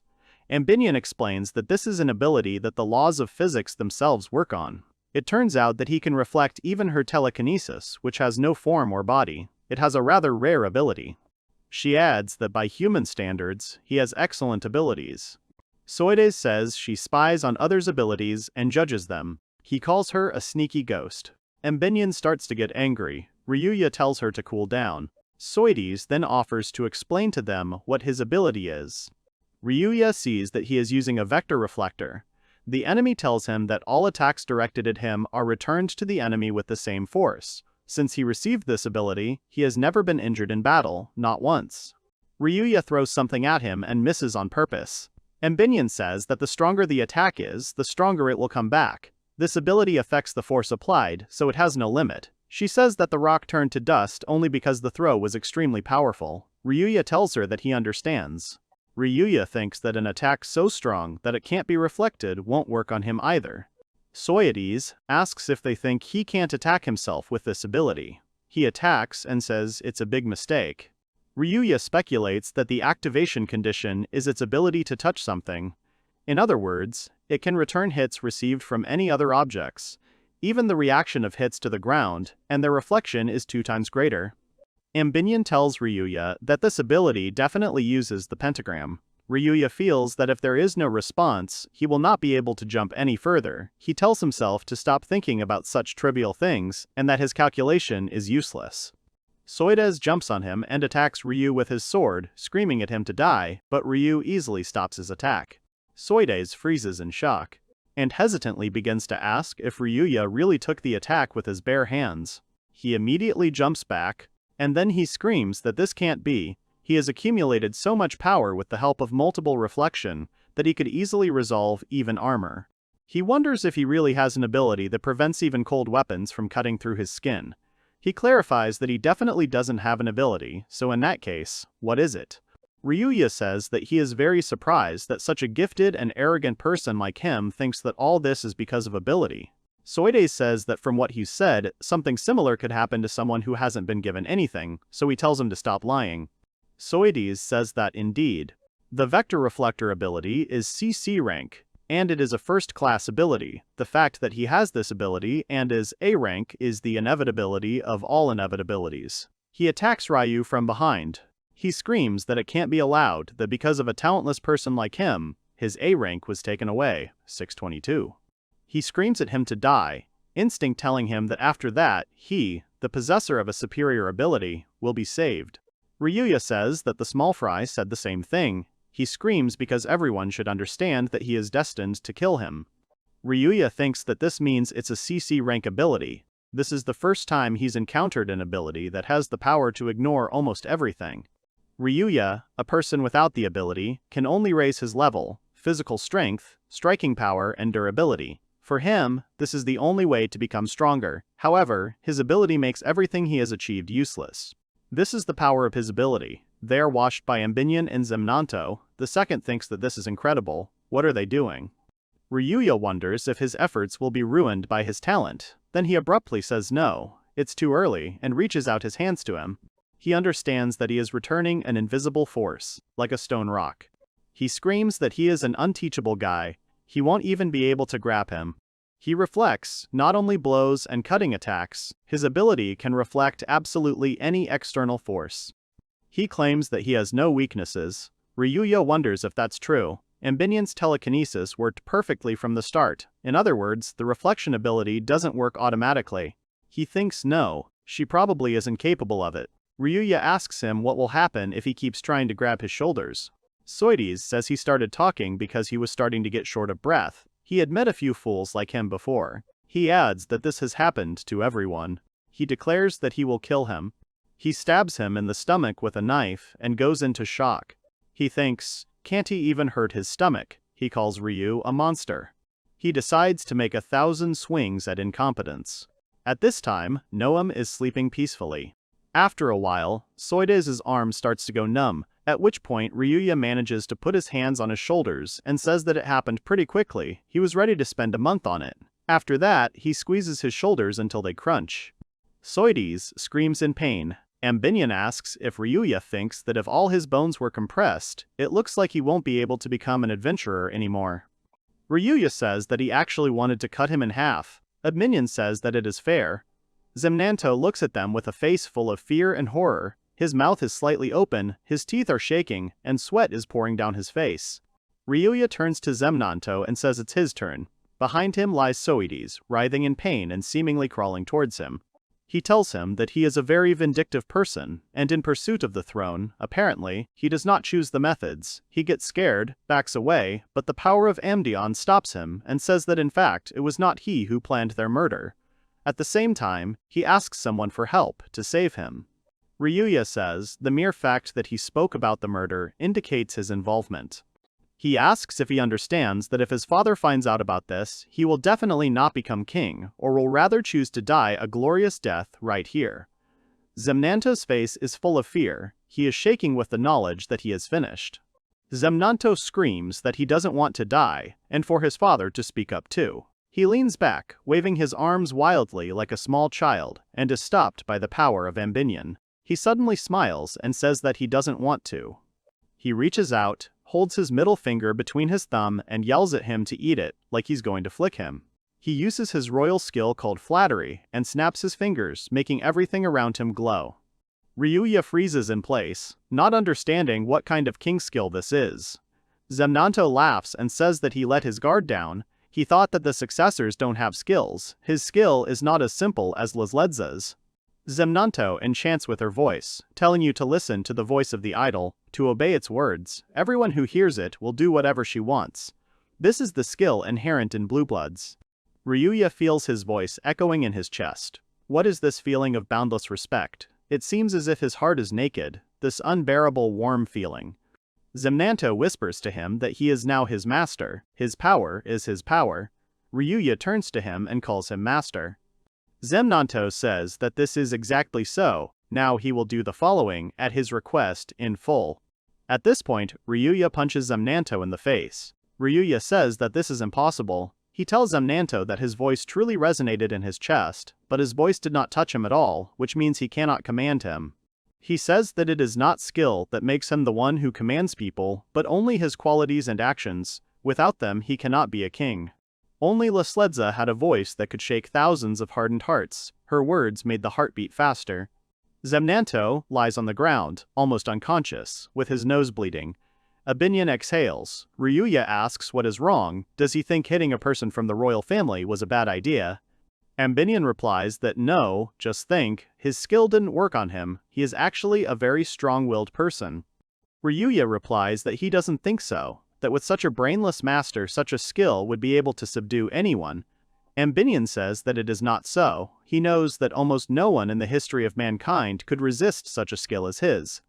Ambinyan explains that this is an ability that the laws of physics themselves work on. It turns out that he can reflect even her telekinesis, which has no form or body. It has a rather rare ability. She adds that by human standards, he has excellent abilities. Soides says she spies on others' abilities and judges them. He calls her a sneaky ghost. Ambinyan starts to get angry. Ryuya tells her to cool down. Soides then offers to explain to them what his ability is. Ryuya sees that he is using a vector reflector. The enemy tells him that all attacks directed at him are returned to the enemy with the same force. Since he received this ability, he has never been injured in battle, not once. Ryuya throws something at him and misses on purpose. Ambinyan says that the stronger the attack is, the stronger it will come back. This ability affects the force applied, so it has no limit. She says that the rock turned to dust only because the throw was extremely powerful. Ryuya tells her that he understands. Ryuya thinks that an attack so strong that it can't be reflected won't work on him either. Soides asks if they think he can't attack himself with this ability. He attacks and says it's a big mistake. Ryuya speculates that the activation condition is its ability to touch something. In other words, it can return hits received from any other objects, even the reaction of hits to the ground, and their reflection is 2 times greater. Ambinyan tells Ryuya that this ability definitely uses the pentagram. Ryuya feels that if there is no response, he will not be able to jump any further. He tells himself to stop thinking about such trivial things, and that his calculation is useless. Soides jumps on him and attacks Ryu with his sword, screaming at him to die, but Ryu easily stops his attack. Soides freezes in shock, and hesitantly begins to ask if Ryuya really took the attack with his bare hands. He immediately jumps back, and then he screams that this can't be. He has accumulated so much power with the help of multiple reflection that he could easily resolve even armor. He wonders if he really has an ability that prevents even cold weapons from cutting through his skin. He clarifies that he definitely doesn't have an ability, so in that case, what is it? Ryuya says that he is very surprised that such a gifted and arrogant person like him thinks that all this is because of ability. Soides says that from what he's said, something similar could happen to someone who hasn't been given anything, so he tells him to stop lying. Soides says that indeed, the Vector Reflector ability is CC rank, and it is a first-class ability. The fact that he has this ability and is A rank is the inevitability of all inevitabilities. He attacks Ryu from behind. He screams that it can't be allowed, that because of a talentless person like him, his A rank was taken away, 622. He screams at him to die, instinct telling him that after that, he, the possessor of a superior ability, will be saved. Ryuya says that the small fry said the same thing. He screams because everyone should understand that he is destined to kill him. Ryuya thinks that this means it's a CC rank ability. This is the first time he's encountered an ability that has the power to ignore almost everything. Ryuya, a person without the ability, can only raise his level, physical strength, striking power, and durability. For him, this is the only way to become stronger. However, his ability makes everything he has achieved useless. This is the power of his ability. They are watched by Ambinion and Zemnanto. The second thinks that this is incredible. What are they doing? Ryuya wonders if his efforts will be ruined by his talent. Then he abruptly says no, it's too early, and reaches out his hands to him. He understands that he is returning an invisible force, like a stone rock. He screams that he is an unteachable guy. He won't even be able to grab him. He reflects not only blows and cutting attacks, his ability can reflect absolutely any external force. He claims that he has no weaknesses. Ryuya wonders if that's true. Ambinion's telekinesis worked perfectly from the start. In other words, the reflection ability doesn't work automatically. He thinks no, she probably isn't capable of it. Ryuya asks him what will happen if he keeps trying to grab his shoulders. Soides says he started talking because he was starting to get short of breath. He had met a few fools like him before. He adds that this has happened to everyone. He declares that he will kill him. He stabs him in the stomach with a knife and goes into shock. He thinks, can't he even hurt his stomach? He calls Ryu a monster. He decides to make 1,000 swings at incompetence. At this time, Noam is sleeping peacefully. After a while, Soides' arm starts to go numb, at which point Ryuya manages to put his hands on his shoulders and says that it happened pretty quickly. He was ready to spend a month on it. After that, he squeezes his shoulders until they crunch. Soides screams in pain. Ambinion asks if Ryuya thinks that if all his bones were compressed, it looks like he won't be able to become an adventurer anymore. Ryuya says that he actually wanted to cut him in half. Ambinion says that it is fair. Zemnanto looks at them with a face full of fear and horror. His mouth is slightly open, his teeth are shaking, and sweat is pouring down his face. Ryuya turns to Zemnanto and says it's his turn. Behind him lies Soides, writhing in pain and seemingly crawling towards him. He tells him that he is a very vindictive person, and in pursuit of the throne, apparently, he does not choose the methods. He gets scared, backs away, but the power of Amdion stops him and says that in fact it was not he who planned their murder. At the same time, he asks someone for help to save him. Ryuya says the mere fact that he spoke about the murder indicates his involvement. He asks if he understands that if his father finds out about this, he will definitely not become king, or will rather choose to die a glorious death right here. Zemnanto's face is full of fear. He is shaking with the knowledge that he has finished. Zemnanto screams that he doesn't want to die, and for his father to speak up too. He leans back, waving his arms wildly like a small child, and is stopped by the power of Ambinion. He suddenly smiles and says that he doesn't want to. He reaches out, holds his middle finger between his thumb and yells at him to eat it, like he's going to flick him. He uses his royal skill called flattery and snaps his fingers, making everything around him glow. Ryuya freezes in place, not understanding what kind of king skill this is. Zemnanto laughs and says that he let his guard down. He thought that the successors don't have skills. His skill is not as simple as Lazledza's. Zemnanto enchants with her voice, telling you to listen to the voice of the idol, to obey its words. Everyone who hears it will do whatever she wants. This is the skill inherent in blue bloods. Ryuya feels his voice echoing in his chest. What is this feeling of boundless respect? It seems as if his heart is naked, this unbearable warm feeling. Zemnanto whispers to him that he is now his master. His power is his power. Ryuya turns to him and calls him master. Zemnanto says that this is exactly so. Now he will do the following at his request in full. At this point, Ryuya punches Zemnanto in the face. Ryuya says that this is impossible. He tells Zemnanto that his voice truly resonated in his chest, but his voice did not touch him at all, which means he cannot command him. He says that it is not skill that makes him the one who commands people, but only his qualities and actions. Without them, he cannot be a king. Only La Sledza had a voice that could shake thousands of hardened hearts. Her words made the heart beat faster. Zemnanto lies on the ground, almost unconscious, with his nose bleeding. Abinyan exhales. Ryuya asks what is wrong. Does he think hitting a person from the royal family was a bad idea? Ambinian replies that no, just think, his skill didn't work on him, he is actually a very strong-willed person. Ryuya replies that he doesn't think so, that with such a brainless master such a skill would be able to subdue anyone. Ambinian says that it is not so. He knows that almost no one in the history of mankind could resist such a skill as his.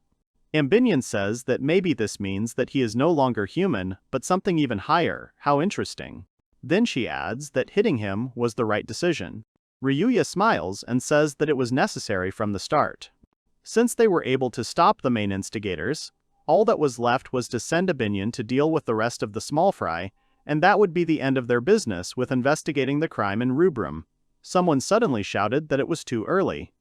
Ambinian says that maybe this means that he is no longer human, but something even higher. How interesting. Then she adds that hitting him was the right decision. Ryuya smiles and says that it was necessary from the start. Since they were able to stop the main instigators, all that was left was to send Abinyan to deal with the rest of the small fry, and that would be the end of their business with investigating the crime in Rubrum. Someone suddenly shouted that it was too early.